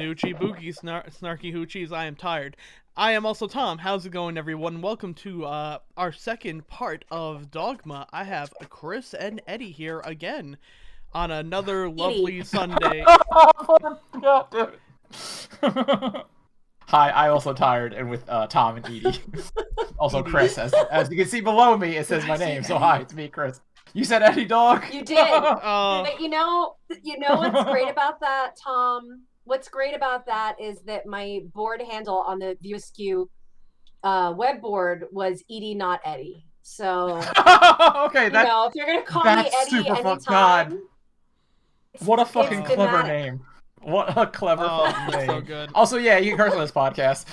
Snoochie Boogie Snarky Hoochies. I am tired. I am also Tom. How's it going, everyone? Welcome to our second part of Dogma. I have Chris and Eddie here again on another lovely Sunday. God damn it. Hi, I also tired, and with Tom and Edie. Also Edie. Chris, as you can see below me, it says my name. So hi, it's me, Chris. You said Eddie, dog. You did. But you know what's great about that, Tom? What's great about that is that my board handle on the View Askew web board was Edie, not Eddie. So okay, if you're gonna call me Eddie anytime, God. What a fucking clever name. What a clever fucking name. So good. Also, yeah, you can curse on this podcast.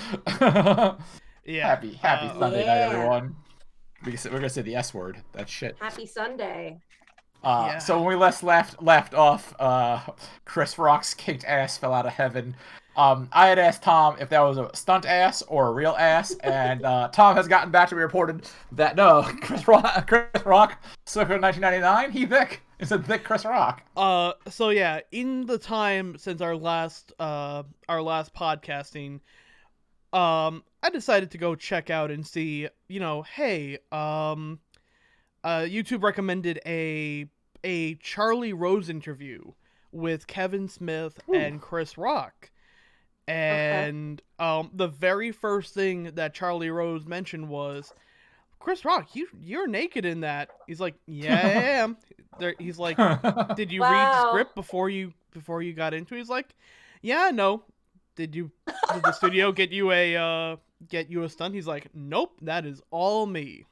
Yeah. Happy Sunday night, everyone. We're gonna say the S word. That shit. Happy Sunday. So when we left off, Chris Rock's kicked ass fell out of heaven. I had asked Tom if that was a stunt ass or a real ass, and Tom has gotten back to me reported that no, Chris Rock, circa 1999, he thick. It's a thick Chris Rock. So yeah, in the time since our last podcasting, I decided to go check out and see, hey, YouTube recommended a Charlie Rose interview with Kevin Smith and Chris Rock. And the very first thing that Charlie Rose mentioned was, Chris Rock, you're naked in that. He's like, yeah, I am. He's like, did you read the script before you got into it? He's like, yeah, no. Did the studio get you a stunt? He's like, nope, that is all me.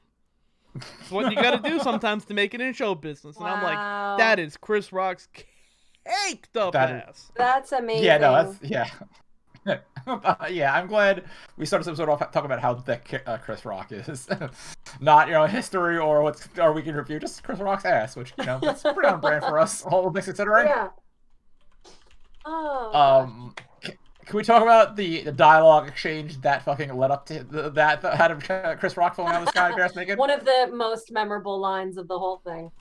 It's what you gotta do sometimes to make it in show business. And I'm like, that is Chris Rock's caked up ass. That's amazing. Yeah, no, yeah, I'm glad we started some sort of talking about how thick Chris Rock is. Not, history or what's our weekend review, just Chris Rock's ass, which, that's pretty on brand for us, all things considering. Yeah. Oh. Can we talk about the dialogue exchange that fucking led up to that had Chris Rock falling out of the sky, bareass naked? One of the most memorable lines of the whole thing.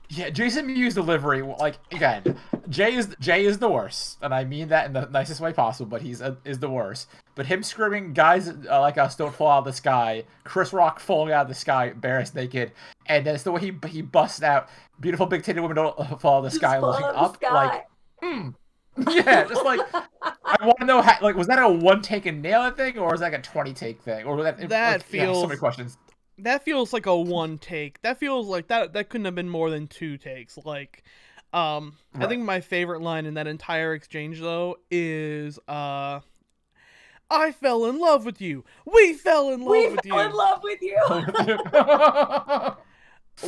Yeah, Jason Mewes' delivery, like, again, Jay is the worst, and I mean that in the nicest way possible, but is the worst. But him screaming, guys like us don't fall out of the sky, Chris Rock falling out of the sky, bareass naked, and then it's the way he busts out, beautiful big titted women don't fall out of the sky, looking up, like, yeah, just like, I want to know, was that a one take and nail it thing, or was that like a 20 take thing, or that feels so many questions. That feels like a one take. That feels like that couldn't have been more than two takes. Like, I think my favorite line in that entire exchange though is, I fell in love with you. We fell in love with you. We fell in love with you.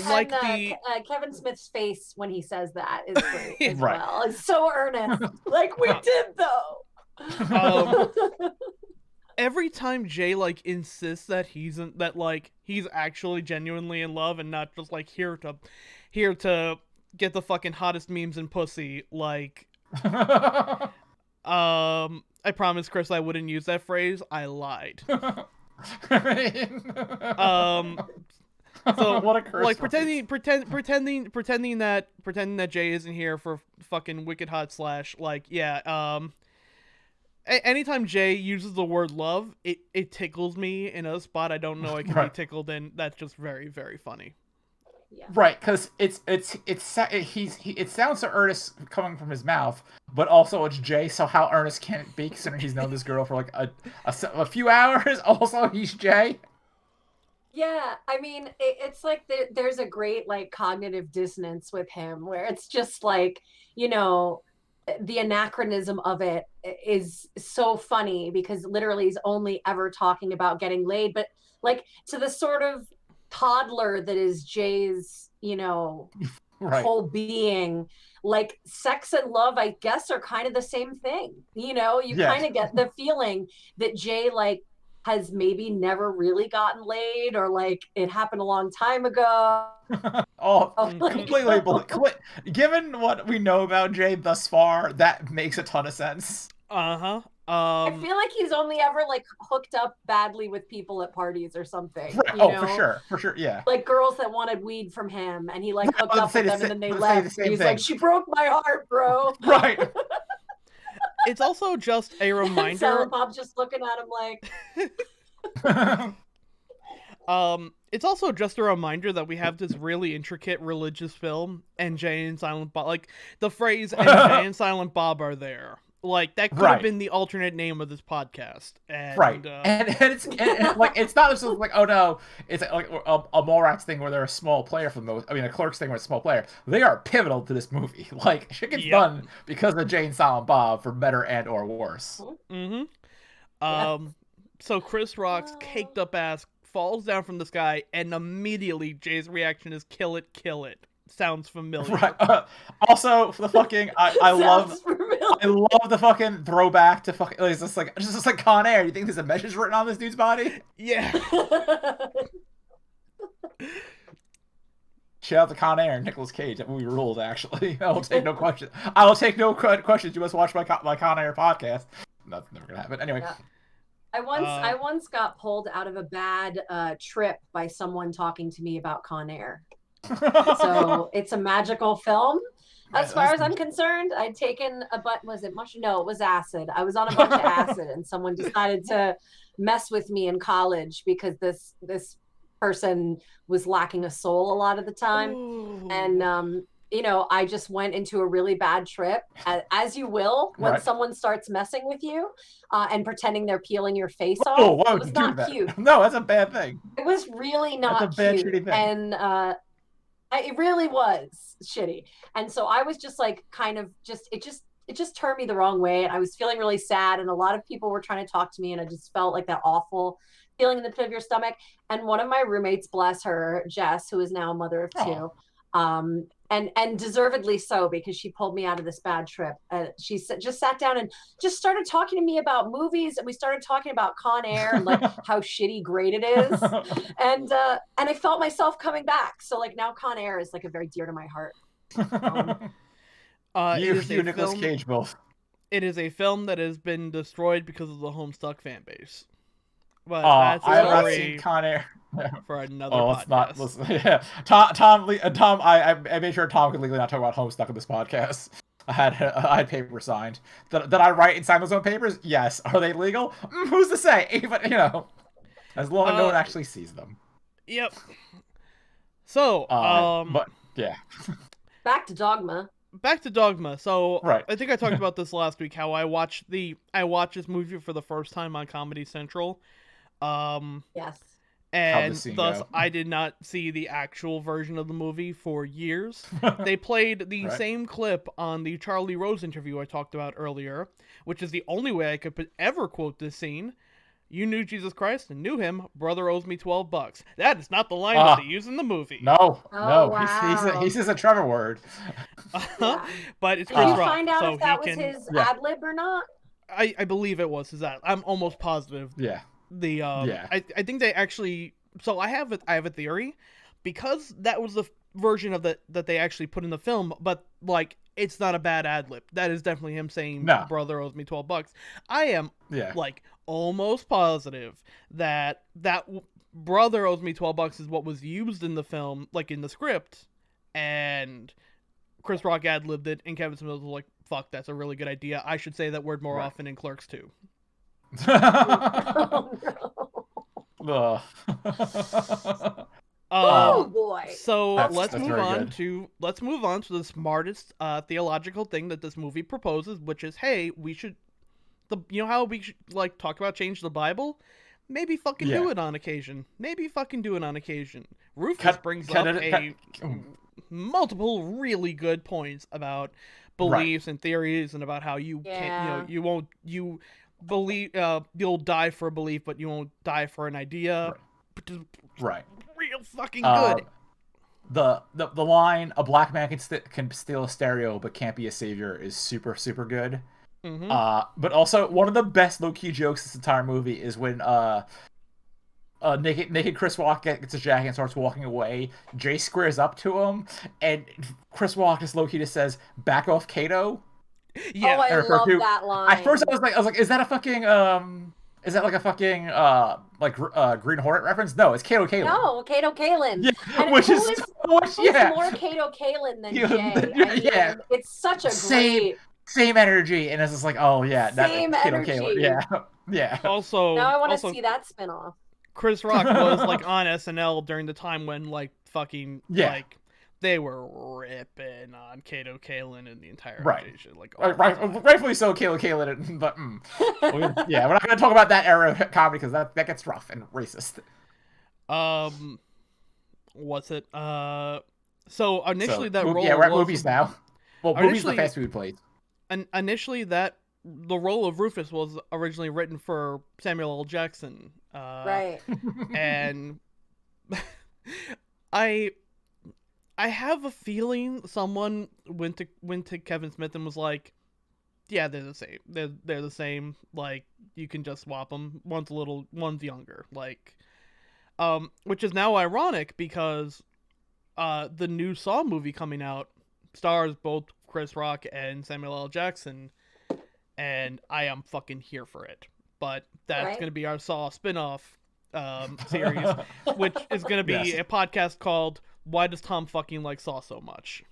Like and, Kevin Smith's face when he says that is great as well. It's so earnest. Like, we did though. Every time Jay insists that he's actually genuinely in love and not just here to get the fucking hottest memes and pussy, I promise Chris I wouldn't use that phrase. I lied. So what a curse pretending that Jay isn't here for fucking wicked hot slash, anytime Jay uses the word love, it tickles me in a spot I don't know I can be tickled in. That's just very, very funny. Yeah. Right, because it sounds so earnest coming from his mouth, but also it's Jay. So how earnest can it be, considering he's known this girl for a few hours? Also, he's Jay. Yeah, I mean, it's like there's a great cognitive dissonance with him, where it's just the anachronism of it is so funny, because literally he's only ever talking about getting laid, but to the sort of toddler that is Jay's, whole being, sex and love, I guess, are kind of the same thing. Kind of get the feeling that Jay has maybe never really gotten laid, or it happened a long time ago. Completely. Given what we know about Jay thus far, that makes a ton of sense. I feel like he's only ever hooked up badly with people at parties or something. For sure, yeah. Girls that wanted weed from him, and he hooked up with them, and then they left. He's like, she broke my heart, bro. Right. it's also just a reminder. Silent Bob's just looking at him like. It's also just a reminder that we have this really intricate religious film, and Jay and Silent Bob, like the phrase "and Jay and Silent Bob are there." Like that could have been the alternate name of this podcast, and, right? And like it's not just like, oh no, it's like a Mallrats thing where they're a small player for the most. I mean, a Clerks thing where it's a small player. They are pivotal to this movie. Like shit gets done because of Jay and Silent Bob, for better and or worse. So Chris Rock's caked up ass falls down from the sky, and immediately Jay's reaction is "kill it, kill it." Sounds familiar. Right. Also, the fucking I love the fucking throwback to fucking. It's just like Con Air. You think there's a message written on this dude's body? Yeah. Shout out to Con Air and Nicolas Cage. That movie rules. Actually, I will take no questions. I will take no questions. You must watch my Con Air podcast. That's never gonna happen. Anyway. Yeah. I once got pulled out of a bad trip by someone talking to me about Con Air. So it's a magical film. As far as I'm concerned, I'd taken was it much? No, it was acid. I was on a bunch of acid, and someone decided to mess with me in college because this person was lacking a soul a lot of the time. Ooh. And I just went into a really bad trip, as you will when someone starts messing with you and pretending they're peeling your face off. Oh, why it was not cute. No, that's a bad thing. It was really not cute. Thing. And it really was shitty. And so I was just like, kind of it just turned me the wrong way. And I was feeling really sad. And a lot of people were trying to talk to me. And I just felt like that awful feeling in the pit of your stomach. And one of my roommates, bless her, Jess, who is now a mother of two, and deservedly so, because she pulled me out of this bad trip. She just sat down and just started talking to me about movies, and we started talking about Con Air and like how shitty great it is, and I felt myself coming back. So like now Con Air is like a very dear to my heart. You and Nicolas Cage both. It is a film that has been destroyed because of the Homestuck fan base. But that's a story seen Con Air for another podcast. Let's not. Yeah, Tom. I made sure Tom could legally not talk about Homestuck in this podcast. I had papers signed. Did I write and sign those own papers? Yes. Are they legal? Who's to say? But as long as no one actually sees them. Yep. So, but yeah. Back to Dogma. So I think I talked about this last week, how I watched this movie for the first time on Comedy Central. Yes. And thus I did not see the actual version of the movie for years. They played the same clip on the Charlie Rose interview I talked about earlier, which is the only way I could ever quote this scene. "You knew Jesus Christ and knew him. Brother owes me $12. That is not the line that they use in the movie. No. Wow. He says a Trevor word. But it's Chris Rock. Did you find out if that was his ad lib or not? I believe it was his ad. I'm almost positive. Yeah. I think they actually. So I have a theory, because that was the version of that they actually put in the film, but like it's not a bad ad lib. That is definitely him saying, "Brother owes me $12." I am like almost positive that "Brother owes me $12" is what was used in the film, like in the script, and Chris Rock ad libbed it, and Kevin Smith was like, "Fuck, that's a really good idea. I should say that word more often in Clerks 2." Oh boy! So let's move on to the smartest theological thing that this movie proposes, which is, hey, we should, how we should like talk about change the Bible. Maybe fucking do it on occasion. Rufus brings up multiple really good points about beliefs and theories, and about how you can't, you believe, you'll die for a belief, but you won't die for an idea. Right. Real fucking good. The line, "A black man can steal a stereo but can't be a savior," is super, super good. Mm-hmm. But also one of the best low-key jokes this entire movie is when naked Chris Rock gets a jacket and starts walking away. Jay squares up to him, and Chris Rock just low-key just says, "Back off, Kato." Yeah, I love that line. At first I was like, is that a fucking is that like a fucking Green Hornet reference? No, it's Kato Kaelin. No, Kato Kaelin. Yeah, and who's more Kato Kaelin than Jay? It's such a great. same energy, and it's just like, oh yeah, that Same kid on Caleb, energy. yeah, yeah. Also, Now I want to also see that spinoff. Chris Rock was like on SNL during the time when like fucking Yeah. like they were ripping on Kato Kalin and the entire Right. nation, like all the time. Rightfully so, Caleb, but yeah, we're not gonna talk about that era of comedy because that gets rough and racist. What's it? So initially that role yeah, we're at was movies now. Well, movies the initially fast food place. initially that the role of Rufus was originally written for Samuel L. Jackson. Right. And I have a feeling someone went to Kevin Smith and was like, yeah, they're the same. They're the same. Like, you can just swap them. One's younger. Like, which is now ironic because the new Saw movie coming out stars both Chris Rock and Samuel L. Jackson, and I am fucking here for it. But that's gonna be our Saw spin-off series, which is gonna be a podcast called "Why Does Tom Fucking Like Saw So Much?"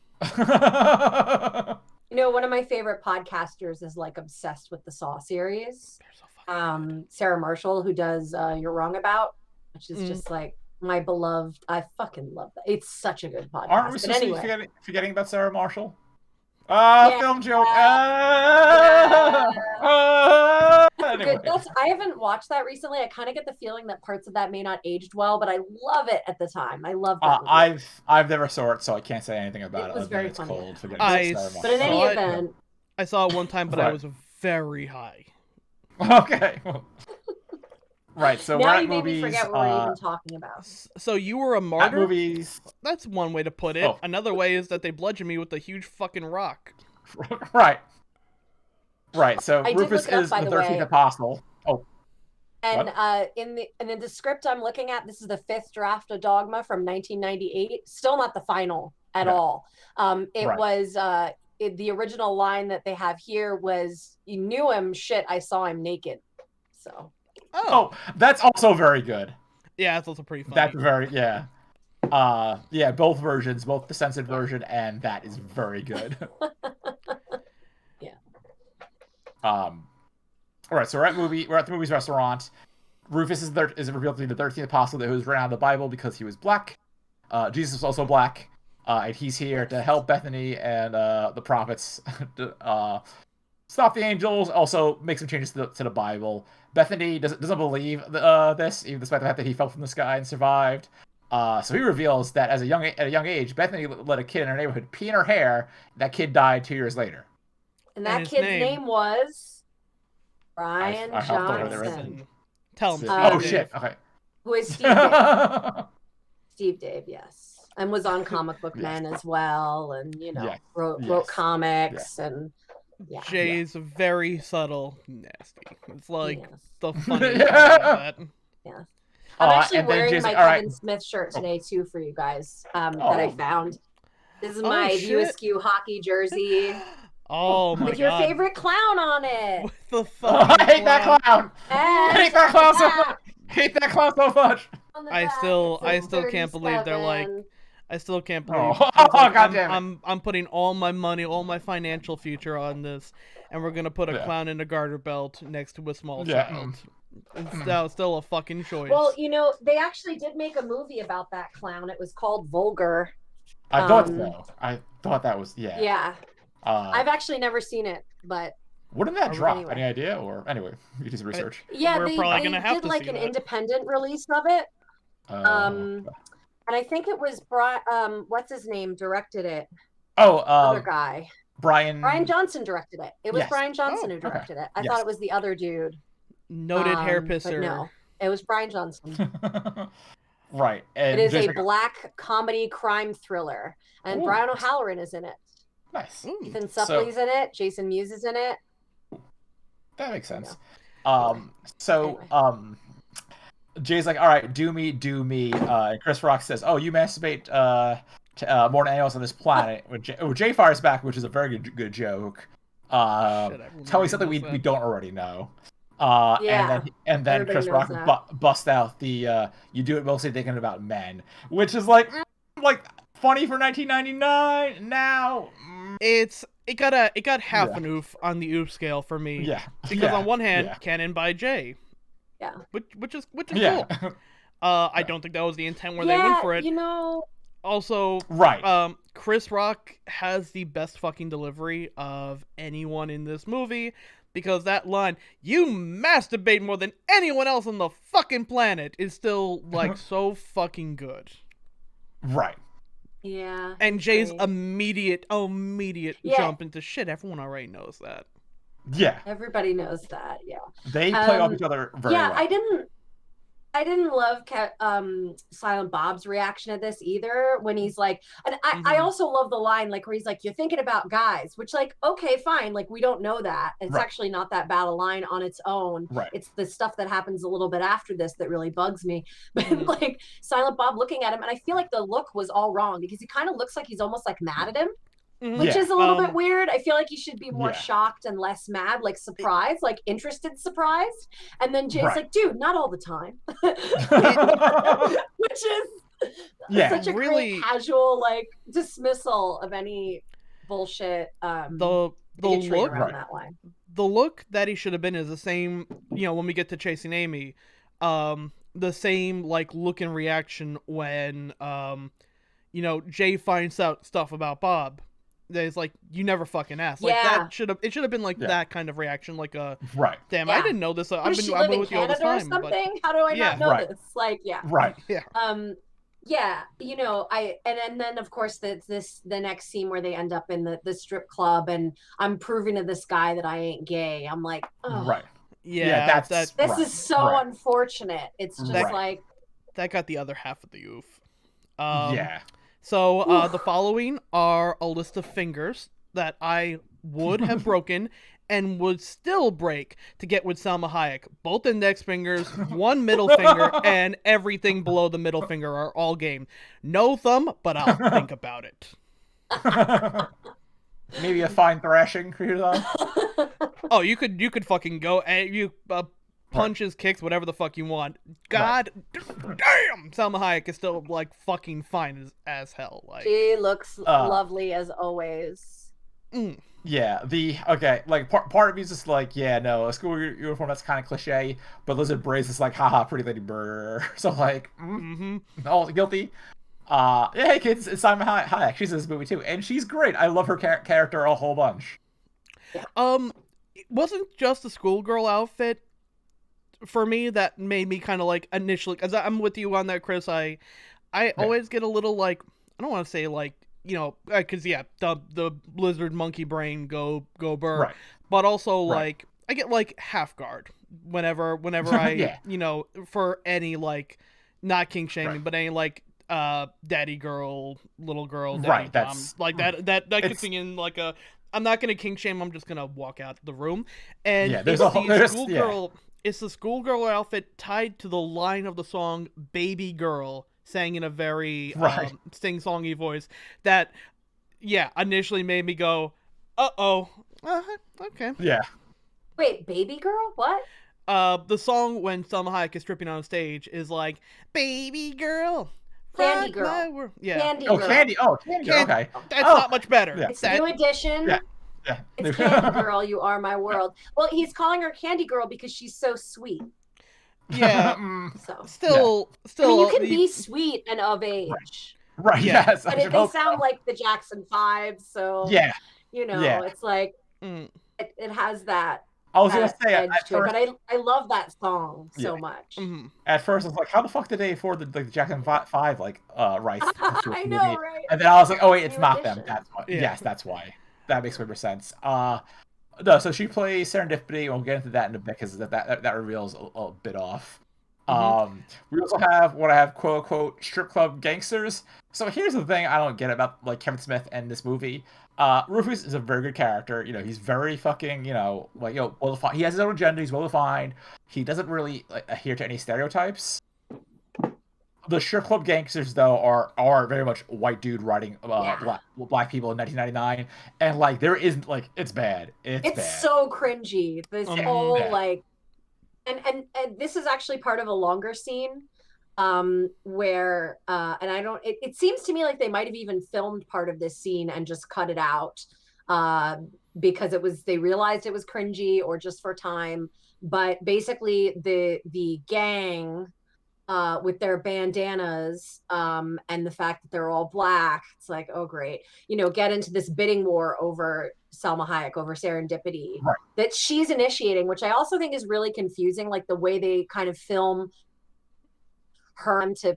You know, one of my favorite podcasters is like obsessed with the Saw series. They're so fucking good. Sarah Marshall, who does You're Wrong About, which is just like my beloved. I fucking love that. It's such a good podcast. Aren't we but anyway, forgetting about Sarah Marshall? Yeah. Film joke. Anyway. I haven't watched that recently. I kind of get the feeling that parts of that may not aged well, but I love it at the time. I love that movie. I've never saw it, so I can't say anything about it. was very it's funny. cold. But in any event, I saw it one time, but I Right. was very high. Okay. Right, so now we're at you made movies. me forget what we're even talking about. So you were a At martyr? movies. That's one way to put it. Oh. Another way is that they bludgeoned me with a huge fucking rock. Right. Right. So I did Rufus look it up, is by the the 13th way. apostle. Oh, And in the script I'm looking at, this is the 5th draft of Dogma from 1998. Still not the final at all. It Right. was the original line that they have here was, "You knew him, shit, I saw him naked." So oh, that's also very good. Yeah, that's also pretty funny. That's very yeah. Both versions, both the censored version and that is very good. Yeah. All right, so we're at the movies restaurant. Rufus is revealed to be the 13th apostle that was written out of the Bible because he was black. Jesus was also black, and he's here to help Bethany and the prophets to, stop the angels. Also, make some changes to the Bible. Bethany doesn't believe this, even despite the fact that he fell from the sky and survived. So he reveals that at a young age, Bethany let a kid in her neighborhood pee in her hair. That kid died 2 years later. And that his kid's name name was Brian I have to look at Johnson, Tell him. Oh Steve. shit! Okay. who is Steve Dave. Steve Dave, yes. And was on Comic Book Yes. Men as well, and Yes. wrote Yes. comics and yeah. Jay's very subtle, nasty. It's like Yes. the funniest Yeah. part of that. I'm actually and then wearing Jason- my all right. Kevin Smith shirt today too for you guys that Oh. I found. This is Oh, my shit. View Askew hockey jersey Oh my with god. your favorite clown on it. With the Oh, fucking I hate that clown. I And hate that clown so on much. Hate that clown so much. the I back, still- it I says still can't believe they're like- 37. I still can't Oh. believe. Oh, it's like, God damn it. I'm putting all my money, all my financial future on this, and we're gonna put a Yeah. clown in a garter belt next to a small Yeah. child. It's still a fucking choice. Well, they actually did make a movie about that clown. It was called Vulgar. I thought so. I thought that was Yeah. I've actually never seen it, but When did that drop? anyway. Any idea? Or anyway, you do some research. yeah, We're they probably gonna have did to like see an that. independent release of it. And I think it was what's his name directed it. Other guy. Brian Johnson directed it. It was Yes. Brian Johnson who okay. directed it. I Yes. thought it was the other dude. Noted hair But pisser. no, it was Brian Johnson. Right. And It is a Jason- black comedy crime thriller, and Ooh. Brian O'Halloran is in it. Nice. Ooh. Ethan Suppley's in it. Jason Mewes is in it. That makes sense. Anyway. Jay's like, all right, do me. And Chris Rock says, oh, you masturbate more than anyone else on this planet. Jay fires back, which is a very good joke. Tell me something we don't already know. Yeah. And then Everybody Chris knows Rock busts out the you do it mostly thinking about men, which is like funny for 1999. Now, it got half Yeah. an oof on the oof scale for me. Yeah. Because Yeah. on one hand, Yeah. canon by Jay, Yeah. which is Yeah. cool. I don't think that was the intent where they went Yeah, for it. you know, Also, Right. Chris Rock has the best fucking delivery of anyone in this movie because that line, "You masturbate more than anyone else on the fucking planet," is still like so fucking good. Right. yeah, And he's Jay's great. immediate Yeah, jump into shit. Everyone already knows that. Yeah. everybody knows that. Yeah. They play off Um, each other very yeah, well. I didn't love Silent Bob's reaction to this either when he's like, and I Mm-hmm. also love the line like where he's like, "You're thinking about guys," which like, okay, fine, like we don't know that. It's Right. actually not that bad a line on its own. Right. It's the stuff that happens a little bit after this that really bugs me. But Mhm. like Silent Bob looking at him, and I feel like the look was all wrong because he kind of looks like he's almost like mad at him, Mhm. which Yeah. is a little bit weird. I feel like he should be more Yeah. shocked and less mad, like surprised, like interested, surprised. And then Jay's Right. like, dude, not all the time. It Which is Yeah. such a great really casual, like, dismissal of any bullshit the bigotry look around Right. that line. the look that he should have been is the same. When we get to Chasing Amy, the same like look and reaction when Jay finds out stuff about Bob. That is like, you never fucking asked. Like Yeah. that should have been like Yeah. that kind of reaction. Like Right. damn, I Yeah. didn't know this. What, I've does she been live in with you all this Canada or time, but something? How do I yeah, not know Right. this? Like, yeah. Right. yeah. Yeah, and then of course the next scene where they end up in the strip club and I'm proving to this guy that I ain't gay. I'm like, oh, Right. Yeah. Yeah, That's this right. is so Right. unfortunate. It's just Right. like, that got the other half of the oof. Yeah. So Oof. the following are a list of fingers that I would have broken and would still break to get with Salma Hayek. Both index fingers, one middle finger, and everything below the middle finger are all game. No thumb, but I'll think about it. Maybe a fine thrashing for you though. Oh, you could fucking go and you punches, kicks, whatever the fuck you want. God damn, Salma Hayek is still like fucking fine as hell. Like she looks lovely as always. Yeah, like part of me is just like, yeah, no, a school uniform, that's kind of cliche, but Lizard Braze is like, haha, pretty lady brr. So like, all guilty. Yeah, hey kids, it's Simon Hayek. She's in this movie too, and she's great. I love her character a whole bunch. It wasn't just the schoolgirl outfit for me that made me kind of like initially, because I'm with you on that, Chris. I always get a little like, I don't want to say like, because the lizard monkey brain go burr, Right. but also Right. like I get like half guard whenever I Yeah. for any like, not kink shaming, Right. but any like daddy girl, little girl, daddy Right, dom, that's- like that could it's- sing in like a, I'm not gonna kink shame, I'm just gonna walk out the room. And Yeah, there's it's a whole- the there's- schoolgirl, it's the schoolgirl outfit tied to the line of the song Baby Girl, sang in a very Right. sing-songy voice that initially made me go, uh-oh. Okay. Yeah. Wait, baby girl? What? The song when Salma Hayek is stripping on stage is like, baby girl, Candy rock Girl. my world. Yeah. Candy Oh, girl. Candy. Oh, Candy. Candy- Okay. That's Oh, not much better. yeah. It's a new edition. Yeah. Yeah. It's Candy Girl, you are my world. Well, he's calling her Candy Girl because she's so sweet. Yeah. So Still, I mean, you can be sweet and of age. Right. Yeah. Yes. But I should they hope sound so. like the Jackson 5, so Yeah. Yeah. it's like Mm. it has that I was gonna say edge at to it. first, But I love that song so Yeah. much. Mhm. at first I was like, how the fuck did they afford the Jackson 5 like rights? to this I know, movie? right? And then I was like, oh wait, It's it's new not them. edition. That's why. Yeah. Yes, that's why. That makes way more sense. No, so she plays Serendipity, and we'll get into that in a bit because that reveals a bit off. We also have what I have quote unquote strip club gangsters. So here's the thing I don't get about like Kevin Smith and this movie. Rufus is a very good character. He's very fucking well defined. He has his own agenda. He's well defined. He doesn't really adhere to any stereotypes. The strip club gangsters, though, are very much white dude riding black people in 1999, and like there isn't like it's bad. It's bad. So cringy. This whole Yeah. like, and this is actually part of a longer scene, where and I don't. It seems to me like they might have even filmed part of this scene and just cut it out. uh, because they realized it was cringy or just for time. But basically, the gang, with their bandanas, and the fact that they're all black, it's like, oh great, get into this bidding war over Salma Hayek, over Serendipity, Right. that she's initiating, which I also think is really confusing, like the way they kind of film her to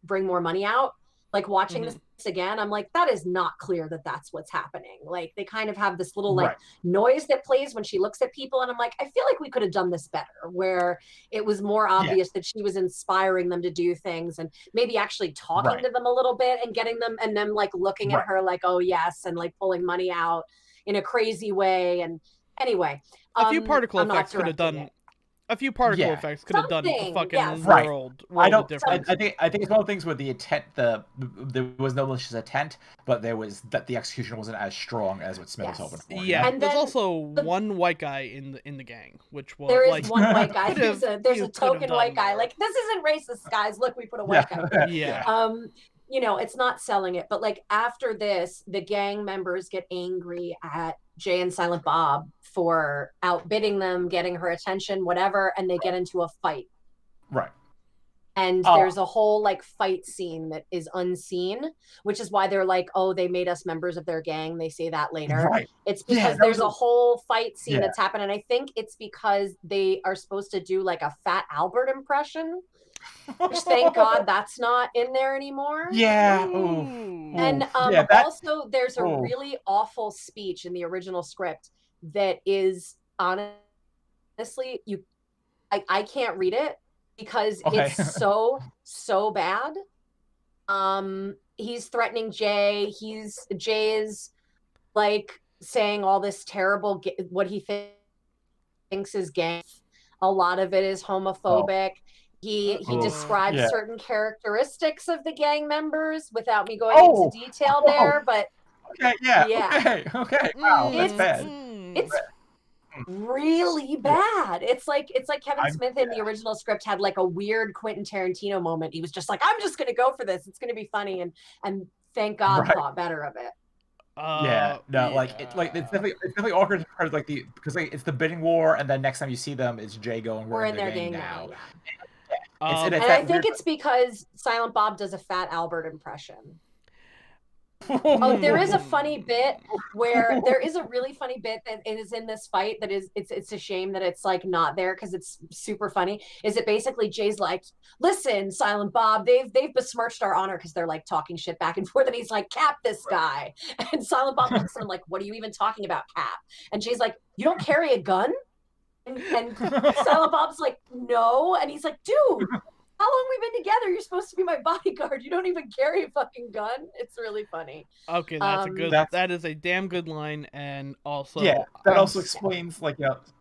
bring more money out. Like watching this again, I'm like, that is not clear that that's what's happening. Like they kind of have this little like noise that plays when she looks at people, and I'm like, I feel like we could have done this better, where it was more obvious that she was inspiring them to do things, and maybe actually talking to them a little bit and getting them, and them like looking at her like, oh yes, and like pulling money out in a crazy way. And anyway, a few particle effects could have done. A few particle effects could have done the fucking world of difference. I think it's one of the things where the intent, there was no malicious intent, but there was that the execution wasn't as strong as what Smith was hoping for. Yeah, and there's also one white guy in the gang, which was there is one white guy. There's a token white guy. Like, this isn't racist, guys. Look, we put a white guy. Yeah. It's not selling it. But like after this, the gang members get angry at Jay and Silent Bob for outbidding them, getting her attention, whatever, and they get into a fight. Right. And there's a whole like fight scene that is unseen, which is why they're like, oh, they made us members of their gang. They say that later. Right. It's because there's a whole fight scene that's happened. And I think it's because they are supposed to do like a Fat Albert impression, which thank God that's not in there anymore. Yeah. And also there's a really awful speech in the original script that is honestly, I can't read it because it's so bad. He's threatening Jay. Jay's like saying all this terrible, what he thinks is gang. A lot of it is homophobic. He describes certain characteristics of the gang members without me going into detail there, but okay. Wow, that's bad. It's really bad. It's like Kevin Smith in the original script had like a weird Quentin Tarantino moment. He was just like, I'm just gonna go for this. It's gonna be funny, and thank God thought better of it. It's definitely awkward because it's the bidding war, and then next time you see them, it's Jay going, we're in their gang now. And I think it's because Silent Bob does a Fat Albert impression. There is a funny bit where there is a really funny bit that is in this fight that is it's a shame that it's like not there because it's super funny. Is it basically Jay's like, listen, Silent Bob, they've besmirched our honor, because they're like talking shit back and forth, and he's like, Cap this guy, and Silent Bob looks at him like, what are you even talking about, Cap? And Jay's like, you don't carry a gun? And Silent Bob's like, no. And he's like, dude, how long we been together? You're supposed to be my bodyguard. You don't even carry a fucking gun. It's really funny. Okay, that is a damn good line, and also that also explains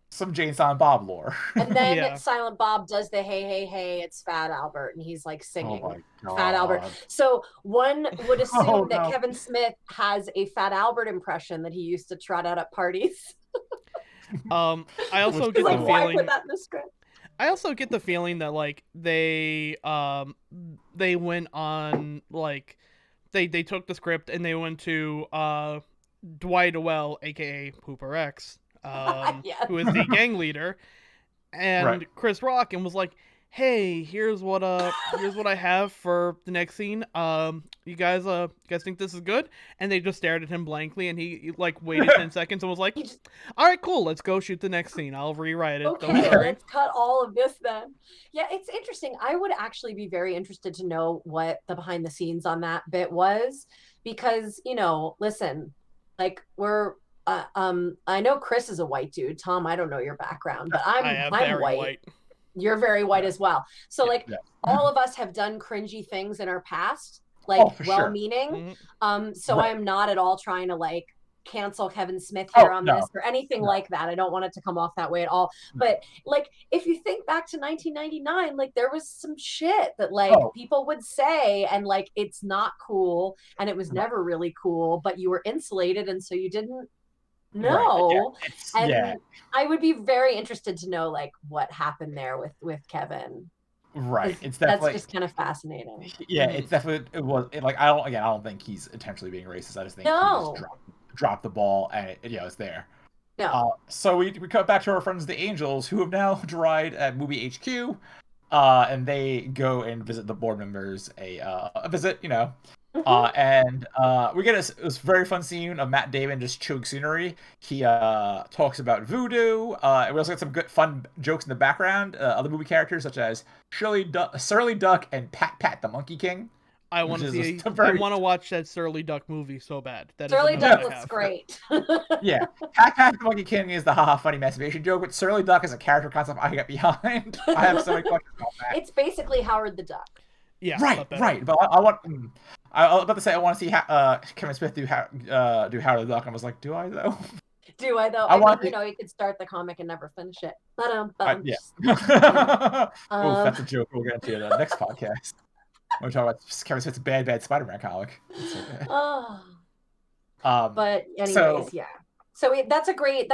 some Jay and Silent Bob lore. And then Silent Bob does the hey, it's Fat Albert, and he's like singing Fat Albert. So one would assume that Kevin Smith has a Fat Albert impression that he used to trot out at parties. I also get the feeling. Why put that in the script? I also get the feeling that like they went on like they took the script and they went to Dwight Owell, aka Pooper X, who is the gang leader, and Chris Rock, and was like, hey, here's what I have for the next scene. You guys think this is good? And they just stared at him blankly, and he like waited 10 seconds and was like, all right, cool, let's go shoot the next scene. I'll rewrite it. Okay, let's cut all of this then. Yeah, it's interesting. I would actually be very interested to know what the behind the scenes on that bit was, because, listen, like we're I know Chris is a white dude. Tom, I don't know your background, but I'm white. You're very white as well. So all of us have done cringy things in our past, well-meaning. So I'm not at all trying to like cancel Kevin Smith here on this or anything like that. I don't want it to come off that way at all. But like, if you think back to 1999, like there was some shit that like people would say, and like it's not cool, and it was never really cool, but you were insulated, and so you didn't know. I would be very interested to know like what happened there with Kevin. It's definitely, that's just kind of fascinating. It's definitely, I don't think he's intentionally being racist. I just think he was drunk. drop the ball, and it's there. No. So we cut back to our friends the Angels, who have now arrived at Movie HQ, and they go and visit the board members a visit, and we get this very fun scene of Matt Damon just chewing scenery. He talks about voodoo. And we also get some good fun jokes in the background. Other movie characters such as Surly Duck and Pat the Monkey King. I want to see. I want to watch that Surly Duck movie so bad. Surly Duck looks great. Yeah, Pat the Monkey King is the haha funny masturbation joke, but Surly Duck is a character concept I get behind. I have so many questions about that. It's basically Howard the Duck. Yeah, right. But I want. I was about to say I want to see Kevin Smith do Howard the Duck. I was like, do I though? Do I though? I mean, you could start the comic and never finish it. Yeah. That's a joke we'll get into in the next podcast. We're talking about Kevin Smith's bad Spider-Man comic. But anyways, yeah. So that's a great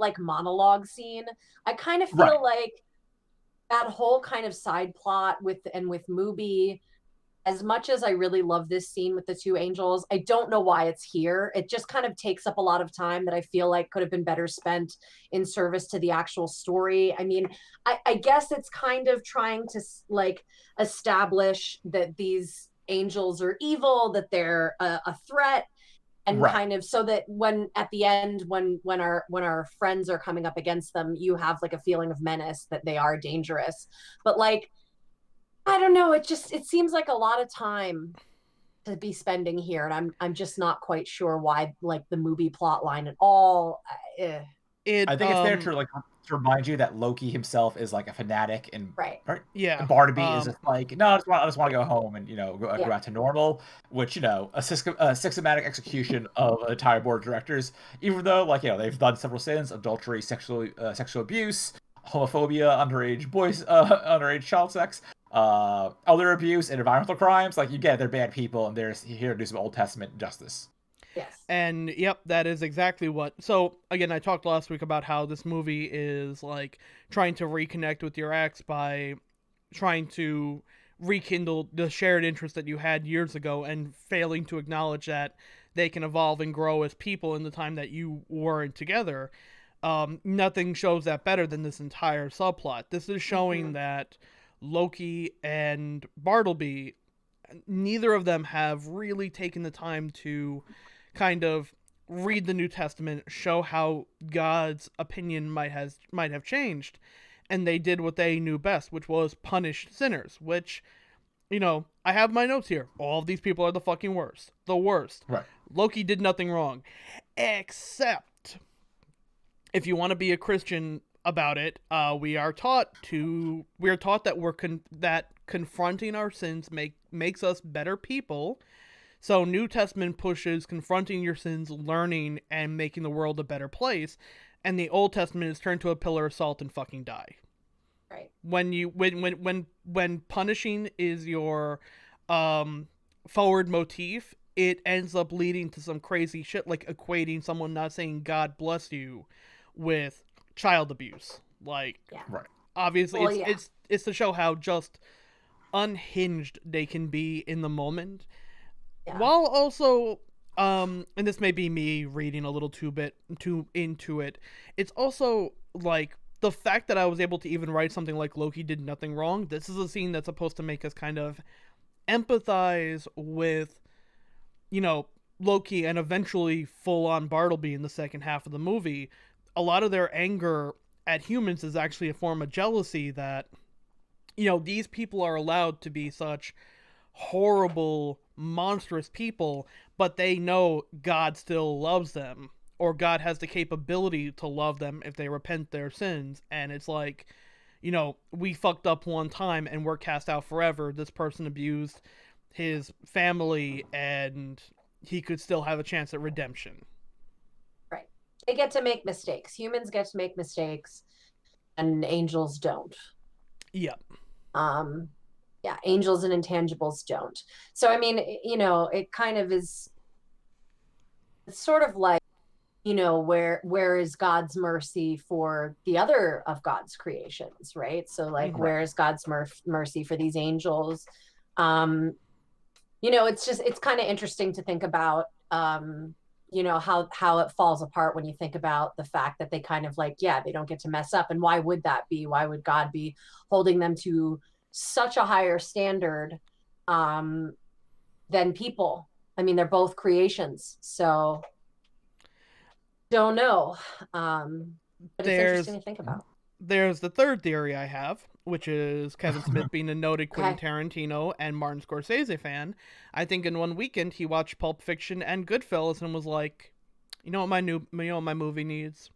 like monologue scene. I kind of feel like that whole kind of side plot with Mubi, as much as I really love this scene with the two angels, I don't know why it's here. It just kind of takes up a lot of time that I feel like could have been better spent in service to the actual story. I mean, I guess it's kind of trying to like establish that these angels are evil, that they're a threat, and kind of so that when at the end when our friends are coming up against them, you have like a feeling of menace, that they are dangerous. But like, I don't know, it seems like a lot of time to be spending here, and I'm just not quite sure why, like, the movie plot line at all. I think it's there to remind you that Loki himself is like a fanatic, and yeah, Barnaby is just like, no, I just want to go home and go back to normal, which a systematic execution of an entire board of directors, even though they've done several sins: adultery, sexual abuse, homophobia, underage child sex, elder abuse, and environmental crimes. Like, you get, they're bad people, and they're here to do some Old Testament justice. Yes. And yep, that is exactly what. So again, I talked last week about how this movie is like trying to reconnect with your ex by trying to rekindle the shared interest that you had years ago, and failing to acknowledge that they can evolve and grow as people in the time that you weren't together. Nothing shows that better than this entire subplot. This is showing that Loki and Bartleby, neither of them have really taken the time to kind of read the New Testament, show how God's opinion might have changed, and they did what they knew best, which was punish sinners, which, I have my notes here. All of these people are the fucking worst. The worst. Right. Loki did nothing wrong, except if you want to be a Christian about it, we are taught that that confronting our sins makes us better people. So New Testament pushes confronting your sins, learning, and making the world a better place, and the Old Testament is turned to a pillar of salt and fucking die. Right. When punishing is your forward motif, it ends up leading to some crazy shit, like equating someone not saying God bless you with child abuse. Like, obviously, it's to show how just unhinged they can be in the moment. Yeah. While also, and this may be me reading a little too into it, it's also like the fact that I was able to even write something like Loki did nothing wrong. This is a scene that's supposed to make us kind of empathize with, Loki, and eventually full on Bartleby in the second half of the movie. A lot of their anger at humans is actually a form of jealousy that, these people are allowed to be such horrible, monstrous people, but they know God still loves them, or God has the capability to love them if they repent their sins. And it's like, we fucked up one time and we're cast out forever. This person abused his family and he could still have a chance at redemption. Right. They get to make mistakes. Humans get to make mistakes, and angels don't. Yep. Yeah, angels and intangibles don't. So, I mean, it kind of is, it's sort of like, where is God's mercy for the other of God's creations, right? So, like, where is God's mercy for these angels? It's kind of interesting to think about, you know, how it falls apart when you think about the fact that they kind of like, yeah, they don't get to mess up. And why would that be? Why would God be holding them to such a higher standard um than people? I mean, they're both creations, so don't know. But it's interesting There's to think about. there's the third theory I have, which is Kevin Smith being a noted Quentin Okay. Tarantino and Martin Scorsese fan. I think in one weekend he watched Pulp Fiction and Goodfellas and was like, you know what my movie needs?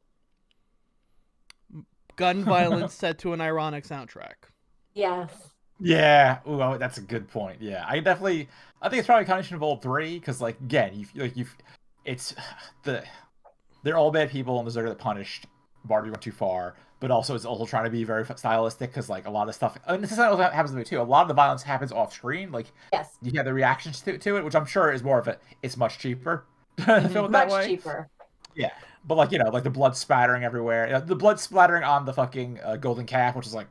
Gun violence set to an ironic soundtrack. Yes. Yeah, ooh, that's a good point. Yeah, I think it's probably a combination of all three, because like again, it's the they're all bad people and deserve to get punished. Barbie went too far, but also it's also trying to be very stylistic, because like a lot of stuff, and this is what happens to me too. A lot of the violence happens off screen, like Yes. you get the reactions to it, which I'm sure is more of it's much cheaper to film it that Much way. cheaper. Yeah, but like like the blood splattering everywhere, the blood splattering on the fucking golden calf, which is like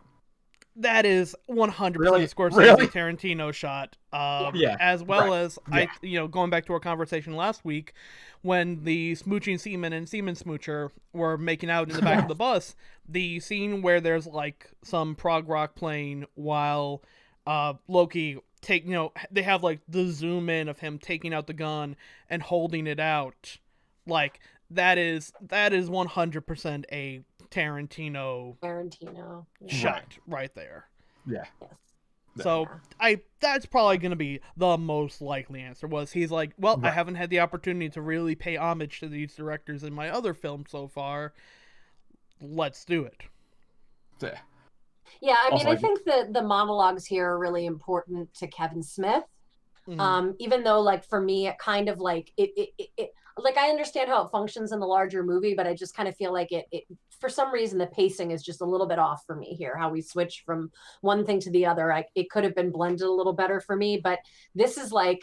That is 100% really, a Scorsese really, Tarantino shot. Yeah. yeah, As well right, as yeah, going back to our conversation last week, when the smooching seaman and seaman smoocher were making out in the back of the bus, the scene where there's like some prog rock playing while Loki they have like the zoom in of him taking out the gun and holding it out, like that is 100% a Tarantino Tarantino. Yeah. shot right there. yeah. Yes. So that's probably gonna be the most likely answer. Was he's like, well, I Right. haven't had the opportunity to really pay homage to these directors in my other films so far. Let's do it. Yeah. Yeah, I mean, Also, I like, think the monologues here are really important to Kevin Smith. Mhm. Even though like for me it kind of like it like I understand how it functions in the larger movie, but I just kind of feel like it for some reason the pacing is just a little bit off for me here, how we switch from one thing to the other. It could have been blended a little better for me, but this is like,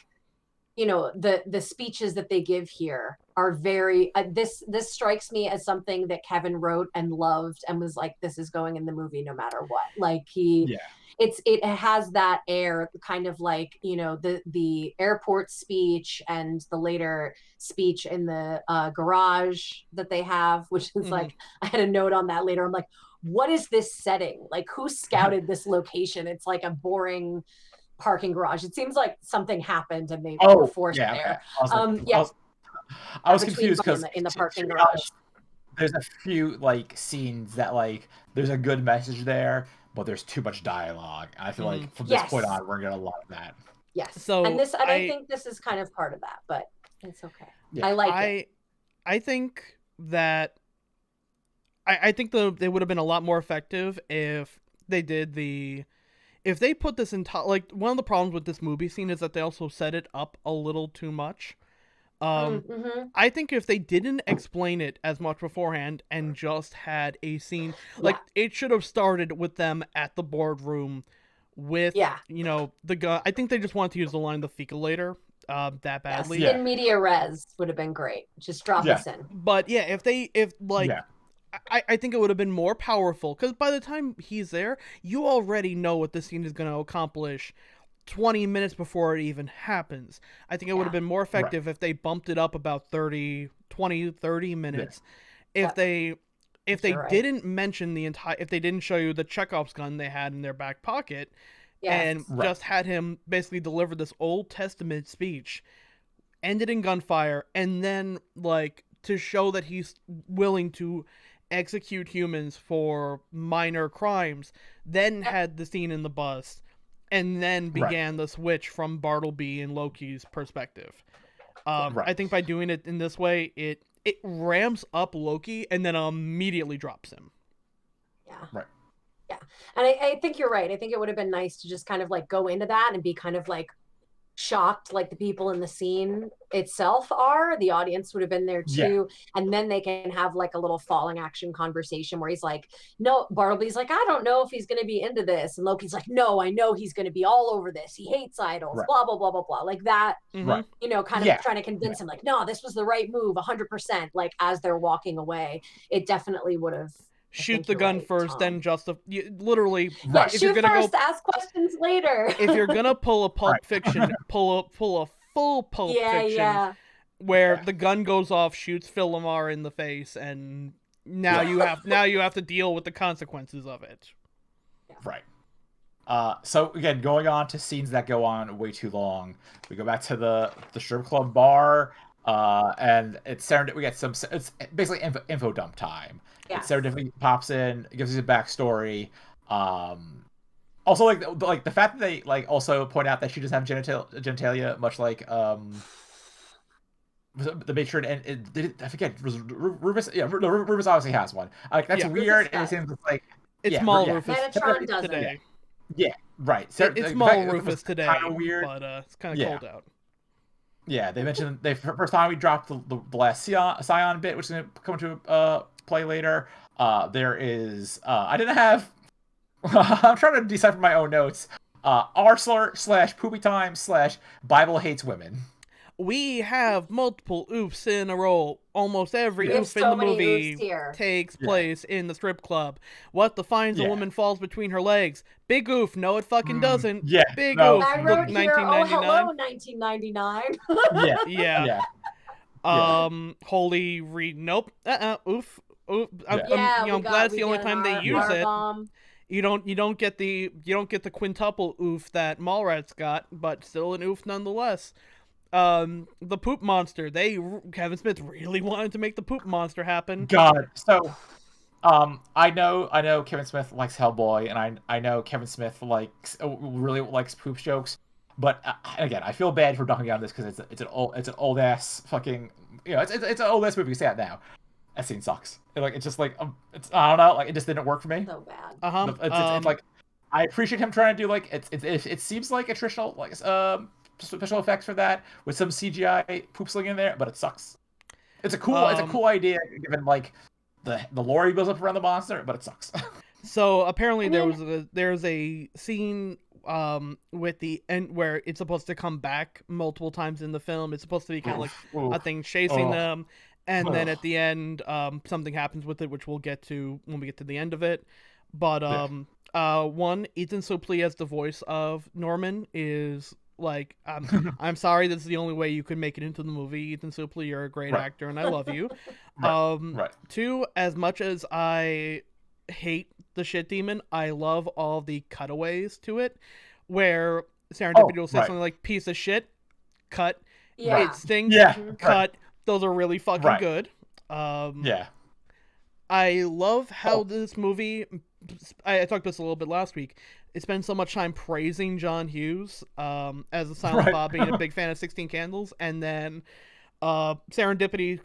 you know, the speeches that they give here are very this strikes me as something that Kevin wrote and loved and was like, this is going in the movie no matter what. Like yeah, it has that air, kind of like, you know, the airport speech and the later speech in the garage that they have, which is Mhm. like, I had a note on that later. I'm like, what is this setting? Like, who scouted this location? It's like a boring parking garage. It seems like something happened and they were oh forced yeah, okay. there. I was like, Yeah, I was between confused in because the to parking be garage. honest, there's a few like scenes that like there's a good message there, but there's too much dialogue. And I feel Mhm. like from this point Yes, on, we're gonna love that. yes, So and I think this is kind of part of that, but it's okay. Yeah, I like it. I think that I think they would have been a lot more effective if they did the if they put this entire, like, one of the problems with this movie scene is that they also set it up a little too much. Mm-hmm. I think if they didn't explain it as much beforehand and just had a scene, Yeah, like, it should have started with them at the boardroom with, yeah. the gun. I think they just wanted to use the line "the fecalator" that Yes, badly. yeah, in media res would have been great. Just drop yeah, us in. But yeah, if like, yeah, I think it would have been more powerful because by the time he's there, you already know what the scene is going to accomplish 20 minutes before it even happens. I think it would have Yeah, been more right, effective if they bumped it up about 30 yeah, minutes. If yep, they I if think they you're right. didn't mention if they didn't show you the Chekhov's gun they had in their back pocket Yes, and right, just had him basically deliver this Old Testament speech, ended in gunfire, and then, like, to show that he's willing to execute humans for minor crimes, then yep, had the scene in the bus, and then right, began the switch from Bartleby and Loki's perspective. yeah, right, I think by doing it in this way, it ramps up Loki and then immediately drops him. yeah. right. Yeah. And I think you're right. I think it would have been nice to just kind of like go into that and be kind of like shocked like the people in the scene itself are. The audience would have been there Yeah, too, and then they can have like a little falling action conversation where he's like, no, Bartleby's like, I don't know if he's going to be into this, and Loki's like, no, I know he's going to be all over this, he hates idols, right, blah blah blah blah blah, like that. Mm-hmm. right. You know, kind of Yeah, trying to yeah, convince him like, no, this was the right move 100%, like as they're walking away. It definitely would have. I Shoot think the you're gun right, first, Tom. then literally, Yeah, right, if you're shoot gonna first, go ask questions later. if you're gonna pull a right, Pulp Fiction, pull a full Pulp Yeah, Fiction yeah. where Yeah. the gun goes off, shoots Phil Lamar in the face, and now you have to deal with the consequences of it. Right. So again, going on to scenes that go on way too long. We go back to the strip club bar, and we get some. It's basically info dump time. It Yes. serendipity pops in, gives us a backstory. Also, like the fact that they like also point out that she doesn't have genitalia, much like the matron, and I forget, Rufus. Yeah, Rufus obviously has one. Like that's Yeah. weird, Rufus and it does. seems like It's small yeah. Rufus Metatron doesn't. today. Yeah, right. It's The small fact that Rufus was today, kind of weird. but it's kind of Yeah. cold out. Yeah, they mentioned first time we dropped the last Scion bit, which is going to come to play later. There is I didn't have. I'm trying to decipher my own notes. R/ / poopy time / Bible hates women. We have multiple oofs in a row. Almost every We have oof in so the many movie oofs here. takes Yeah. place in the strip club. What defines a Yeah. woman falls between her legs? Big oof. No, it fucking doesn't. Yeah, Big no. oof. I Look, wrote here, oh, 1999. hello, 1999. Yeah, Yeah. yeah. Holy nope. Oof. Oof. Yeah, I'm glad it's the only time they use it. bomb. You don't get the quintuple oof that Mallrats got, but still an oof nonetheless. The poop monster. Kevin Smith really wanted to make the poop monster happen. God. So, I know Kevin Smith likes Hellboy, and I know Kevin Smith really likes poop jokes. But again, I feel bad for dunking on this because it's an old ass fucking it's an old ass movie. You say that now. That scene sucks. It's just like it's I don't know. Like it just didn't work for me. So bad. It's like I appreciate him trying to do like it seems like a traditional special effects for that with some CGI poop sling in there, but it sucks. It's a cool idea given like the lore he builds up around the monster, but it sucks. So apparently there's a scene with the end where it's supposed to come back multiple times in the film. It's supposed to be kind of like a thing chasing them, and then at the end something happens with it, which we'll get to when we get to the end of it. But one, Ethan Suplee as the voice of Norman is like I'm sorry, this is the only way you could make it into the movie. Ethan Suplee, you're a great actor, and I love you. Right. Two, as much as I hate the shit demon, I love all the cutaways to it, where Serendipity will say something like "piece of shit," cut. Yeah. It stings. Yeah. Cut. Right. Those are really fucking good. Yeah. I love how this movie. I talked about this a little bit last week. It spends so much time praising John Hughes as a Silent Bob, being a big fan of 16 Candles, and then Serendipity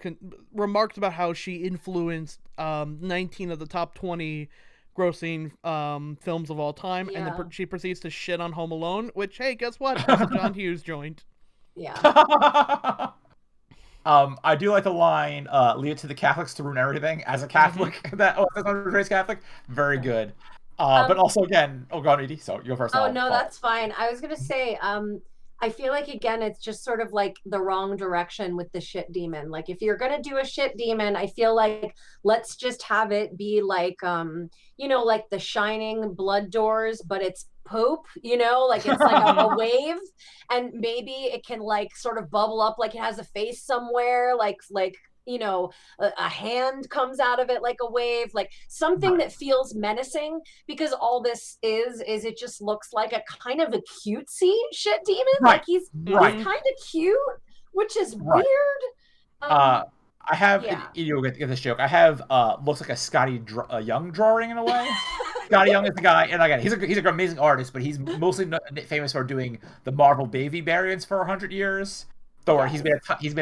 remarked about how she influenced 19 of the top 20 grossing films of all time, and then she proceeds to shit on Home Alone, which, hey, guess what? That's a John Hughes joint. Yeah. I do like the line, leave it to the Catholics to ruin everything. As a Catholic, that's not raised Catholic. Very good. But also, again, go on, Edie. So you go first. Oh, no, that's fine. I was going to say, I feel like, again, it's just sort of like the wrong direction with the shit demon. Like, if you're going to do a shit demon, I feel like let's just have it be like, like the Shining blood doors, but it's poop, like it's like a wave, and maybe it can like sort of bubble up, like it has a face somewhere, like a hand comes out of it like a wave, like something that feels menacing, because all this is it just looks like a kind of a cutesy shit demon. Like he's kind of cute, which is weird. I have you'll get this joke. I have looks like a Scotty Young drawing in a way. Scotty Young is the guy, and again, he's an amazing artist, but he's mostly famous for doing the Marvel Baby variants for 100 years. Thor, he's made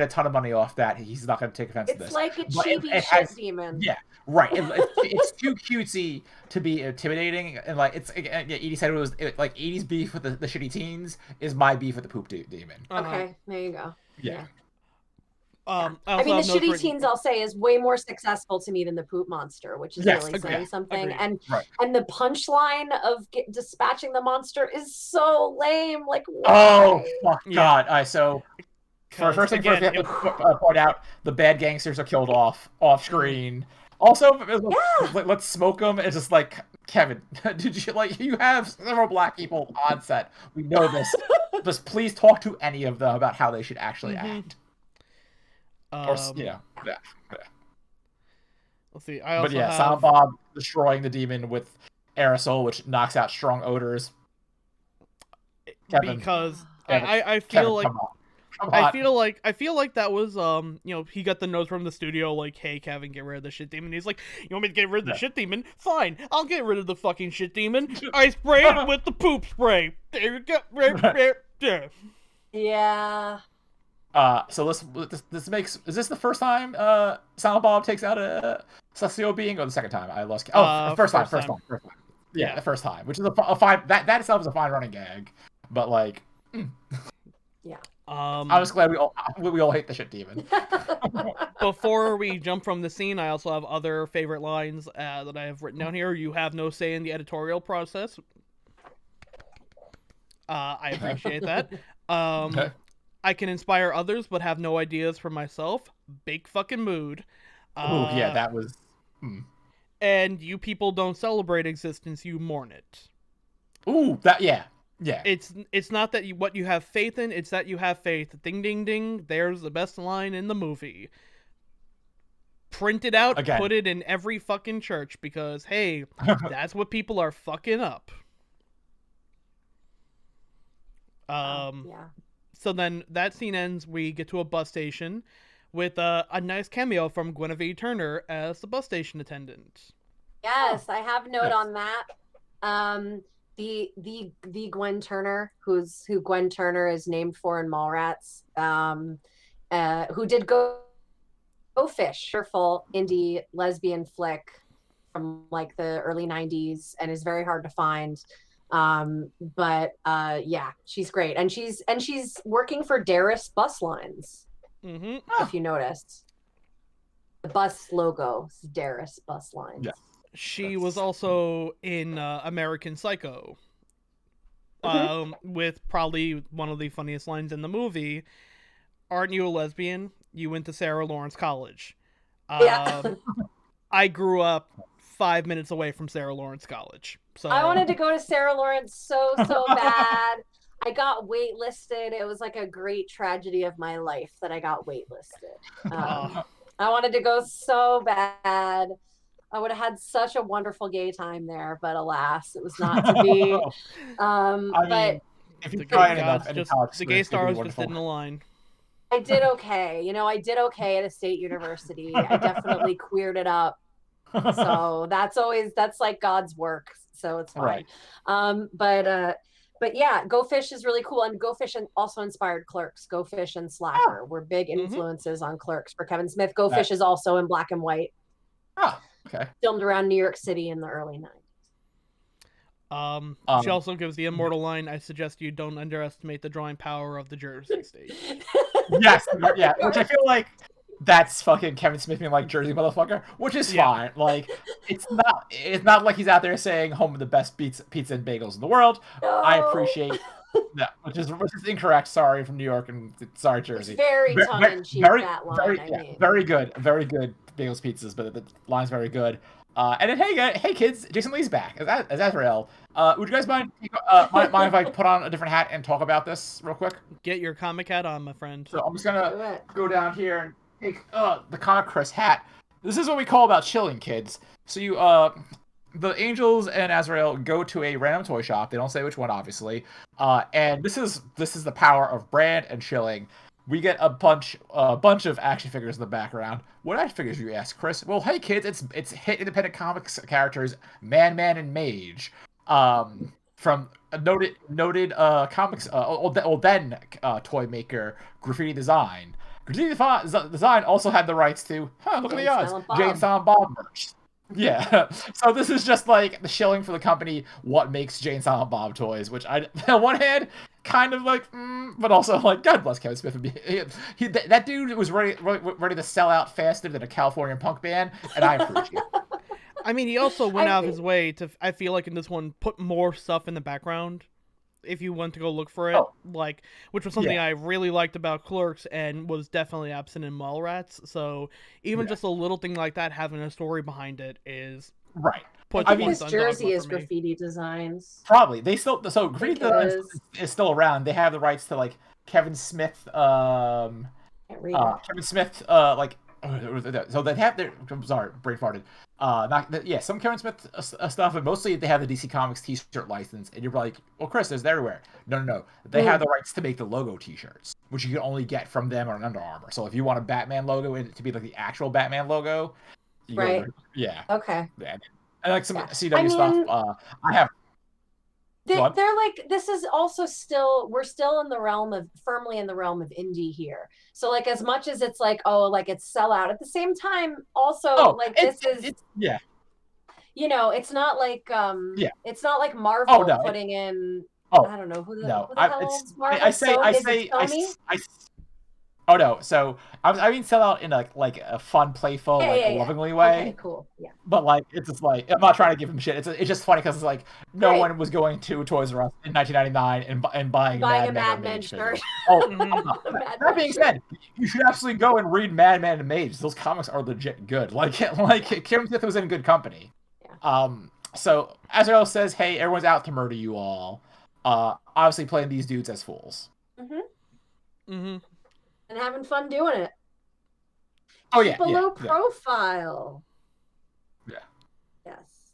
a ton of money off that. He's not going to take offense to this. It's like a chibi shit demon. Yeah, right. It's too cutesy to be intimidating, and like Edie said it was like Edie's beef with the shitty teens is my beef with the poop demon. Okay, there you go. Yeah. I mean, the shitty teens, I'll say, is way more successful to me than the poop monster, which is really saying something. And the punchline of dispatching the monster is so lame. Like, why? Oh, fuck God! First thing first, we have to point out the bad gangsters are killed off screen. Also, let's smoke them. It's just like, Kevin, did you have several black people on set? We know this. Just please talk to any of them about how they should actually act. Yeah. Let's see. I But also yeah, have Silent Bob destroying the demon with aerosol, which knocks out strong odors. Kevin, because Kevin, I Kevin, feel like come on. Come I on. feel like that was he got the note from the studio like, hey Kevin, get rid of the shit demon. He's like, you want me to get rid of the shit demon? Fine, I'll get rid of the fucking shit demon. I spray it with the poop spray. There you go. Yeah. Yeah. So this makes, is this the first time Silent Bob takes out a celestial being, or the second time? I lost. First time. Yeah, the first time, which is a fine, that itself is a fine running gag, but like, yeah. I was glad we all hate the shit demon. Before we jump from the scene, I also have other favorite lines that I have written down here. You have no say in the editorial process. I appreciate that. Okay. I can inspire others, but have no ideas for myself. Big fucking mood. Oh yeah, that was. And you people don't celebrate existence; you mourn it. Ooh, that yeah. It's not that what you have faith in; it's that you have faith. Ding ding ding. There's the best line in the movie. Print it out, Again. put it in every fucking church because hey, that's what people are fucking up. Yeah. So then that scene ends. We get to a bus station with a nice cameo from Guinevere Turner as the bus station attendant. Yes, I have note on that. The Gwen Turner, who Gwen Turner is named for in Mallrats, who did Go Fish, cheerful indie lesbian flick from like the early 90s and is very hard to find. But yeah, she's great, and she's working for Darris Bus Lines. If you noticed, the bus logo is Darris Bus Lines. Yeah. She was also in American Psycho, with probably one of the funniest lines in the movie. Aren't you a lesbian? You went to Sarah Lawrence College. Yeah. I grew up 5 minutes away from Sarah Lawrence College. So I wanted to go to Sarah Lawrence so bad. I got waitlisted. It was like a great tragedy of my life that I got waitlisted. I wanted to go so bad. I would have had such a wonderful gay time there, but alas, it was not to be. But if you try enough, the gay stars just didn't align. I did okay. I did okay at a state university. I definitely queered it up. So that's like God's work. So it's fine. Right. But yeah, Go Fish is really cool. And Go Fish also inspired Clerks. Go Fish and Slacker were big influences on Clerks for Kevin Smith. Go Fish is also in black and white. Oh, okay. Filmed around New York City in the early 90s. She also gives the immortal line, I suggest you don't underestimate the drawing power of the Jersey state. Yes, yeah, which I feel like that's fucking Kevin Smith being like Jersey motherfucker, which is fine. Like, it's not like he's out there saying home of the best pizza and bagels in the world. No. I appreciate that, which is incorrect. Sorry from New York and sorry Jersey. It's very tongue-in-cheek, that line. Very good bagels pizzas, but the line's very good. And then hey kids, Jason Lee's back as Azrael. Would you guys mind if I put on a different hat and talk about this real quick? Get your comic hat on, my friend. So I'm just gonna go down here and take the Comic Chris hat. This is what we call about chilling, kids. So you the Angels and Azrael go to a random toy shop. They don't say which one, obviously. And this is the power of brand and chilling. We get a bunch of action figures in the background. What action figures, you ask, Chris? Well, hey kids, it's hit independent comics characters Man and Mage, from a noted comics then toy maker Graffiti Design. Graffiti Design also had the rights to look at the odds, Jay and Silent Bob merch. Yeah, so this is just like the shilling for the company. What makes Jay and Silent Bob toys? Which I, on one hand, kind of like, but also like, God bless Kevin Smith. That dude was ready to sell out faster than a California punk band, and I appreciate it. I mean, he also went out of his way to, I feel like in this one, put more stuff in the background. If you want to go look for it, which was something I really liked about Clerks and was definitely absent in Mallrats. So even just a little thing like that, having a story behind it is right. I think his jersey is Graffiti Designs. Probably Graffiti Designs is still around. They have the rights to like Kevin Smith, Can't read it. Kevin Smith, so they have their. I'm sorry, brain farted. Some Kevin Smith stuff, but mostly they have the DC Comics T-shirt license, and you're like, well, Chris, there's everywhere. No. They have the rights to make the logo T-shirts, which you can only get from them or an Under Armour. So if you want a Batman logo and to be like the actual Batman logo, you Right. yeah. Okay. Yeah. And like some Yeah. CW stuff. I have. They're like, this is also still, we're still in the realm of, firmly in the realm of indie here. So like, as much as it's like, oh, like it's sellout, at the same time, also like this is, yeah. You know, it's not like it's not like Marvel putting in. Oh, I don't know who the no. hell owns Marvel. Oh no! So I mean, sell out in like a fun, playful, lovingly way. Okay, cool. Yeah. But like, it's just like I'm not trying to give him shit. It's just funny because it's like no one was going to Toys R Us in 1999 and buying a Mad Men shirt. That being said, you should absolutely go and read Mad Men and Mage. Those comics are legit good. Like Kevin Smith was in good company. Yeah. So Azrael says, "Hey, everyone's out to murder you all." Obviously playing these dudes as fools. And having fun doing it. Oh yeah. Below profile. Yeah. Yes.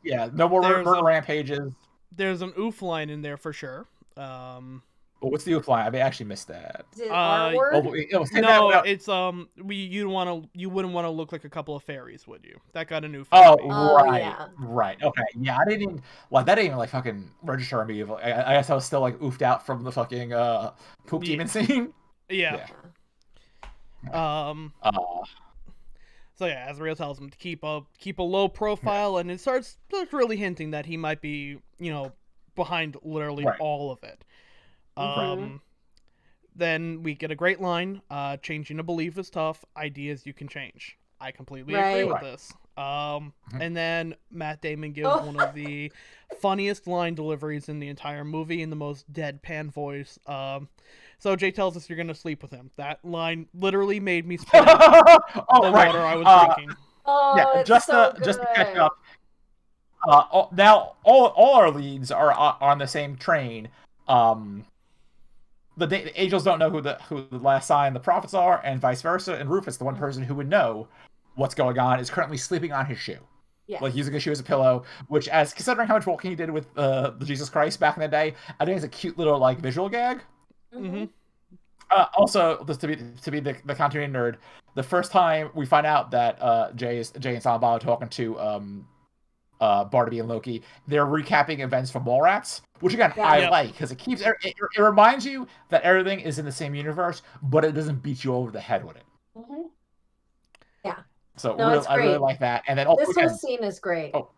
Yeah. No more murder rampages. There's an oof line in there for sure. What's the oof line? I actually missed that. Is it R-word? It's you wouldn't want to look like a couple of fairies, would you? That got a new. Right. Okay. Yeah, I didn't even that didn't even like fucking register on me. I guess I was still like oofed out from the fucking poop demon scene. Yeah. So yeah, Azrael tells him to keep a low profile, and it starts really hinting that he might be, behind literally all of it. Then we get a great line, changing a belief is tough, ideas you can change. I completely agree with this. And then Matt Damon gives one of the funniest line deliveries in the entire movie in the most deadpan voice. So Jay tells us you're going to sleep with him. That line literally made me spit out the water I was drinking. Just to catch up. Now all our leads are on the same train. The angels don't know who the last sign the prophets are, and vice versa. And Rufus, the one person who would know what's going on, is currently sleeping on his shoe. Yeah. Like using his shoe as a pillow, which, as considering how much walking he did with the Jesus Christ back in the day, I think it's a cute little like visual gag. Also, just to be the continuity nerd, the first time we find out that Jay and Silent Bob are talking to Barnaby and Loki, they're recapping events from Mallrats, which again I like because it keeps it reminds you that everything is in the same universe, but it doesn't beat you over the head with it. Yeah. So I really like that. And then also this whole scene is great. Oh,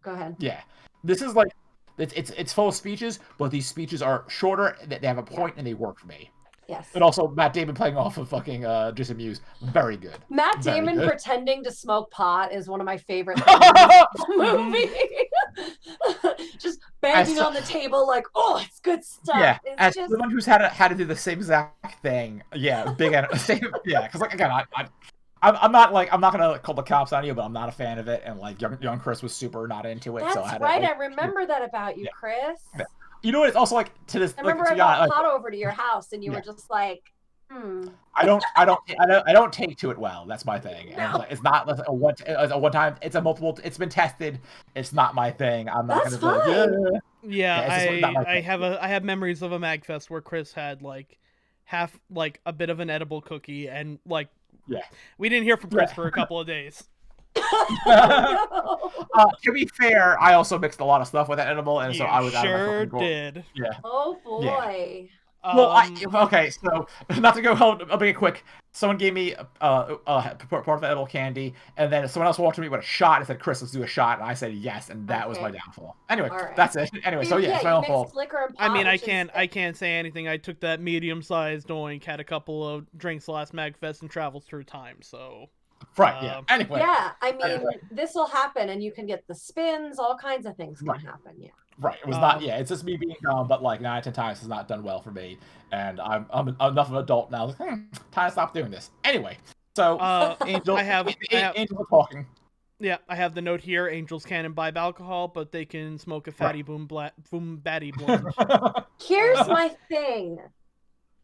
go ahead. Yeah, this is like it's full of speeches, but these speeches are shorter. They have a point and they work for me. Yes. And also Matt Damon playing off of fucking Jason Mewes. Very good. Matt Damon pretending to smoke pot is one of my favorite things in the movie. Just banging on the table like, oh, it's good stuff. Yeah, it's as someone who's had to do the same exact thing. Yeah, because like again, I'm not gonna call the cops on you, but I'm not a fan of it, and like young Chris was super not into it. That's so I had right. I remember that about you, Chris. Yeah. You know what? It's also like to this. I remember I brought pot over to your house, and you were just like, I don't take to it well. That's my thing. No. And it's not a one time. It's a multiple. It's been tested. It's not my thing. I'm not That's gonna fine. I have memories of a MagFest where Chris had like half like a bit of an edible cookie, and like we didn't hear from Chris for a couple of days. To be fair, I also mixed a lot of stuff with that edible, and so I was sure did. Yeah. Oh boy. Yeah. Well, okay, so not to go home, I'll make it quick. Someone gave me part of the edible candy, and then someone else walked to me with a shot and said, "Chris, let's do a shot," and I said yes, and that was my downfall. Anyway, that's it. Anyway, so it's my own fault. I mean, I can't say anything. I took that medium-sized doink, had a couple of drinks last MagFest, and traveled through time. So. Right. Yeah. Anyway. Yeah, I mean, this will happen, and you can get the spins. All kinds of things can happen. Yeah. Right. It was not. Yeah. It's just me being dumb, but like 9 out of 10 times has not done well for me, and I'm enough of an adult now. Like, time to stop doing this. Anyway. So angels. Angels are talking. Yeah, I have the note here. Angels can't imbibe alcohol, but they can smoke a fatty boom batty blend. Here's my thing.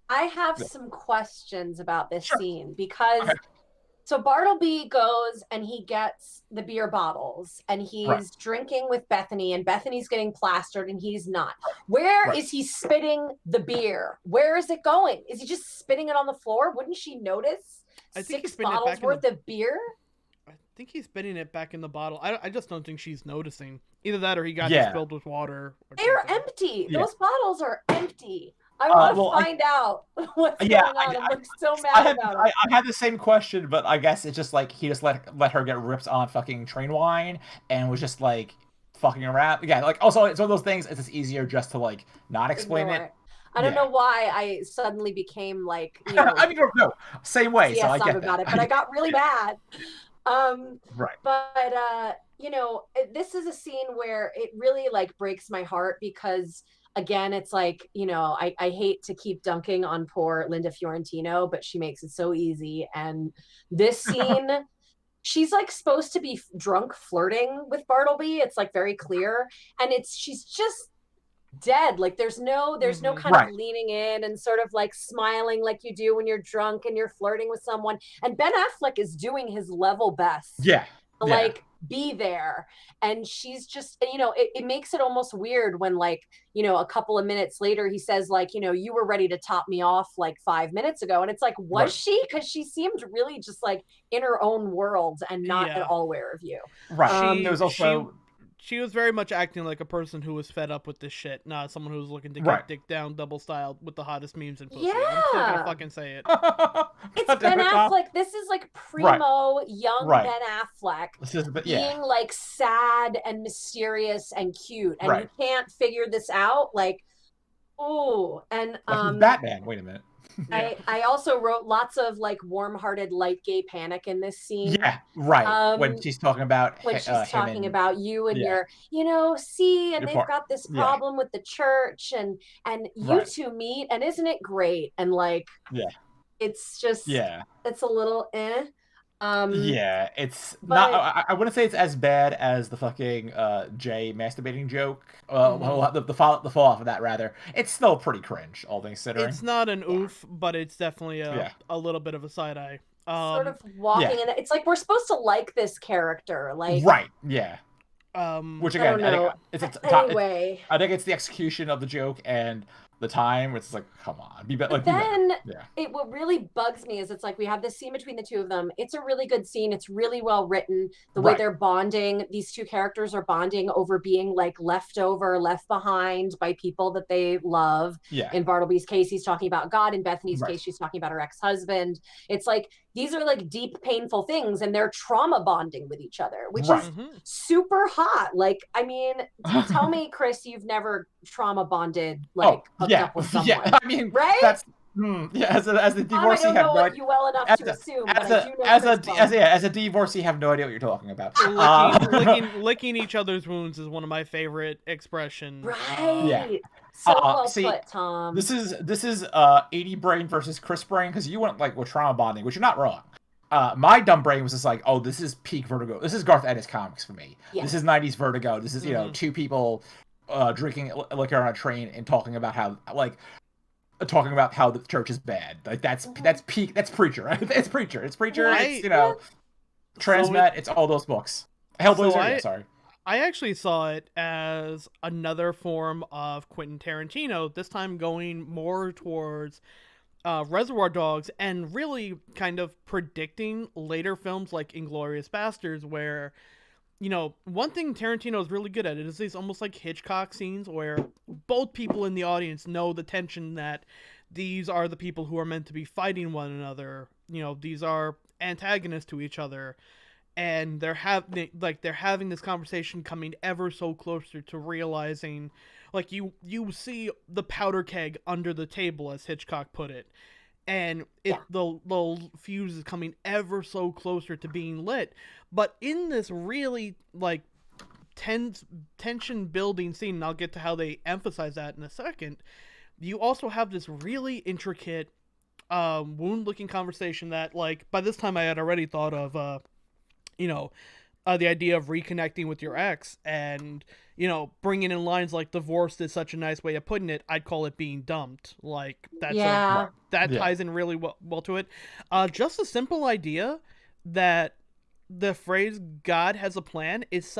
I have Yeah. some questions about this Sure. scene because Okay. so Bartleby goes and he gets the beer bottles and Right. he's drinking with Bethany, and Bethany's getting plastered and he's not. Where Right. is he spitting the beer? Where is it going? Is he just spitting it on the floor? Wouldn't she notice I think he's 6 spitting it bottles back in the. worth of beer? I think he's spitting it back in the bottle. I just don't think she's noticing. Either that or he got just Yeah. filled with water or They're something. empty. Yeah. Those bottles are empty. I want to Well, find out what's yeah, going on. I'm like so I mad had about I, it. I had the same question, but I guess it's just like he just let her get ripped on fucking train wine and was just like fucking around. Yeah, like also it's one of those things. It's just easier just to like not explain Ignore it. it. I don't Yeah. know why I suddenly became like, I mean, no, same way. So I CSM get that. about it, but I got really mad. Um, Right. but this is a scene where it really like breaks my heart because again, it's like, I hate to keep dunking on poor Linda Fiorentino, but she makes it so easy. And this scene, she's like supposed to be drunk flirting with Bartleby. It's like very clear. And she's just dead. Like there's no kind of Right. leaning in and sort of like smiling like you do when you're drunk and you're flirting with someone. And Ben Affleck is doing his level best Yeah. to Yeah. like be there. And she's just, it makes it almost weird when like, a couple of minutes later he says like, you were ready to top me off like 5 minutes ago. And it's like, was Right. she? Because she seemed really just like in her own world and not at Yeah. all aware of you. Right. There She was also she was very much acting like a person who was fed up with this shit, not someone who was looking to right. get dick down double styled with the hottest memes and pussy. I'm still gonna Yeah. fucking say it. It's God damn Ben it, Tom. Affleck. This is like Right. primo young Right. Ben Affleck This is yeah. being like sad and mysterious and cute, and Right. you can't figure this out. Like, oh, and Like he's Batman. Wait a minute. Yeah. I also wrote lots of like warm-hearted light gay panic in this scene. Yeah. Right. When Um, she's talking about when she's him talking and about you and yeah, see, and your they've part. got this Yeah. problem with the church, and you Right. two meet, and isn't it great? And like, Yeah. it's just, Yeah. it's a little Yeah, it's not. but I wouldn't say it's as bad as the fucking Jay masturbating joke. Mhm. Well, the fall off of that rather. It's still pretty cringe, all things considering. It's not an Yeah. oof, but it's definitely Yeah. a little bit of a side eye. sort of walking in it. It's like we're supposed to like this character. Like, Right. Yeah. Which I again, don't I think know. it's Anyway, I think it's the execution of the joke and the time. It's like, come on, be better. but Like, be better. then Yeah. what really bugs me is it's like we have this scene between the two of them. It's a really good scene. It's really well written. The way Right. they're bonding, these two characters are bonding over being like left over, left behind by people that they love. Yeah. In Bartleby's case, he's talking about God. In Bethany's Right. case, she's talking about her ex-husband. It's like these are like deep, painful things, and they're trauma bonding with each other, which Right. is Mhm. super hot. Like, I mean, tell me, Chris, you've never trauma bonded, like hooked yeah. up with someone. Yeah. I mean, right? that's yeah. As the Tom, I divorcee, don't have know no what you well enough as to a, assume, as but I a do know as Chris a Bump. as a divorcee, have no idea what you're talking about. licking licking each other's wounds is one of my favorite expressions. Right. Yeah. So well See, put, Tom. This is 80 brain versus Chris brain because you went like with trauma bonding, which you're not wrong. My dumb brain was just like, oh, this is peak Vertigo. This is Garth Ennis comics for me. Yeah. This is 90s Vertigo. This is Mhm. two people drinking liquor on a train and talking about how the church is bad. Like that's peak. That's Preacher. Right? It's Preacher. It's Preacher. I- It's Transmet. It's all those books. Hellblazer. Yeah, sorry. I actually saw it as another form of Quentin Tarantino, this time going more towards Reservoir Dogs and really kind of predicting later films like Inglourious Basterds, where, one thing Tarantino is really good at is these almost like Hitchcock scenes where both people in the audience know the tension that these are the people who are meant to be fighting one another. These are antagonists to each other. And they're having this conversation coming ever so closer to realizing, like you see the powder keg under the table, as Hitchcock put it, and the fuse is coming ever so closer to being lit. But in this really like tension building scene, and I'll get to how they emphasize that in a second, you also have this really intricate wound looking conversation that, like, by this time I had already thought of the idea of reconnecting with your ex, and bringing in lines like "divorced" is such a nice way of putting it. I'd call it being dumped. Like Yeah. that Yeah. ties in really well to it. Just a simple idea that the phrase "God has a plan" is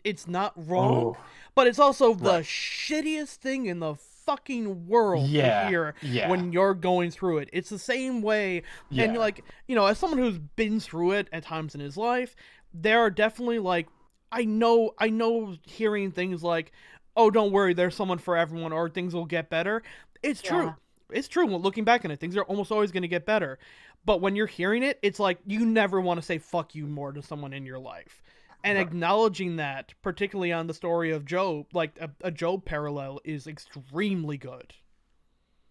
it's not wrong, Oh, but it's also the right. shittiest thing in the fucking world to Yeah. hear Yeah. when you're going through it. It's the same way, and Yeah. like, as someone who's been through it at times in his life, there are definitely like, I know hearing things like, "Oh, don't worry, there's someone for everyone," or "things will get better." It's true. Yeah. It's true. Looking back on it, things are almost always going to get better. But when you're hearing it, it's like you never want to say "fuck you" more to someone in your life. And Right. acknowledging that, particularly on the story of Job, like a Job parallel, is extremely good.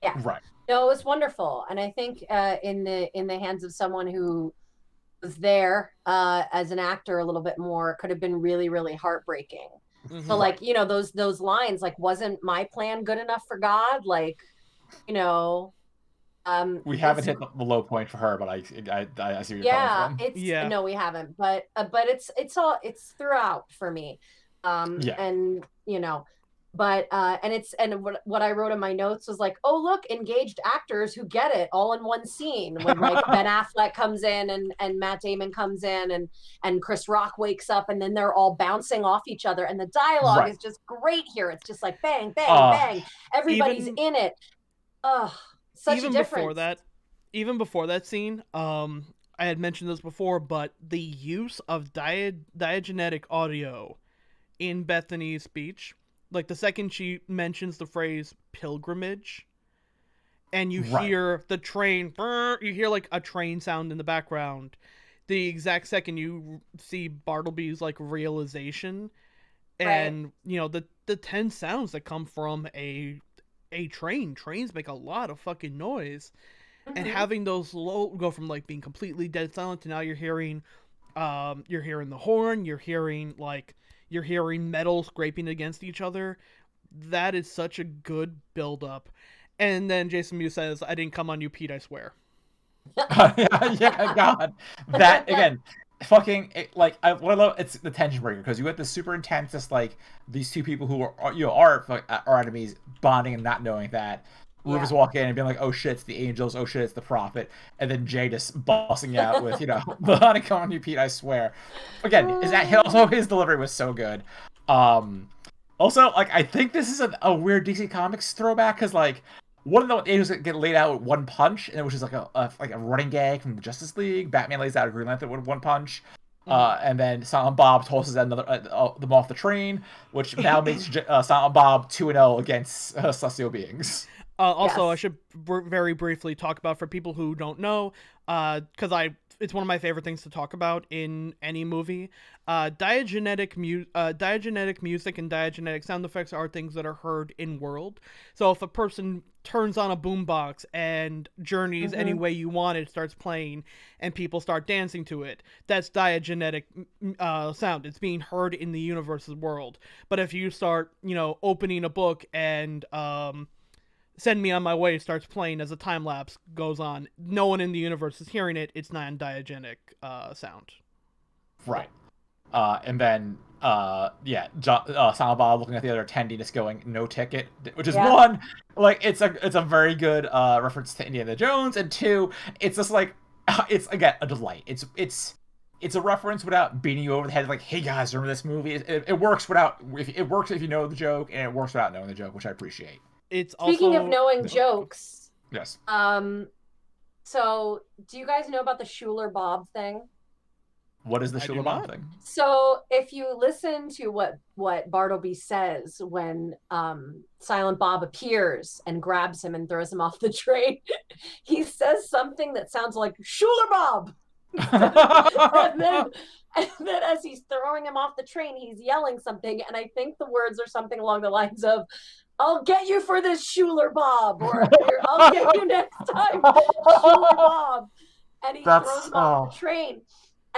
Yeah. Right. No, it was wonderful, and I think in the hands of someone who was there as an actor a little bit more, could have been really, really heartbreaking. So Mm-hmm. Right. like, those lines, like, wasn't my plan good enough for God? Like, you know, We haven't it's hit the low point for her, but I see where you're coming yeah, from. it's Yeah. no, we haven't, but it's throughout for me. Yeah. And but and what I wrote in my notes was like, oh look, engaged actors who get it all in one scene, when like Ben Affleck comes in and Matt Damon comes in and Chris Rock wakes up, and then they're all bouncing off each other, and the dialogue Right. is just great here. It's just like bang, bang, Uh, bang. Everybody's Even in it. Ugh, such a even before difference. that, even before that scene, I had mentioned this before, but the use of diagenetic audio in Bethany's speech, like the second she mentions the phrase pilgrimage, and you right. hear the train, you hear like a train sound in the background. The exact second you see Bartleby's like realization, Right. and the tense sounds that come from a train. Trains make a lot of fucking noise, and Hmm. having those low go from like being completely dead silent to now you're hearing the horn, you're hearing metal scraping against each other. That is such a good build up. And then Jason Mewes says, "I didn't come on you, Pete, I swear." Yeah, God, that again, fucking like what I love. It's the tension breaker because you get this super intense, just like these two people who are enemies bonding and not knowing that. Yeah. Rufus walk in and being like, "Oh shit, it's the angels! Oh shit, it's the prophet!" And then Jay just busting out with, "The honey come on you, Pete, I swear." Again, is that also his delivery was so good. Um, Also, like I think this is a weird DC Comics throwback because like one of the angels get laid out with one punch, and it was just like a running gag from the Justice League. Batman lays out a Green Lantern with one punch, Mhm. and then Silent Bob tosses them off the train, which now makes Silent Bob 2-0 against celestial beings. Also, I Yes. should very briefly talk about, for people who don't know, because it's one of my favorite things to talk about in any movie. Diagenetic music and diagenetic sound effects are things that are heard in world. So if a person turns on a boombox and Journey's "Any Hmm. Way You Want It" starts playing and people start dancing to it, that's diagenetic sound. It's being heard in the universe's world. But if you start, opening a book and "Send Me on My Way" starts playing as a time lapse goes on, no one in the universe is hearing it. It's non-diagenic sound. Right. And then Silent Bob looking at the other attendee, just going no ticket, which is Yeah. one, like it's a very good reference to Indiana Jones, and two, it's just like it's again a delight. It's a reference without beating you over the head. Like, hey guys, remember this movie? It works without it works if you know the joke, and it works without knowing the joke, which I appreciate. It's Speaking of also knowing oh, jokes, Yes. um, so do you guys know about the Schuler Bob thing? What is the I do Shula Bomb not. thing? So if you listen to what Bartleby says when Silent Bob appears and grabs him and throws him off the train, he says something that sounds like Schuler Bob. and then and then as he's throwing him off the train, he's yelling something, and I think the words are something along the lines of, "I'll get you for this Schuler Bob," or "I'll get you next time, Schuler Bob," and he throws That's him off the train.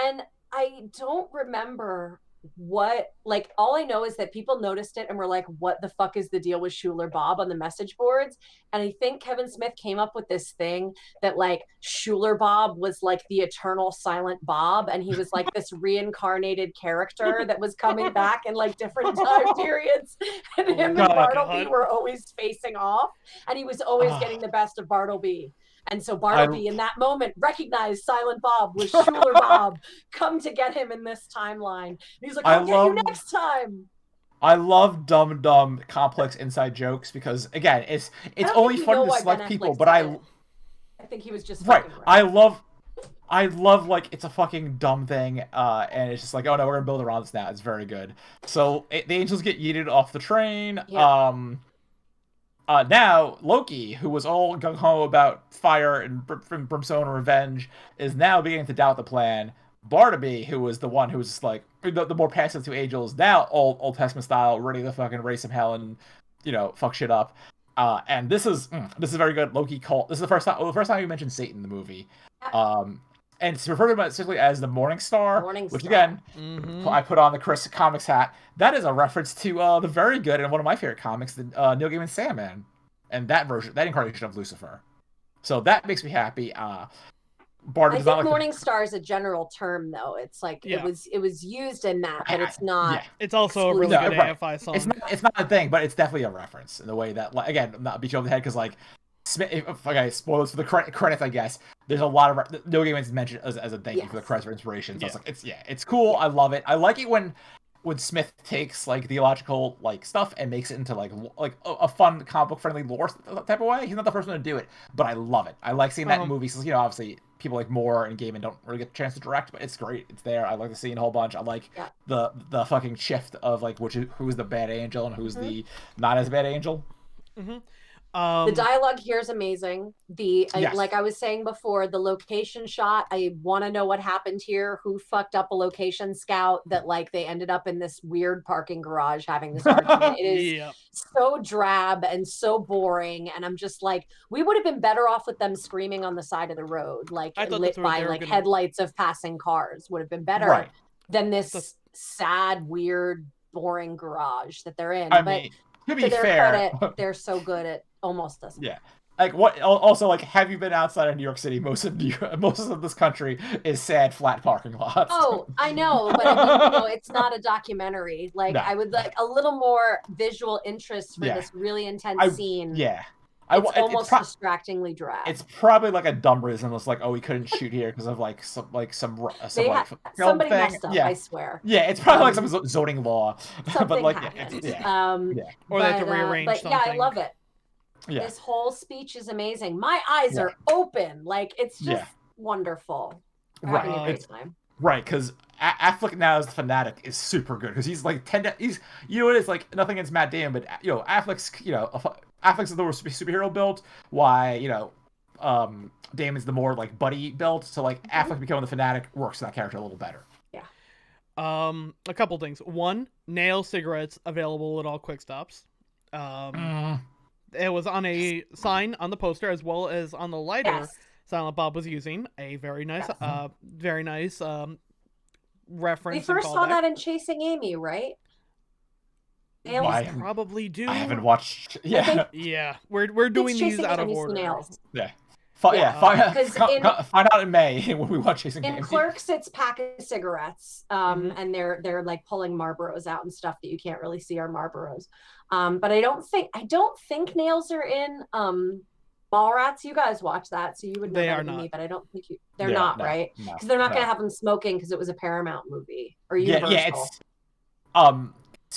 And I don't remember what, like, all I know is that people noticed it and were like, what the fuck is the deal with Schuler Bob on the message boards? And I think Kevin Smith came up with this thing that like Schuler Bob was like the eternal silent Bob, and he was like this reincarnated character that was coming back in like different time periods, and Oh him and my Bartleby god. were always facing off, and he was always getting the best of Bartleby. And so I Bartleby in that moment recognized Silent Bob was Schuler Bob come to get him in this timeline. And he's like, I I'll get you love next time. I love dumb complex inside jokes because again, I it's don't only think we funny know to why Ben select people, Affleck but said it. I think he was just right. fucking around. I love like it's a fucking dumb thing, and it's just like, oh no, we're gonna build around this now. It's very good. So the angels get yeeted off the train. Yeah. Now Loki, who was all gung ho about fire and brimstone and revenge, is now beginning to doubt the plan. Barnaby, who was the one who was just like the more passive two angels, now Old Testament style, ready to fucking raise some hell and fuck shit up. And this is very good. Loki call. This is the first time you mentioned Satan in the movie. Um, and it's referred to specifically as the Morning Star, Morning which Star. again, Mm-hmm. I put on the Chris Comics hat. That is a reference to the very good and one of my favorite comics, the Neil Gaiman's Sandman, and that incarnation of Lucifer. So that makes me happy. Bart I does not think like Morning Star is a general term, though. It's like Yeah. it was used in that, but it's not. Yeah. It's also a really exclusive. good right. AFI song. It's not a thing, but it's definitely a reference in the way that, like, again, I'm not beat you over the head because like. Okay, spoilers for the credits, I guess. There's a lot of no game is mentioned as a thank you for the credits for inspiration. So Yeah. it's like it's cool. I love it. I like it when Smith takes like theological like stuff and makes it into like a fun comic book friendly lore type of way. He's not the first one to do it, but I love it. I like seeing that in movies. Because, obviously people like Moore and Gaiman don't really get the chance to direct, but it's great. It's there. I like the scene a whole bunch. I like the fucking shift of like who's the bad angel and who's the not as bad angel. Mm-hmm. The dialogue here is amazing. Yes. Like I was saying before, the location shot, I want to know what happened here. Who fucked up a location scout that like they ended up in this weird parking garage having this argument. It is so drab and so boring. And I'm just like, we would have been better off with them screaming on the side of the road, like lit by like headlights of passing cars would have been better than this sad, weird, boring garage that they're in. I but mean, to be their fair, credit, they're so good at almost doesn't. Yeah. Like what? Also, like, have you been outside of New York City? Most of this country is sad, flat parking lots. Oh, I know, but I mean, it's not a documentary. Like, No. I would like a little more visual interest for this really intense scene. Yeah. It's almost distractingly drab. It's probably like a dumb reason. It's like, oh, we couldn't shoot here because of like some somebody thing. messed up. I swear. Yeah, it's probably like some zoning law. Something but like, happened. Or they have to rearrange something. Yeah, I love it. Yeah. This whole speech is amazing. My eyes are open. Like, it's just wonderful. Having a great time. Right, because Affleck now as the Fanatic is super good because he's like he's what it's like nothing against Matt Damon, but Affleck's Affleck's the more superhero build. Why Damon's the more like buddy build. So like Affleck becoming the Fanatic works for that character a little better. Yeah. A couple things. One, nail cigarettes available at all Quick Stops. It was on a sign on the poster as well as on the lighter. Silent Bob was using a very nice, reference. We first saw that in Chasing Amy, right? Nails probably do. I haven't watched. Yeah, yeah. We're doing these out of order. Nails. Yeah. Find out in May when we watch Chasing Amy. In Clerks, it's pack of cigarettes, and they're like pulling Marlboros out and stuff that you can't really see are Marlboros. But I don't think nails are in Mallrats. You guys watch that, so you would know better than me. But I don't think they're not right because they're not going to have them smoking because it was a Paramount movie or Universal. Yeah, it's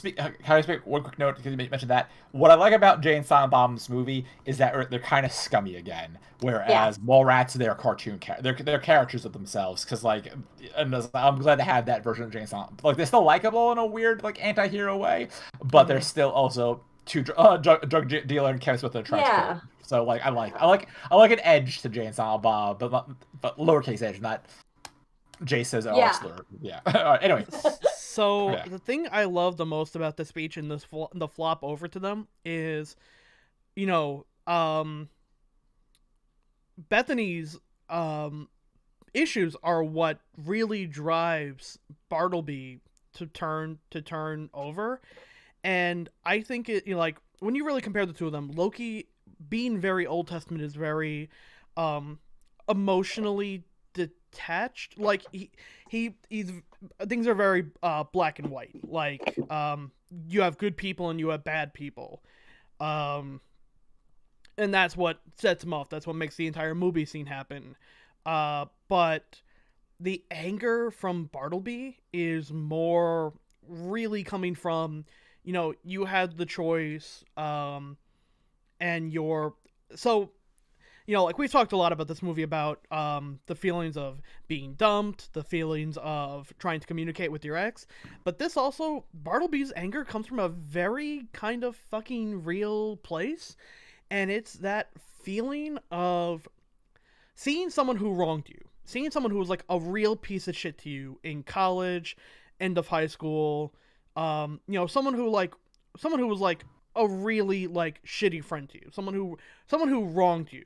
Can I just make one quick note because you mentioned that? What I like about Jay and Silent Bob's movie is that they're kind of scummy again, whereas Mallrats, they're cartoon they're characters of themselves. Because like, and I'm glad to have that version of Jay and Silent. Like they're still likable in a weird like anti-hero way, but they're still also two drug dealer and Kevin Smith in a trench coat. So like I like an edge to Jay and Silent Bob, but lowercase edge, not Jay says slur. Yeah. All right, anyway. So the thing I love the most about the speech and the flop over to them is, Bethany's issues are what really drives Bartleby turn over. And I think it, like, when you really compare the two of them, Loki being very Old Testament is very um emotionally detached. Like he's things are very black and white. Like you have good people and you have bad people. Um and that's what sets him off. That's what makes the entire movie scene happen. But the anger from Bartleby is more really coming from, you had the choice, and you're so, like we've talked a lot about this movie about the feelings of being dumped, the feelings of trying to communicate with your ex, but this also, Bartleby's anger comes from a very kind of fucking real place, and it's that feeling of seeing someone who wronged you, seeing someone who was like a real piece of shit to you in college, end of high school, someone who was like a really like shitty friend to you, someone who wronged you,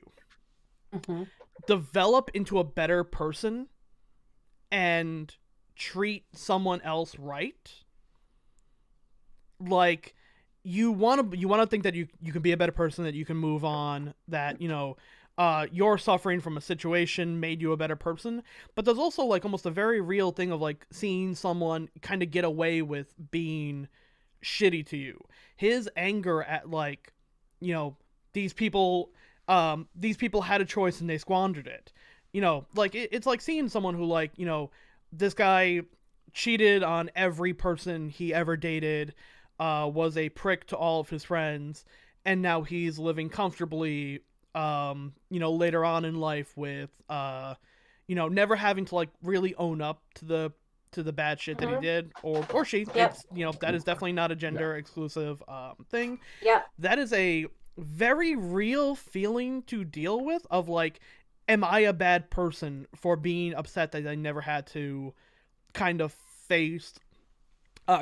Mm-hmm. develop into a better person and treat someone else right. Like you want to think that you can be a better person, that you can move on, that you're suffering from a situation made you a better person, but there's also like almost a very real thing of like seeing someone kind of get away with being shitty to you. His anger at like, you know, these people these people had a choice and they squandered it. Like it's like seeing someone who, like, this guy cheated on every person he ever dated, was a prick to all of his friends, and now he's living comfortably, later on in life with, never having to like really own up to the bad shit that he Mm-hmm. did, or she. Yep. It's, that is definitely not a gender exclusive thing. Yep. That is a very real feeling to deal with, of like, am I a bad person for being upset that I never had to kind of face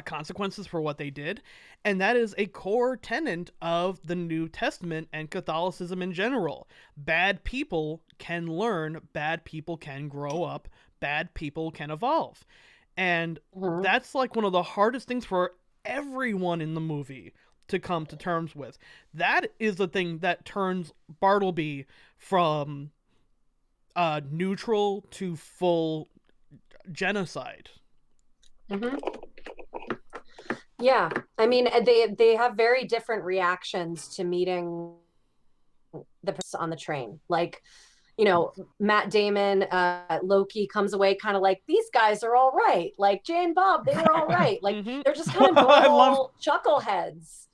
consequences for what they did? And that is a core tenet of the New Testament and Catholicism in general. Bad people can learn, bad people can grow up, bad people can evolve. And Mm-hmm. that's like one of the hardest things for everyone in the movie to come to terms with. That is the thing that turns Bartleby from neutral to full genocide. Mm-hmm. Yeah, I mean, they have very different reactions to meeting the person on the train. Like, Matt Damon, Loki comes away kind of like, these guys are all right. Like Jay and Bob, they were all right. Like Mm-hmm. they're just kind of I love. normal chuckleheads.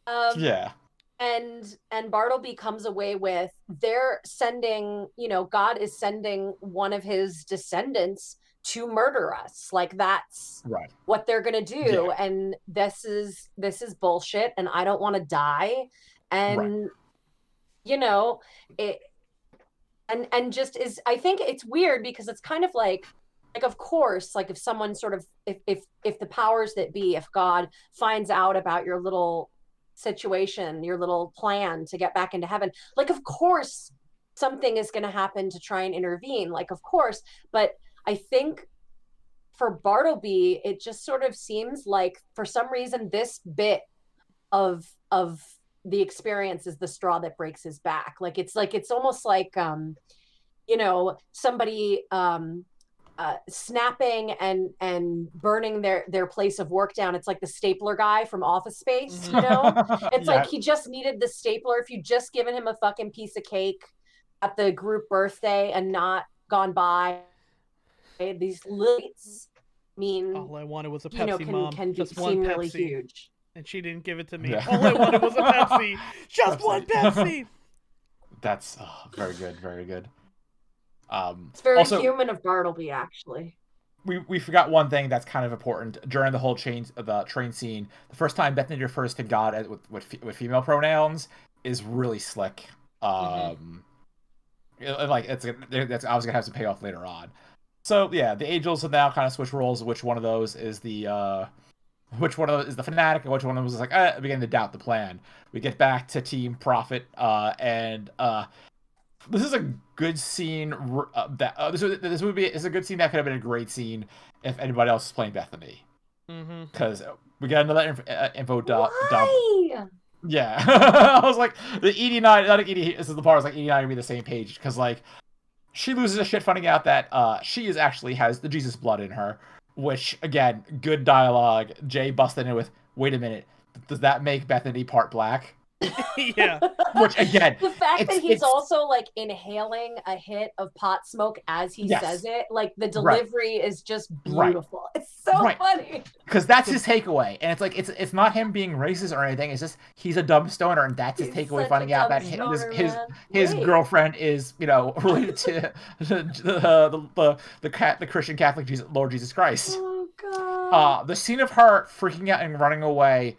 Um, Yeah. and Bartleby comes away with, they're sending, God is sending one of his descendants to murder us. Like that's Right. what they're gonna do, Yeah. and this is bullshit, and I don't want to die. Right. And it and just is, I think it's weird because it's kind of like of course, like if someone sort of, if the powers that be, if God finds out about your little situation, your little plan to get back into heaven, like of course something is going to happen to try and intervene, like of course. But I think for Bartleby, it just sort of seems like for some reason this bit of the experience is the straw that breaks his back. Like it's almost like somebody snapping and burning their place of work down. It's like the stapler guy from Office Space. It's Yeah. like he just needed the stapler. If you just given him a fucking piece of cake at the group birthday and not gone by these lights, mean, All I wanted was a Pepsi, Mom. can Just one seem Pepsi. really huge. And she didn't give it to me. Yeah. All I wanted was a Pepsi. Just Pepsi. one Pepsi. That's very good. Very good. It's very also, human of Bartleby, actually. we forgot one thing that's kind of important during the whole the train scene. The first time Bethany refers to God with female pronouns is really slick. Like that's I was gonna have some payoff later on. So yeah, the angels have now kind of switched roles. Which one of those is the fanatic, and which one of them is like beginning to doubt the plan. We get back to Team Prophet, and this is a good scene. This movie is a good scene that could have been a great scene if anybody else is playing Bethany. Mm-hmm. because we got another info dump. Why? Yeah, I was like the 89. Not 80. This is the part. I was like 89 would be the same page because like she loses a shit finding out that she is actually has the Jesus blood in her, which again, good dialogue. Jay busted in with, "Wait a minute, does that make Bethany part black?" Yeah. Which again, The fact that he's it's also like inhaling a hit of pot smoke as he says yes, it, like the right, delivery is just right, beautiful. It's so right. funny. Because that's his takeaway, and it's like it's not him being racist or anything. It's just he's a dumb stoner, and that's his He's takeaway. such a Finding out dumb that stoner, his man. his Wait. girlfriend is related to the Christian Catholic Jesus, Lord Jesus Christ. Oh god. The scene of her freaking out and running away.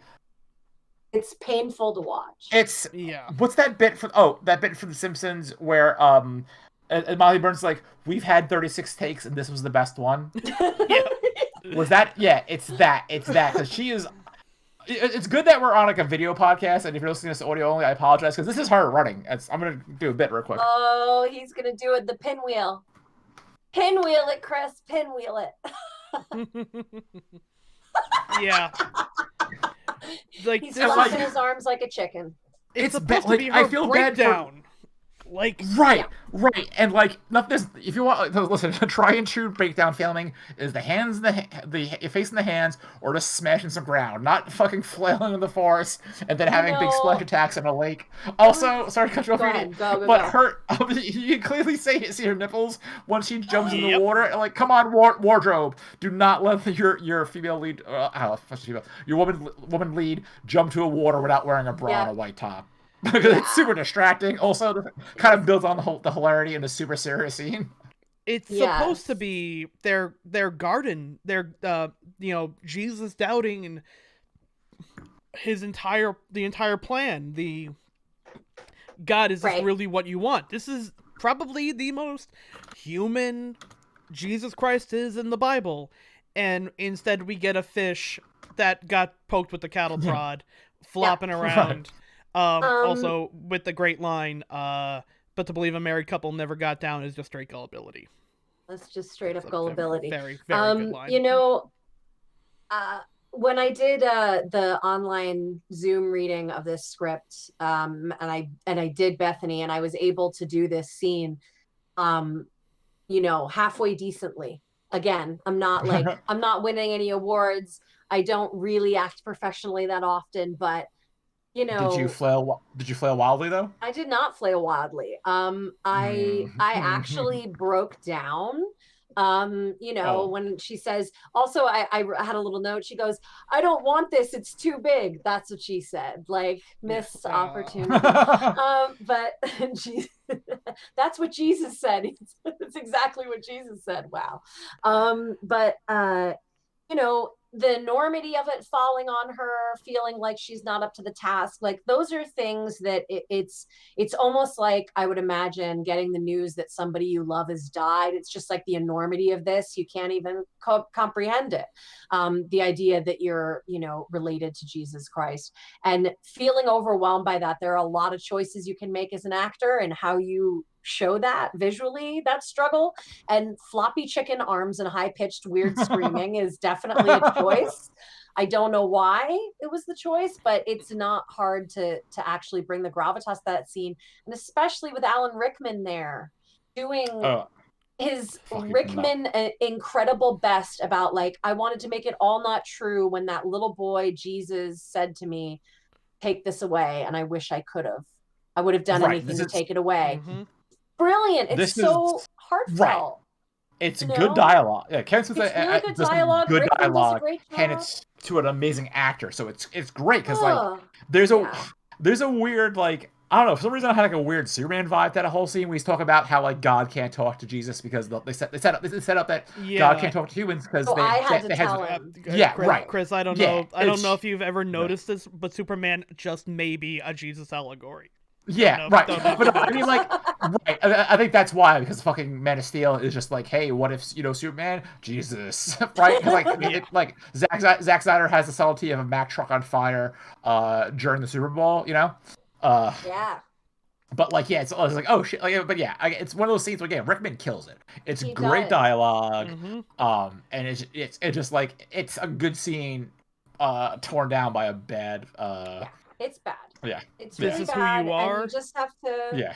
It's painful to watch. It's Yeah. what's that bit from? Oh, that bit from The Simpsons where and Molly Burns is like, we've had 36 takes and this was the best one. Yeah. Was that? Yeah, it's that. It's that because she is. It's good that we're on like a video podcast, and if you're listening to this audio only, I apologize because this is her running. I'm gonna do a bit real quick. Oh, he's gonna do it. The pinwheel. Pinwheel it, Chris. Pinwheel it. Yeah. Like He's this flapping like- his arms like a chicken. it's it's supposed like, to be I her feel bad for- breakdown. Like Right, right, and like not this. If you want, listen, try and true breakdown filming is the hands in the face in the hands, or just smashing some ground, not fucking flailing in the forest and then having big No. splash attacks in a lake. Also, sorry to cut you off, Go Edie, ahead, go. but her, you can clearly see her nipples when she jumps in the Yep. water. And like, come on, wardrobe, do not let your female lead, your woman lead jump to a water without wearing a bra Yeah. and a white top. Because it's super distracting. Also, kind of builds on the hilarity in the super serious scene. it's Yes. supposed to be their garden, their Jesus doubting and the entire plan. The God, is this Right. really what you want? This is probably the most human Jesus Christ is in the Bible, and instead we get a fish that got poked with the cattle prod, flopping around. Also with the great line, but to believe a married couple never got down is just straight gullibility. That's just straight up That's a gullibility. Very, very good line. When I did the online Zoom reading of this script, and I did Bethany, and I was able to do this scene, halfway decently. Again, I'm not winning any awards. I don't really act professionally that often, but Did you flail wildly though? I did not flail wildly. I actually broke down. When she says, also, I had a little note. She goes, "I don't want this. It's too big." That's what she said. Like, missed opportunity. But that's what Jesus said. That's exactly what Jesus said. Wow. The enormity of it falling on her, feeling like she's not up to the task, like those are things that it's almost like, I would imagine, getting the news that somebody you love has died. It's just like the enormity of this, you can't even comprehend it. The idea that you're related to Jesus Christ, and feeling overwhelmed by that. There are a lot of choices you can make as an actor and how you show that visually, that struggle. And floppy chicken arms and high-pitched weird screaming is definitely a choice. I don't know why it was the choice, but it's not hard to actually bring the gravitas to that scene, and especially with Alan Rickman there doing his Rickman incredible best about, like, I wanted to make it all not true when that little boy Jesus said to me, "Take this away," and I wish I would have done anything to take it away. Mm-hmm. Brilliant. It's so heartfelt. Right. It's good dialogue. Yeah, Kevin Smith it's really good dialogue. Good Rickman dialogue, does a great job. and it's to an amazing actor. So it's great because like there's a weird, like, I don't know, for some reason I had like a weird Superman vibe that whole scene where he's talking about how like God can't talk to Jesus because they set up that God can't talk to humans because I had to tell him. Yeah, Chris, right. Chris, I don't know. I don't know if you've ever noticed this, but Superman just may be a Jesus allegory. Yeah, right. But I mean, like, right. I think that's why, because fucking Man of Steel is just like, hey, what if Superman, Jesus, right? Like Zack Snyder has the subtlety of a Mack truck on fire during the Super Bowl, Yeah. But like, yeah, it's like, oh shit. Like, but yeah, it's one of those scenes where again, Rickman kills it. It's He great does. dialogue, Mm-hmm. and it's just like it's a good scene, torn down by a bad, Yeah, it's bad. yeah, It's This really is who you bad, and you are. just have to, yeah,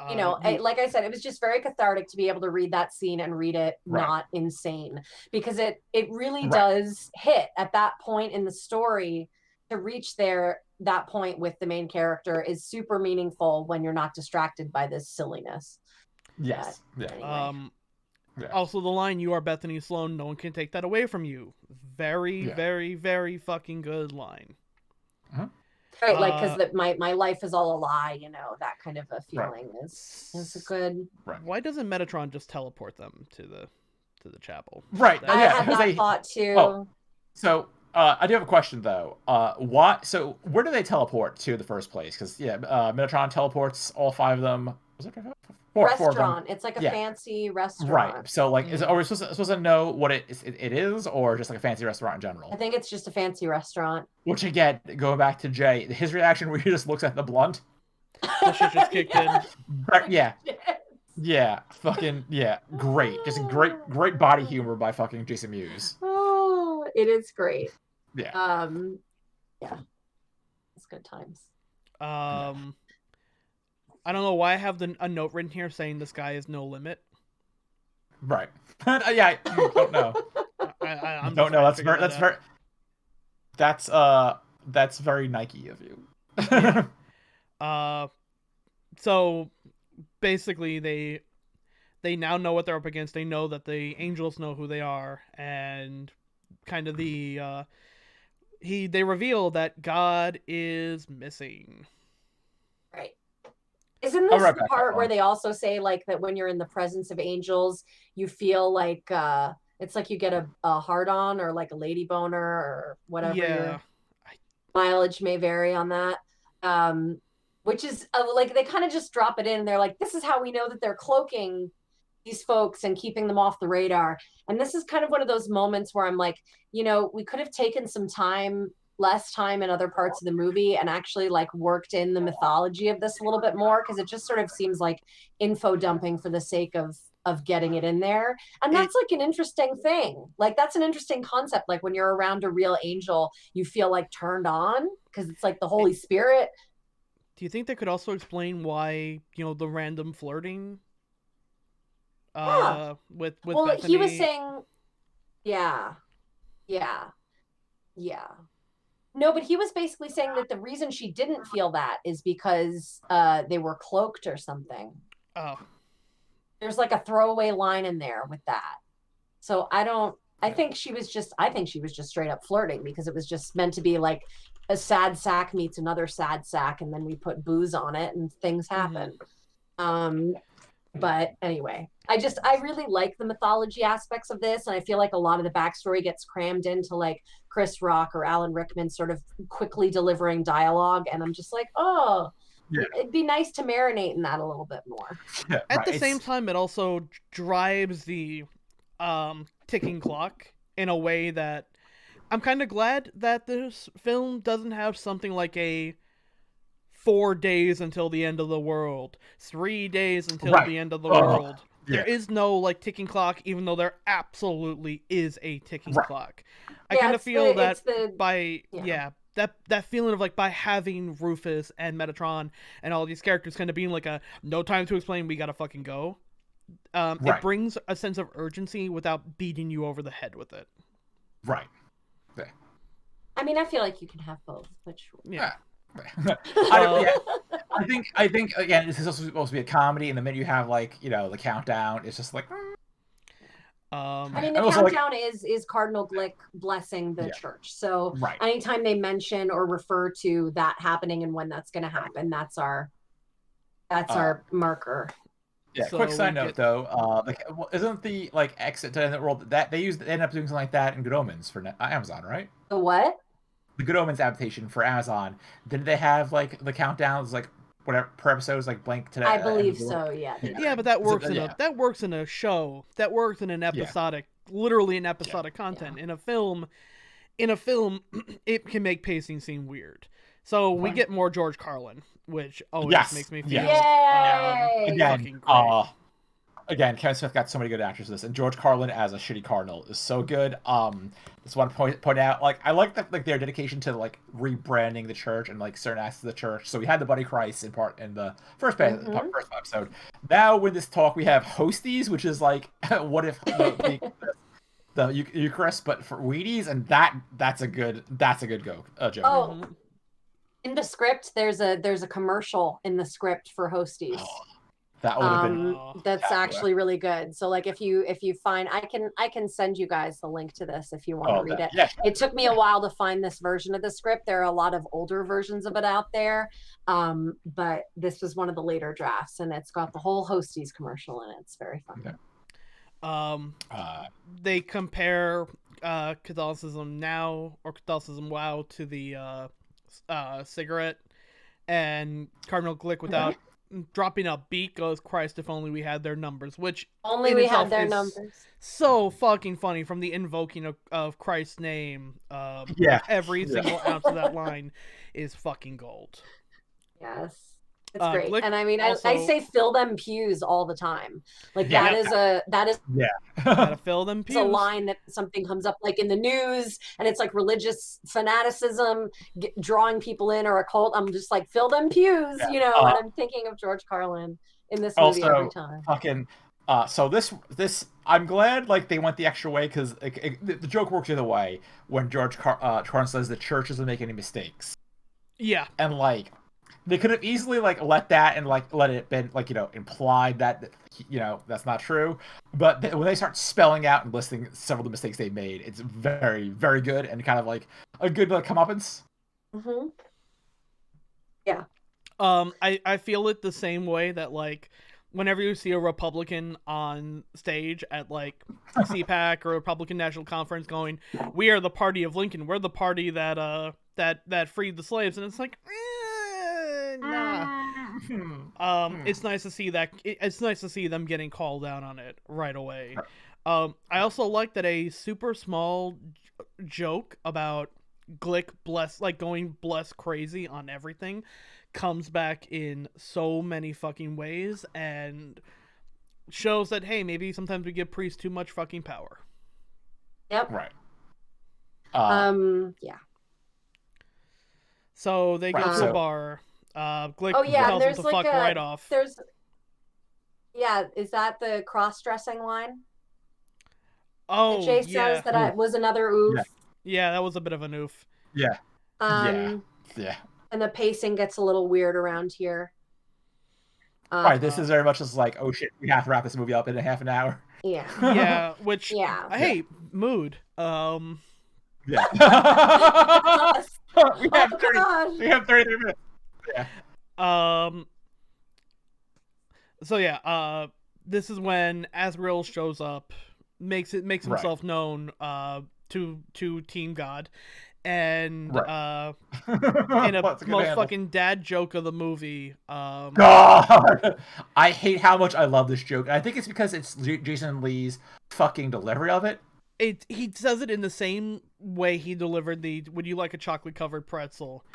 You like I said, it was just very cathartic to be able to read that scene and read it right, not insane, because it really right, does hit at that point in the story. To reach that point with the main character is super meaningful when you're not distracted by this silliness. But yes, yeah, anyway, yeah, Also, the line "You are Bethany Sloan. No one can take that away from you." Very, yeah. very, very fucking good line. Uh-huh. right, like because Uh, my life is all a lie, that kind of a Right, feeling is a good. right, why doesn't Metatron just teleport them to the chapel? right. That I Yeah, had because that they. thought Oh, too. so I do have a question though. Why? So where do they teleport to in the first place? Because yeah, Metatron teleports all five of them. Was it four of them? Restaurant. It's like a Yeah, fancy right. restaurant. So like, Mhm. are we supposed to know what it is, or just like a fancy restaurant in I general? think it's just a fancy restaurant. Which again, going back to Jay, his reaction where he just looks at the blunt. the shit just kicked in. Yeah, yeah, fucking yeah, great, just great body humor by fucking Jason Mewes. Oh, it is great. Yeah, Yeah, it's good times. yeah, Um, I don't know why I have a note written here saying the sky is no limit. right. Yeah, you don't know. You I'm just don't know. trying to figure that out. That's very Nike of you. Yeah. Uh, so basically they now know what they're up against. They know that the angels know who they are, and kind of they reveal that God is missing. Right. Isn't I'll this right the back that part where one. they also say like that when you're in the presence of angels, you feel like it's like you get a hard on or like a lady boner or whatever Yeah. your mileage may vary on that. Um, which is like they kind of just drop it in and they're like, this is how we know that they're cloaking these folks and keeping them off the radar. And this is kind of one of those moments where I'm like, we could have taken some less time in other parts of the movie and actually like worked in the mythology of this a little bit more, because it just sort of seems like info dumping for the sake of getting it in there. And It that's like an interesting thing. Like that's an interesting concept. Like when you're around a real angel, you feel like turned on because it's like the Holy Spirit. Do you think they could also explain why, the random flirting Yeah. with Well, he was Bethany? saying, yeah, yeah, yeah. No, but he was basically saying that the reason she didn't feel that is because they were cloaked or something. Oh, There's like a throwaway line in there with that. So I don't. yeah. I think she was just straight up flirting because it was just meant to be like a sad sack meets another sad sack, and then we put booze on it and things happen. Um, but anyway, I really like the mythology aspects of this, and I feel like a lot of the backstory gets crammed into like Chris Rock or Alan Rickman sort of quickly delivering dialogue, and I'm just like, oh, Yeah, it'd be nice to marinate in that a little bit more. yeah, At right. the same It's time, it also drives the ticking clock in a way that I'm kind of glad that this film doesn't have something like a 4 days until the end of the world, 3 days until right. the end of the Oh, world. There yeah, is no like ticking clock, even though there absolutely is a ticking right, clock. I Yeah, kind of feel that it's the by yeah. that feeling of like by having Rufus and Metatron and all these characters kind of being like a no time to explain, we gotta fucking go. It right, brings a sense of urgency without beating you over the head with it. right. Yeah. I mean, I feel like you can have both, but sure. Yeah. Yeah. I think again, this is also supposed to be a comedy, and the minute you have like the countdown, it's just like. I Um, mean, the And also like countdown is Cardinal Glick blessing the yeah, church. So right. anytime they mention or refer to that happening and when that's going to happen, that's our marker. Yeah. so Quick we side note get though, isn't the like exit to the world that they end up doing something like that in Good Omens for Amazon, right? The what? The Good Omens adaptation for Amazon. Didn't they have like the countdowns like whatever per episode is like blank to the I end of believe the world? so. Yeah, they Yeah. yeah, did. but that So, works yeah. that works in a show. That works in an Yeah. episodic, literally an episodic Yeah. content. In a film, it can make pacing seem weird. So we get more George Carlin, which always Yes. makes me feel Yay! fucking Again, great. again, Kevin Smith got so many good actors in this, and George Carlin as a shitty cardinal is so good. Just want to point out, like, I like that, like, their dedication to like rebranding the church and like certain aspects of the church. So we had the Buddy Christ in the first first episode. Now with this talk, we have Hosties, which is like, what if the Eucharist, but for weenies, and that's a good joke. Oh, in the script, there's a commercial in the script for Hosties. Oh, that would have been that's spectacular. actually really good. So like if you find, I can send you guys the link to this if you want to read it. Yeah, sure. It took me a while to find this version of the script. There are a lot of older versions of it out there, but this was one of the later drafts, and it's got the whole Hosties commercial in it. It's very fun. Okay. They compare Catholicism now or Catholicism WoW to the cigarette, and Cardinal Glick without dropping a beat goes, "Christ, if only we had their numbers," which only we had their numbers. So fucking funny from the invoking of Christ's name. Every single ounce of that line is fucking gold. Yes. It's great. Glick and I mean, also, I say fill them pews all the time. Like that is gotta fill them pews. It's a line that something comes up like in the news, and it's like religious fanaticism, drawing people in, or a cult. I'm just like, fill them pews, and I'm thinking of George Carlin in this movie every time. Fucking, so this I'm glad like they went the extra way, because the joke works the other way when George Carlin says the church doesn't make any mistakes. Yeah, and like. They could have easily like let that and like let it been like implied that that's not true, but when they start spelling out and listing several of the mistakes they made, it's very, very good and kind of like a good like comeuppance. Mm-hmm. Yeah. I feel it the same way that like whenever you see a Republican on stage at like CPAC or Republican National Conference going, "We are the party of Lincoln. We're the party that freed the slaves," and it's like. Nah. It's nice to see that. It's nice to see them getting called out on it right away. I also like that a super small joke about Glick going crazy on everything comes back in so many fucking ways and shows that, hey, maybe sometimes we give priests too much fucking power. Yep. Right. Yeah. So they go to a bar. Glick tells him to fuck right off. Is that the cross-dressing line? Oh, Jay says that was another oof. Yeah, that was a bit of an oof. Yeah. Yeah. And the pacing gets a little weird around here. Right, this is very much just like, oh shit, we have to wrap this movie up in a half an hour. Yeah. Yeah, which hey, mood. Yeah. we have 33 minutes. Yeah. So yeah, this is when Azrael shows up, makes himself known to Team God, and in a most fucking dad joke of the movie. God, I hate how much I love this joke. And I think it's because it's Jason Lee's fucking delivery of it. He says it in the same way he delivered the "Would you like a chocolate covered pretzel?"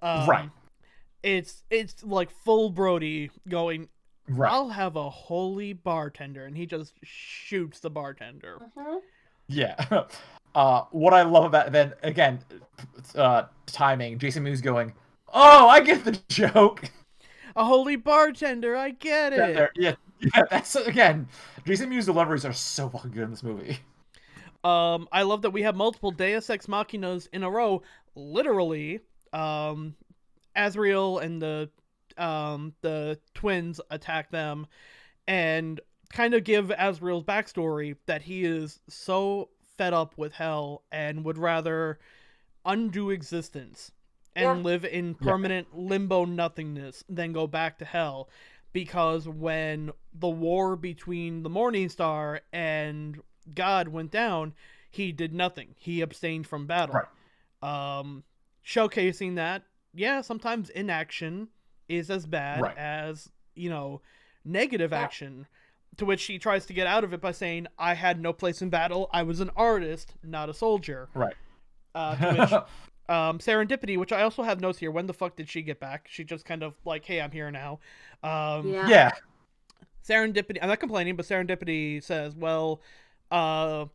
Right. It's like full Brody going, right. I'll have a holy bartender, and he just shoots the bartender. Mm-hmm. Yeah. What I love about then again, timing. Jason Mewes going, "Oh, I get the joke." A holy bartender, I get it. Yeah. That's again. Jason Mewes' deliveries are so fucking good in this movie. I love that we have multiple Deus Ex Machinas in a row. Literally, Azrael and the twins attack them, and kind of give Azrael's backstory that he is so fed up with hell and would rather undo existence and live in permanent limbo nothingness than go back to hell, because when the war between the Morning Star and God went down, he did nothing. He abstained from battle. Right. Showcasing that, sometimes inaction is as bad as, negative action, to which he tries to get out of it by saying, I had no place in battle. I was an artist, not a soldier. Right. To which Serendipity, which I also have notes here. When the fuck did she get back? She just kind of like, hey, I'm here now. Yeah. Yeah. Serendipity. I'm not complaining, but Serendipity says, well, uh,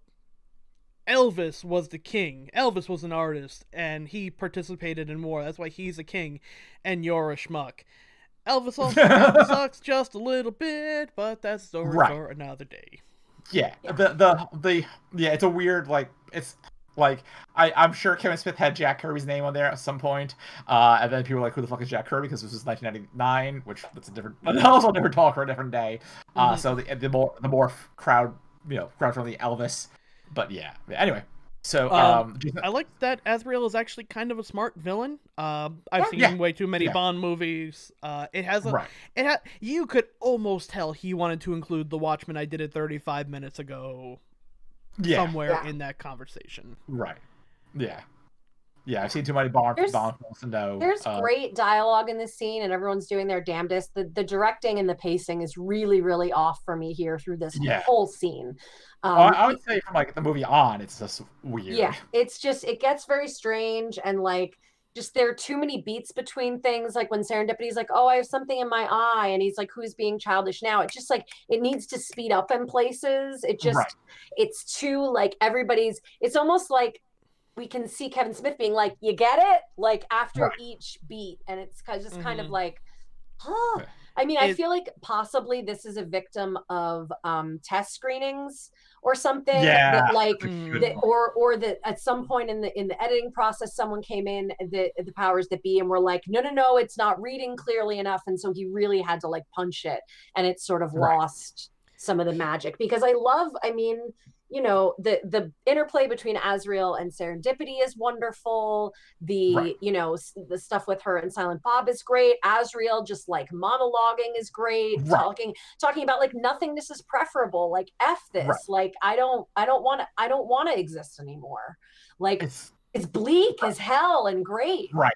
Elvis was the king. Elvis was an artist, and he participated in war. That's why he's a king, and you're a schmuck. Elvis also kind of sucks just a little bit, but that's a story Right. for another day. Yeah. Yeah. The yeah, it's a weird it's like I'm sure Kevin Smith had Jack Kirby's name on there at some point, and then people were like, "Who the fuck is Jack Kirby?" Because this was 1999, which that's a different, also a different talk for a different day. So the more crowd friendly Elvis, but yeah. Anyway, so I like that Azrael is actually kind of a smart villain. I've seen Yeah. way too many Yeah. Bond movies. It has a, right. you could almost tell he wanted to include the Watchmen I did it 35 minutes ago Yeah. somewhere Yeah. in that conversation. Right. Yeah. Yeah, I've seen too many Bond films to know. There's great dialogue in this scene, and everyone's doing their damnedest. The directing and the pacing is really, really off for me here through this Yeah. whole scene. I would say from like the movie on, it's just weird. Yeah, it's just, it gets very strange, and like just there are too many beats between things. Like when Serendipity's like, "Oh, I have something in my eye," and he's like, "Who's being childish now?" It's just like it needs to speed up in places. It just Right. it's too like everybody's. It's almost like we can see Kevin Smith being like, "You get it?" Like after Right. each beat, and it's just kind of Mhm. like, huh. I mean, I It- feel like possibly this is a victim of test screenings or something. Yeah. That like Mm. that, or that at some point in the editing process, someone came in, the powers that be, and were like, no, it's not reading clearly enough, and so he really had to like punch it, and it sort of Right. lost some of the magic. Because I mean, the interplay between Azrael and Serendipity is wonderful. The Right. the stuff with her and Silent Bob is great. Azrael just like monologuing is great. Right. Talking about like nothingness is preferable. Like F this. Right. Like I don't want to exist anymore. Like it's bleak as hell and great. Right.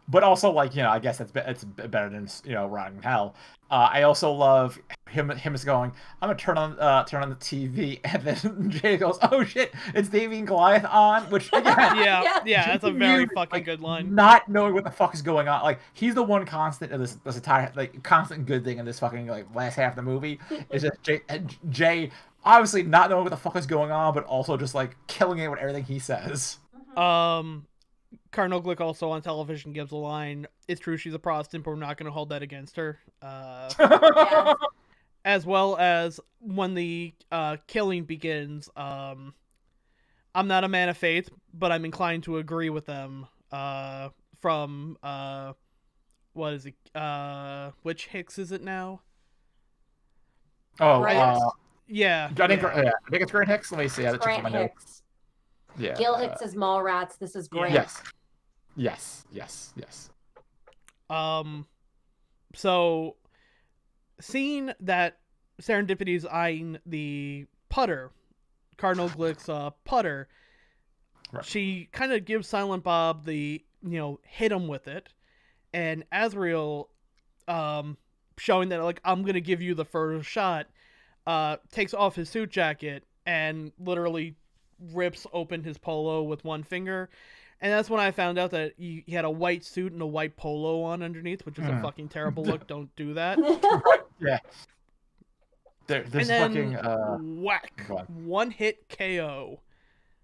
But also, like, I guess it's better than rotting in hell. I also love him is going, I'm gonna turn on the TV, and then Jay goes, "Oh shit, it's Davy and Goliath on," which again, yeah, that's a very fucking like, good line. Not knowing what the fuck is going on, like he's the one constant of this entire like constant good thing in this fucking like last half of the movie is just Jay obviously not knowing what the fuck is going on, but also just like killing it with everything he says. Cardinal Glick also on television gives a line, "It's true she's a Protestant, but we're not going to hold that against her." Yeah. As well as when the killing begins, I'm not a man of faith, but I'm inclined to agree with them. From what is it? Which Hicks is it now? Oh, Right. Yeah. I think it's Grant Hicks. Let me see. It's Grant Hicks. Yeah. Gil Hicks is Mallrats. This is Grant. Yes. So, seeing that Serendipity's eyeing the putter, Cardinal Glick's putter, right. She kind of gives Silent Bob the, hit him with it, and Azrael, showing that, like, I'm gonna give you the first shot, takes off his suit jacket and literally rips open his polo with one finger. And that's when I found out that he had a white suit and a white polo on underneath, which is a fucking terrible look. Don't do that. Yeah. There's and then fucking whack, one hit KO.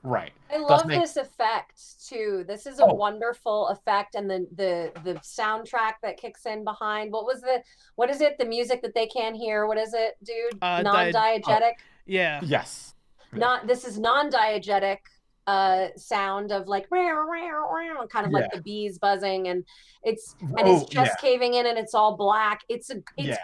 Right. I love this effect too. This is a wonderful effect, and the soundtrack that kicks in behind. What is it? The music that they can't hear. What is it, dude? Non-diegetic. Yeah. Yes. This is non-diegetic sound of like kind of like the bees buzzing, and his chest caving in, and it's all black. It's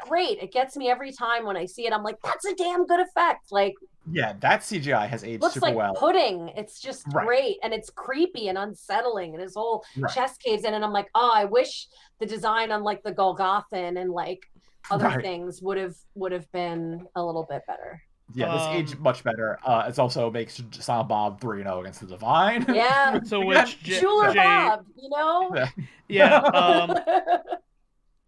great. It gets me every time when I see it. I'm like, that's a damn good effect. Like, yeah, that CGI has aged looks super like well. pudding. It's just great, and it's creepy and unsettling, and his whole chest caves in, and I'm like, oh, I wish the design on like the Golgothan and like other things would have been a little bit better. Yeah, this aged much better. It also makes Silent Bob 3-0 against the Divine. Yeah. So which Jeweler Bob, Yeah.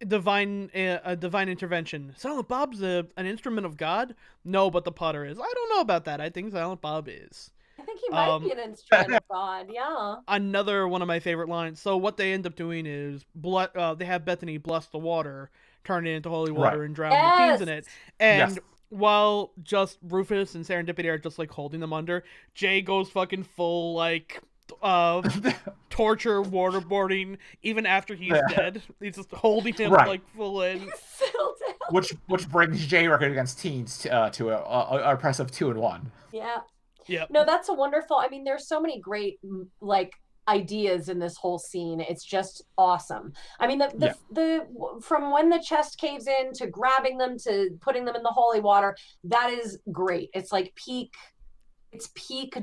Divine intervention. Silent Bob's an instrument of God? No, but the putter is. I don't know about that. I think Silent Bob is. think he might be an instrument of God. Yeah. Another one of my favorite lines. So what they end up doing is they have Bethany bless the water, turn it into holy water, Right. and drown the teens in Yes. it. And Yes. while just Rufus and Serendipity are just like holding them under, Jay goes fucking full like torture waterboarding even after he's dead. He's just holding him Right. like full in. Settle down. Which brings Jay record against teens to a impressive 2-1. Yeah. Yep. No, that's a wonderful. I mean, there's so many great like ideas in this whole scene. It's just awesome. I mean, the from when the chest caves in to grabbing them to putting them in the holy water, that is great. It's like peak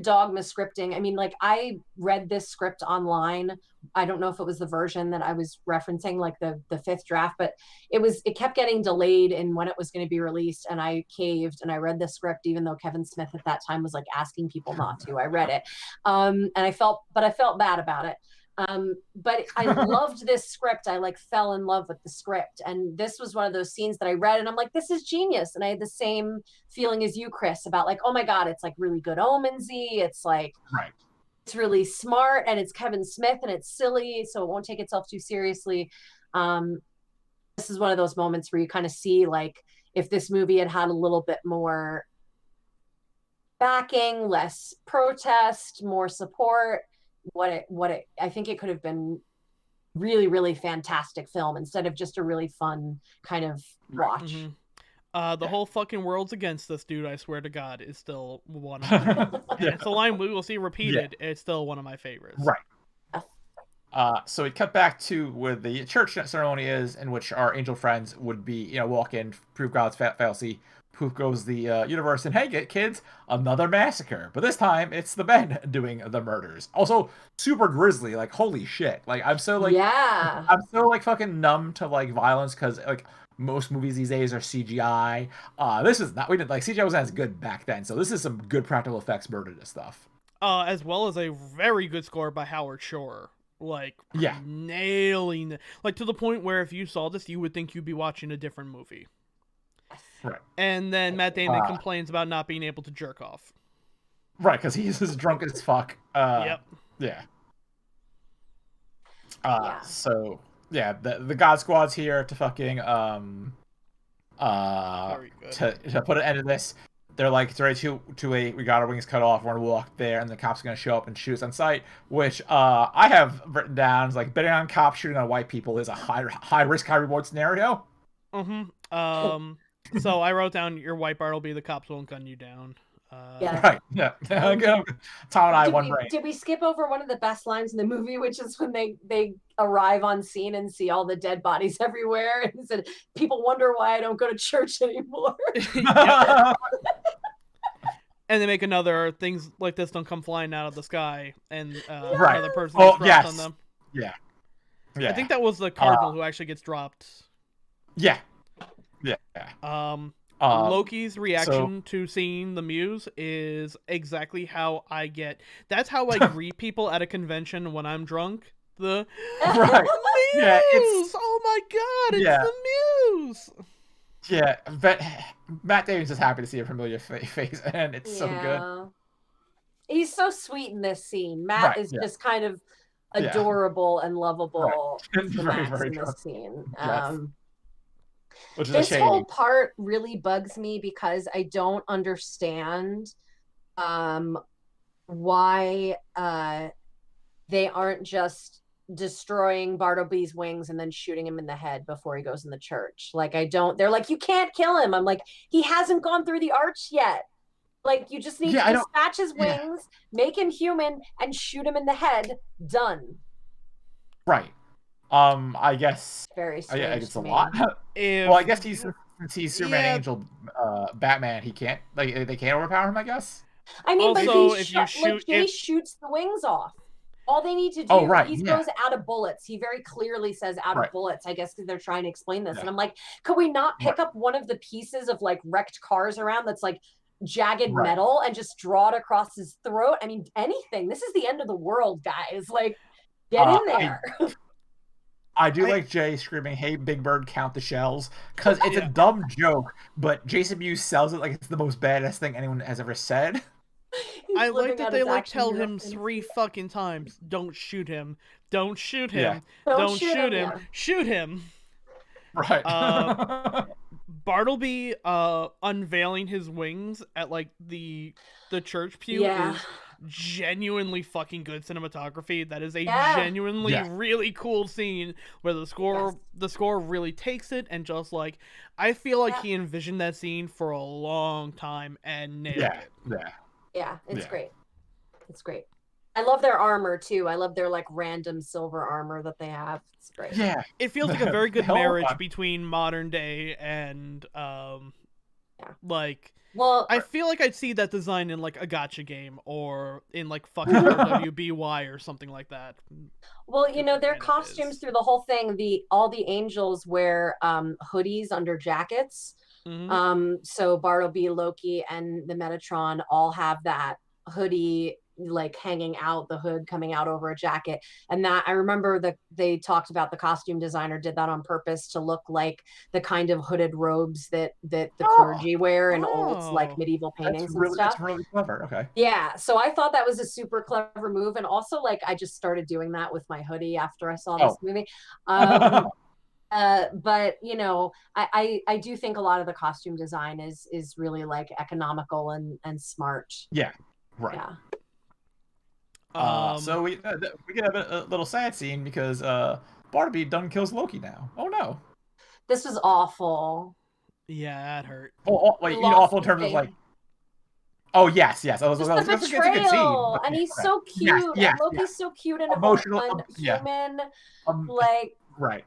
Dogma scripting. I mean, like, I read this script online. I don't know if it was the version that I was referencing, like the fifth draft, but it kept getting delayed in when it was going to be released, and I caved and I read the script, even though Kevin Smith at that time was like asking people not to. I read it, and I felt bad about it. But I loved this script. I like fell in love with the script. And this was one of those scenes that I read and I'm like, this is genius. And I had the same feeling as you, Chris, about like, oh my God, it's like really good omensy. It's like, right. It's really smart and it's Kevin Smith and it's silly. So it won't take itself too seriously. This is one of those moments where you kind of see like, if this movie had had a little bit more backing, less protest, more support, I think it could have been really, really fantastic film instead of just a really fun kind of watch. The whole fucking world's against this dude, I swear to God, is still one of my and it's a line we will see repeated. It's still one of my favorites. Right. So we cut back to where the church ceremony is, in which our angel friends would be, walk in, prove God's fallacy. Poof goes the universe, and hey, kids, another massacre. But this time, it's the men doing the murders. Also, super grisly. Like, holy shit. Like, I'm so fucking numb to like violence because like most movies these days are CGI. This is not. We didn't like CGI wasn't as good back then, so this is some good practical effects murder stuff. As well as a very good score by Howard Shore. Like, nailing it. Like, to the point where if you saw this, you would think you'd be watching a different movie. Right. And then Matt Damon complains about not being able to jerk off. Right, because he's as drunk as fuck. Yep. Yeah. So, yeah, the God Squad's here to fucking, to put an end to this. They're like, it's ready we got our wings cut off, we're gonna walk there, and the cops are gonna show up and shoot us on sight, which, I have written down, is like, betting on cops shooting on white people is a high risk, high reward scenario. So I wrote down your white bar will be the cops won't gun you down. Right. Yeah. Tom and I one brain. Did we skip over one of the best lines in the movie, which is when they arrive on scene and see all the dead bodies everywhere, and he said, "People wonder why I don't go to church anymore." And they make another things like this don't come flying out of the sky, and another person gets dropped on them. Yeah. I think that was the cardinal who actually gets dropped. Yeah. Loki's reaction to seeing the Muse is exactly how I get. That's how I greet people at a convention when I'm drunk. The Muse! Yeah, Oh my God, it's the Muse! Yeah, but Matt Damon's just happy to see a familiar face, and it's so good. He's so sweet in this scene. Matt is just kind of adorable and lovable in this scene. Which is this whole part really bugs me because I don't understand why they aren't just destroying Bartleby's wings and then shooting him in the head before he goes in the church. Like, they're like, you can't kill him. I'm like, he hasn't gone through the arch yet. Like, you just need to dispatch his wings, make him human, and shoot him in the head. Done. Right. I guess. Very strange. I guess a lot. Well, I guess since he's Superman, Angel, Batman, he can't. Like, they can't overpower him, I guess. I mean, also, but Jay shoots the wings off. All they need to do, he goes out of bullets. He very clearly says out of bullets, I guess, because they're trying to explain this. And I'm like, could we not pick up one of the pieces of like wrecked cars around that's like jagged metal and just draw it across his throat? I mean, anything. This is the end of the world, guys. Like, get in there. I do like Jay screaming, "Hey, Big Bird, count the shells," because it's a dumb joke, but Jason Mewes sells it like it's the most badass thing anyone has ever said. I like living that out they his like action tell hero him fantasy. 3 fucking times, don't shoot him, don't shoot Yeah. him, Don't don't shoot shoot him, him, yeah. shoot him. Right. Bartleby unveiling his wings at like the church pew Yeah. is genuinely fucking good cinematography. That is a Yeah. genuinely Yeah. really cool scene where the score really takes it and just like I feel like Yeah. he envisioned that scene for a long time and nailed it. Yeah, it's Yeah. great. It's great. I love their armor too. I love their like random silver armor that they have. It's great. Yeah. It feels like a very good The whole marriage time. between modern day and like Well, I feel like I'd see that design in like a gacha game or in like fucking RWBY or something like that. well, you know, their Kind of costumes is. through the whole thing, all the angels wear hoodies under jackets. Mm-hmm. So Bartleby, Loki, and the Metatron all have that hoodie like hanging out, the hood coming out over a jacket. And that I remember that they talked about the costume designer did that on purpose to look like the kind of hooded robes that the clergy wear in old like Oh. medieval paintings and stuff. That's really clever. Okay. Yeah, so I thought that was a super clever move, and also like I just started doing that with my hoodie after I saw this movie. But you know, I do think a lot of the costume design is really like economical and smart. Yeah. Right. Yeah. So we can have a little sad scene because Bartleby done kills Loki now. Oh no. This was awful. Yeah, that hurt. Oh wait, you know, awful in terms of like. Oh yes. I was. Just I was the it's a good scene. betrayal, But, and he's okay. so cute, Yes, and Loki's so cute and emotional. human. Like right.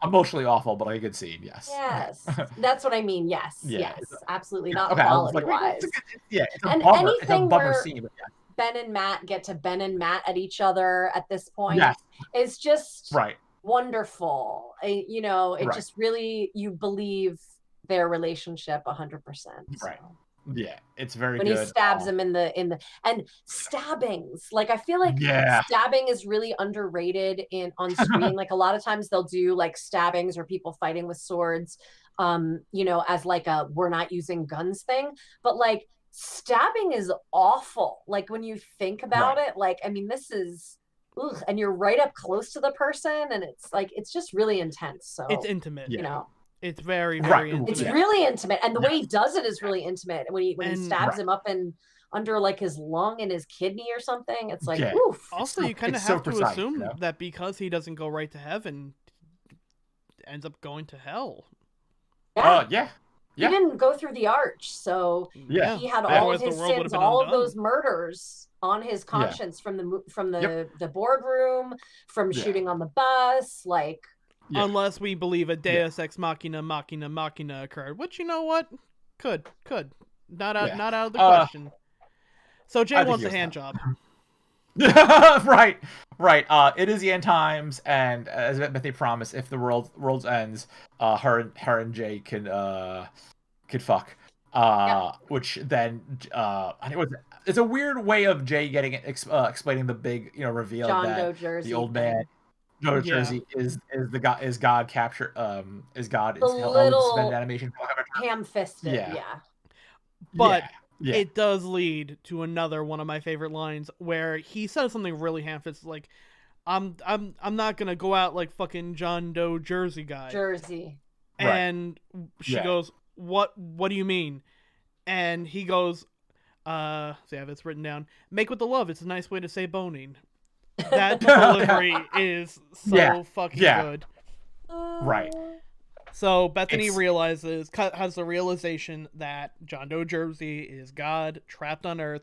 Emotionally awful, but like a good scene. Yes. yes, that's what I mean. Yes, Yeah, yes, absolutely, Yeah, not okay, I was quality like, wait, wise. it's a And bummer. It's a anything bummer where scene, but yeah. Ben and Matt get to Ben and Matt at each other at this point Yes. is just Right. wonderful. You know, it Right. just really you believe their relationship 100%. Right. Yeah, it's very when good. He stabs him in the and stabbings. Like I feel like Yeah. stabbing is really underrated on screen. Like a lot of times they'll do like stabbings or people fighting with swords, you know, as like a we're not using guns thing. But like stabbing is awful. Like when you think about it, like I mean, this is ugh, and you're right up close to the person, and it's like it's just really intense. So It's intimate. you know. It's very, very intimate. It's really intimate, and the way he does it is really intimate. When he stabs him up and under like his lung and his kidney or something, it's like oof. Also, you kind of have to assume that because he doesn't go right to heaven, ends up going to hell. Yeah. He didn't go through the arch, so he had all of his sins, all of those murders on his conscience from the boardroom, from shooting on the bus, like. Yeah. Unless we believe a Deus Ex Machina occurred, which you know what, could not out of the question. So Jay wants a hand job. right. It is the end times, and as they promise, if the world ends, her and Jay could fuck. Which then it's a weird way of Jay getting explaining the big reveal John that Doe Jersey the old man. No, Jersey is God capture is God the is little suspended animation ham-fisted but it does lead to another one of my favorite lines where he says something really ham-fisted like I'm not gonna go out like fucking John Doe Jersey guy and she goes what do you mean, and he goes so I have it's written down, make with the love, it's a nice way to say boning. That delivery is so fucking good. Right. So Bethany has the realization that John Doe Jersey is God trapped on Earth,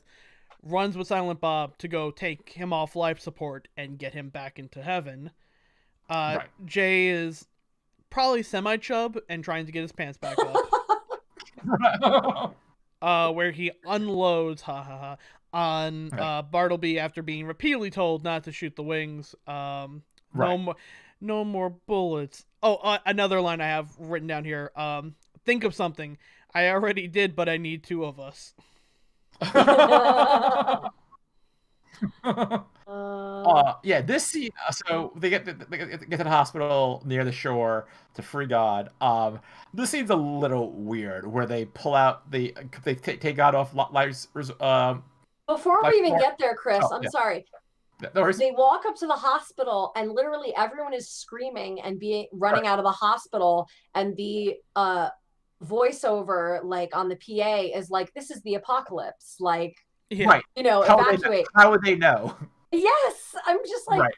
runs with Silent Bob to go take him off life support and get him back into heaven. Jay is probably semi-chub and trying to get his pants back up. Where he unloads on Bartleby after being repeatedly told not to shoot the wings. No more bullets. Oh, another line I have written down here. Think of something. I already did, but I need 2 of us. This scene. So they get to the hospital near the shore to free God. This scene's a little weird, where they pull out they take God off life Before Like, we even get there, Chris, I'm yeah. sorry. No worries. They walk up to the hospital and literally everyone is screaming and running out of the hospital, and the voiceover like on the PA is like, "This is the apocalypse," like, Yeah. Right. Evacuate. How would they know? Yes, I'm just like, Right.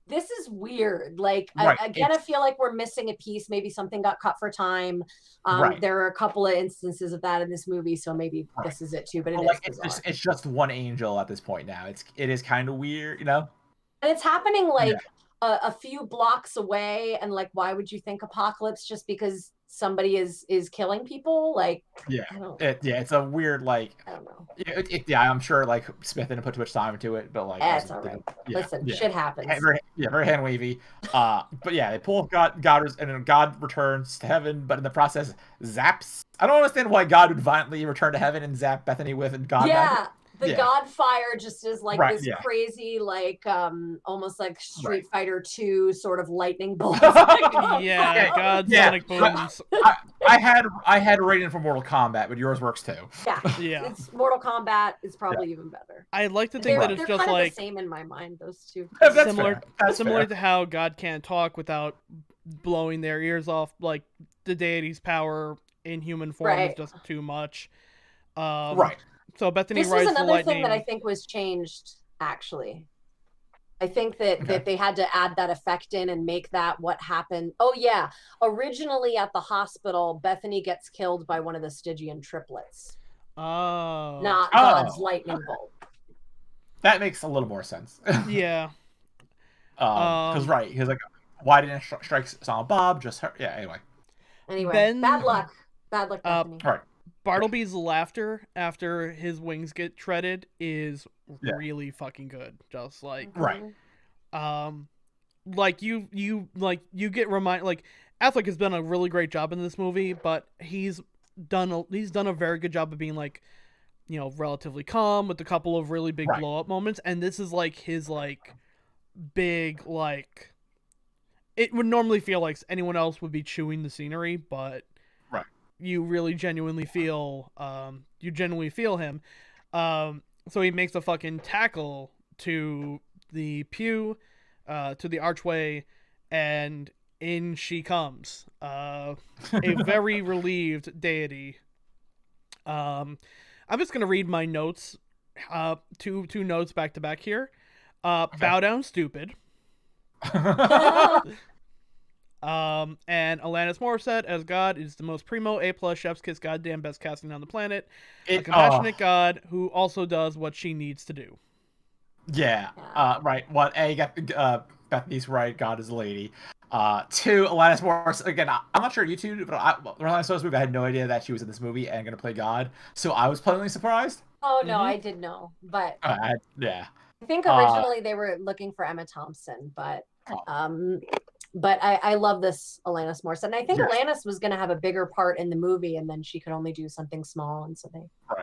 this is weird. Like, Right. I feel like we're missing a piece. Maybe something got cut for time. Right. There are a couple of instances of that in this movie, so maybe Right. this is it too. But But it like, is bizarre. it's just one angel at this point now. It is kind of weird, you know. And it's happening like Yeah. a few blocks away. And like, why would you think apocalypse just because somebody is killing people? Like, Yeah. I don't, It's a weird, like, I don't know. yeah, I'm sure like Smith didn't put too much time into it, but like, It's all right. yeah, Listen, yeah. shit happens. Very hand wavy. But yeah, they pull God, and then God returns to heaven, but in the process zaps. I don't understand why God would violently return to heaven and zap Bethany with God. Yeah. The God fire just is like this crazy, like almost like Street Fighter 2 sort of lightning bolt. Yeah, God sonic booms. I had a rating for Mortal Kombat, but yours works too. Yeah. It's Mortal Kombat is probably even better. I'd like to think that it's just kind like of the same in my mind, those two. Similar to how God can't talk without blowing their ears off. Like the deity's power in human form is just too much. Right. So Bethany this rides was another the lightning. thing that I think was changed, actually. I think that they had to add that effect in and make that what happened. Oh, yeah. Originally at the hospital, Bethany gets killed by one of the Stygian triplets. Oh. Not God's lightning bolt. That makes a little more sense. Yeah. Because he's like, why didn't it strike Silent Bob? Just her. Yeah, Anyway, bad luck. Bad luck, Bethany. Right. Bartleby's laughter after his wings get shredded is really fucking good. Just like like you get reminded, like Affleck has done a really great job in this movie, but he's done a very good job of being like, you know, relatively calm with a couple of really big blow up moments, and this is like his like big, like, it would normally feel like anyone else would be chewing the scenery, but you really genuinely feel him. So he makes a fucking tackle to the pew, to the archway, and in she comes. A very relieved deity. I'm just gonna read my notes, two notes back to back here. Bow down, stupid. And Alanis Morissette as God is the most primo A+ chef's kiss goddamn best casting on the planet. A compassionate God who also does what she needs to do. Yeah. Right. Well, you got Bethany's right. God is a lady. Two, Alanis Morissette. Again, I'm not sure you two, but when I saw this movie, I had no idea that she was in this movie and going to play God. So I was pleasantly surprised. Oh no, I did know, but yeah. I think originally they were looking for Emma Thompson, but I love this Alanis Morissette. And I think Alanis was going to have a bigger part in the movie, and then she could only do something small, and so they put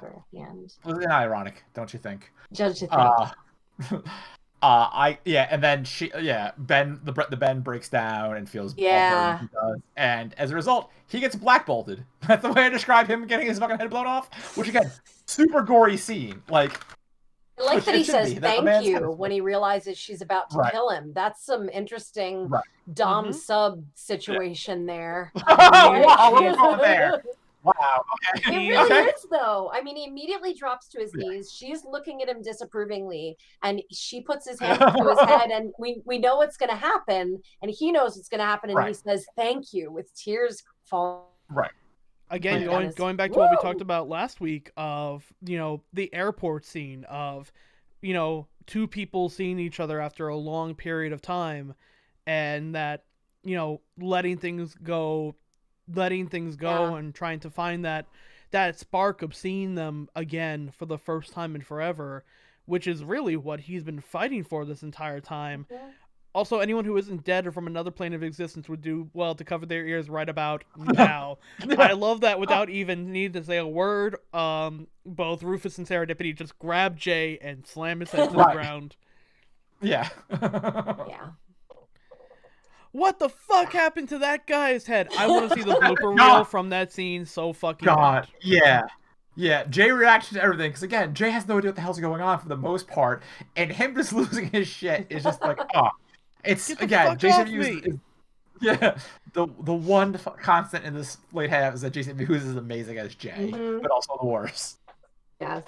her at the end. Wasn't ironic, don't you think? Judge to think. And then Ben breaks down and feels yeah. He does, and as a result, he gets black bolted. That's the way I describe him getting his fucking head blown off. Which again, super gory scene. Like, I like that he says thank you when he realizes she's about to kill him. That's some interesting dom sub situation there. We're going there. Wow. Okay. It really is, though. I mean, he immediately drops to his knees. She's looking at him disapprovingly, and she puts his hand to his head, and we know what's going to happen, and he knows what's going to happen, and he says thank you with tears falling. Right. Again, going back to what we talked about last week of, you know, the airport scene of, you know, two people seeing each other after a long period of time, and that, you know, letting things go and trying to find that spark of seeing them again for the first time in forever, which is really what he's been fighting for this entire time. Also, anyone who isn't dead or from another plane of existence would do well to cover their ears right about now. I love that without even needing to say a word. Both Rufus and Serendipity just grab Jay and slam his head to the ground. Yeah. Yeah. What the fuck happened to that guy's head? I want to see the blooper reel from that scene so fucking bad. Yeah. Yeah, Jay reaction to everything, because again, Jay has no idea what the hell's going on for the most part, and him just losing his shit is just like, oh, it's Get the again, fuck Jason off Mewes me. is yeah, the one constant in this late half is that Jason Mewes is amazing as Jay, but also the worst. Yes.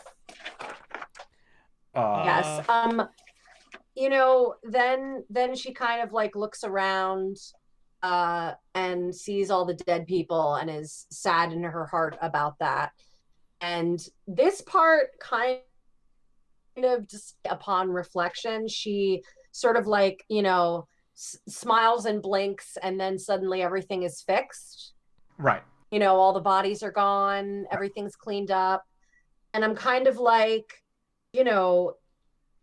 Yes. Uh, You know, then she kind of like looks around and sees all the dead people and is sad in her heart about that. And this part kind of just upon reflection, she sort of like, you know, smiles and blinks, and then suddenly everything is fixed. Right. You know, all the bodies are gone, everything's cleaned up. And I'm kind of like, you know,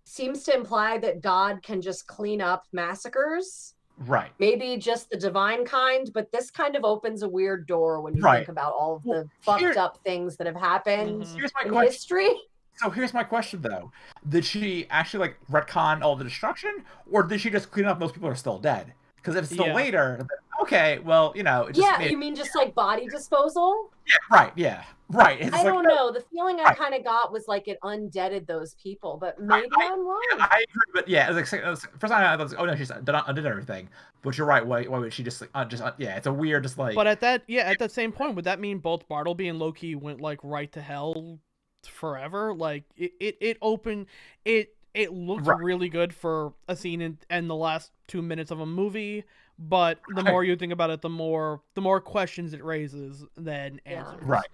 seems to imply that God can just clean up massacres. Right. Maybe just the divine kind, but this kind of opens a weird door when you Right. think about all of Well, the fucked up things that have happened Mhm. here's my in question. history. So here's my question though: did she actually like retcon all the destruction, or did she just clean up those people who are still dead? Because if it's the Yeah. later, then, okay, well, you know, it just Yeah, made you mean just like body disposal? right, yeah, right. It's I like don't know. The feeling I right. kind of got was like it undeaded those people, but Right. maybe I'm Yeah, wrong. I agree, but yeah, it was first time I was like, oh no, she's undid everything. But you're right. Why would she just like yeah? It's a weird, just like but at that same point, would that mean both Bartleby and Loki went like right to hell forever? Like it opened it looked right, really good for a scene in the last 2 minutes of a movie, but the right, more you think about it, the more questions it raises than Yeah. answers. right.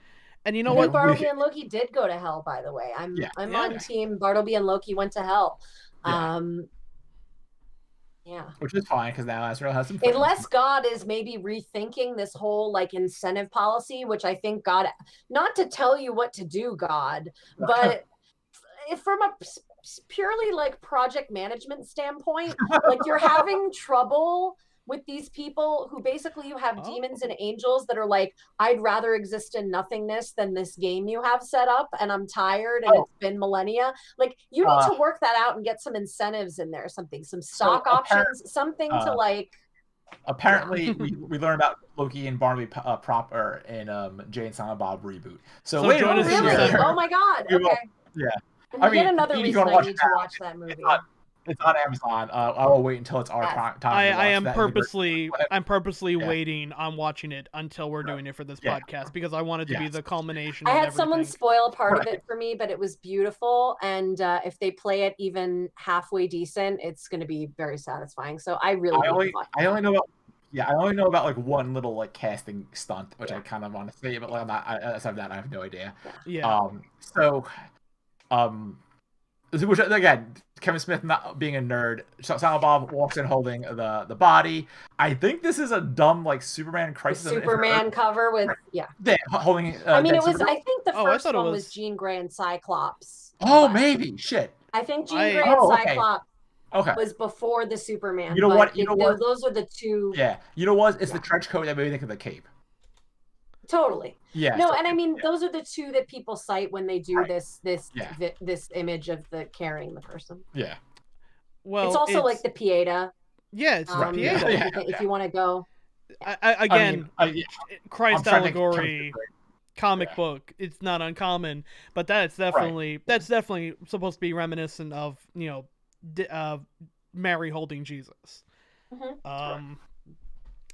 And you know I Yeah, think what? Bartleby and Loki did go to hell, by the way. yeah, I'm Yeah. on team Bartleby and Loki went to hell. yeah. Um, yeah. Which is fine because now Azrael has some friends. Unless God is maybe rethinking this whole like incentive policy, which I think God, not to tell you what to do, God, but from a purely like project management standpoint, like you're having trouble with these people who basically you have demons and angels that are like, I'd rather exist in nothingness than this game you have set up, and I'm tired and Oh, it's been millennia. Like you need to work that out and get some incentives in there, something, some stock options, something to like. Apparently, Yeah. we learned about Loki and Barnaby proper in Jay and Silent Bob reboot. So, So later join Oh us this in really? year, December. Oh my God. we will, Okay. yeah. And I yet mean, another if you reason want to I watch need it to now, watch that movie. it's on Amazon. I will wait until it's our Yes. time to I watch am that. purposely Yeah. waiting on watching it until we're doing it for this Yeah. podcast because I want it to be Yes. the culmination I of had someone everything. spoil a part of Right. it for me, but it was beautiful. And if they play it even halfway decent, it's going to be very satisfying. So I really need to watch I that. only know about I only know about like one little like casting stunt, which I kind of want to say, but like, aside that, I have no idea. Yeah. So, which again, Kevin Smith not being a nerd, Silent Bob walks in holding the body. I think this is a dumb like Superman The Crisis on Superman Infinite cover with, Earth. yeah. Yeah, holding. I mean, dead it was, Supergirl. I think the Oh, I first thought it one was was. Jean Grey and Cyclops. Oh, But maybe shit. I think Jean I- Grey and Oh, okay. Cyclops Okay. was before the Superman. You know but what? You know what? Those are the two. Yeah. You know what? It's the Yeah. trench coat that made me think of the cape. Totally. Yeah. No, so- and I mean those are the two that people cite when they do Right. this Yeah. this image of the carrying the person. Yeah. Well, It's also like the Pieta. Yeah, it's the Right, Pieta. yeah. If you want to go. Again, Yeah. Christ I'm trying to think of allegory comic Yeah. book. It's not uncommon, but that's definitely supposed to be reminiscent of Mary holding Jesus. Mhm.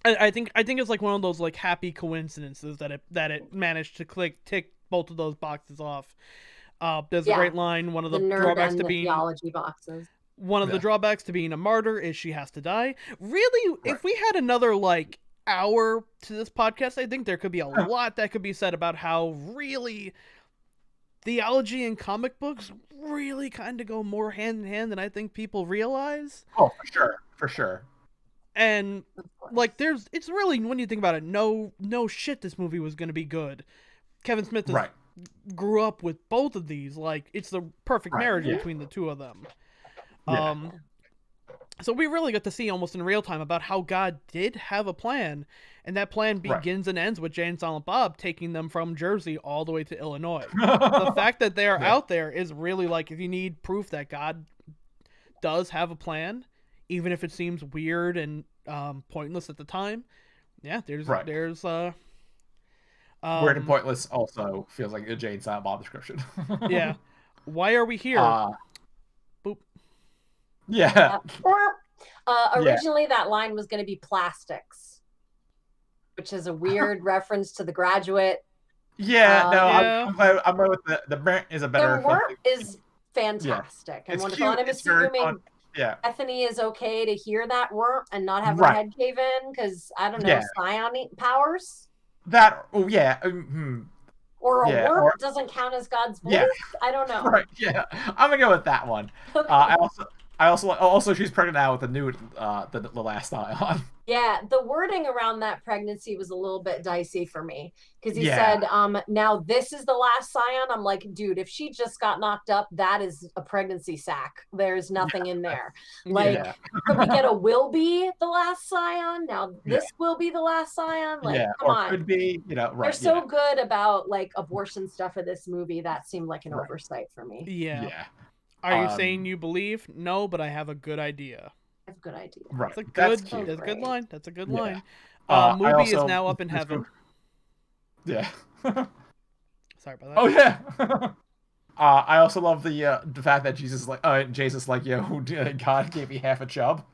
I think it's like one of those like happy coincidences that it managed to tick both of those boxes off. There's a Yeah. great line. One of The the nerd drawbacks and to the being theology boxes. one of the Yeah. drawbacks to being a martyr is she has to die. Really, Right. if we had another like hour to this podcast, I think there could be a lot that could be said about how really theology and comic books really kind of go more hand in hand than I think people realize. Oh, for sure. And like it's really, when you think about it, no shit this movie was going to be good. Kevin Smith Right. grew up with both of these. Like, it's the perfect Right, marriage yeah. between the two of them. Yeah. So we really got to see almost in real time about how God did have a plan, and that plan Right. begins and ends with Jay and Silent Bob taking them from Jersey all the way to Illinois. The fact that they're Yeah. out there is really like, if you need proof that God does have a plan, even if it seems weird and pointless at the time. Yeah, there's Right. Weird and pointless also feels like a Jay and Silent Bob description. Yeah. Why are we here? Boop. Yeah. Yeah. Originally, that line was going to be plastics, which is a weird reference to The Graduate. Yeah, no, Yeah. I'm going with the burnt is a better. The work is fantastic and It's wonderful, cute. and I'm It's very assuming fun. Yeah. Bethany is okay to hear that work and not have her Right. head cave in because I don't know, Yeah. psionic powers That. Oh yeah. or a Yeah. work doesn't count as God's voice. Yeah. I don't know. Right. Yeah. I'm gonna go with that one. Okay. Also she's pregnant now with the new the last ion. Yeah, the wording around that pregnancy was a little bit dicey for me because he Yeah. said, now this is the last scion. I'm like, dude, if she just got knocked up, that is a pregnancy sac. There's nothing in there. Like, Yeah. could we get a will be the last scion? Now this will be the last scion. Like, come on. Could be, right. They're so good about like abortion stuff in this movie. That seemed like an oversight for me. Yeah. Yeah. Are you saying you believe? No, but I have a good idea. I have a good idea. Right. That's a good line. That's a good line. I Movie is also- now up in heaven. Yeah. Sorry about that. Oh yeah. I also love the fact that Jesus like, yo, God gave me half a chub.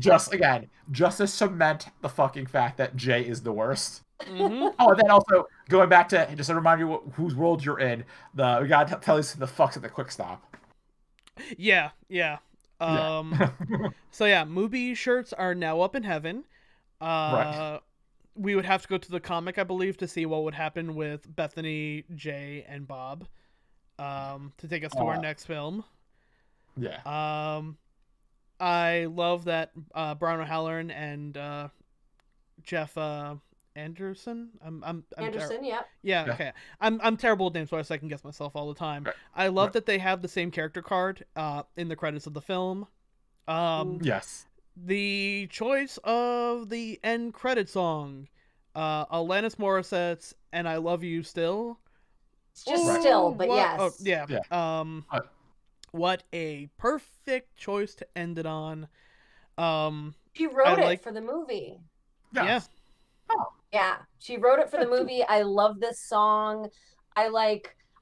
Just to cement the fucking fact that Jay is the worst. Mm-hmm. Oh, and then also going back to just to remind you whose world you're in. We gotta tell you the fucks at the quick stop. Yeah. So yeah, movie shirts are now up in heaven. Right. We would have to go to the comic, I believe, to see what would happen with Bethany, Jay, and Bob. To take us to our next film. Yeah. I love that Brian O'Halloran and Jeff Anderson. Anderson, yeah. Yeah, okay. I'm terrible with names, so I second guess myself all the time. Right. I love that they have the same character card in the credits of the film. Yes. The choice of the end credit song, Alanis Morissette's "And I Love You Still." It's just still, but what? yes. Oh, yeah. What a perfect choice to end it on. She wrote it for the movie. Yeah. Oh. Yeah, she wrote it for the movie. I love this song.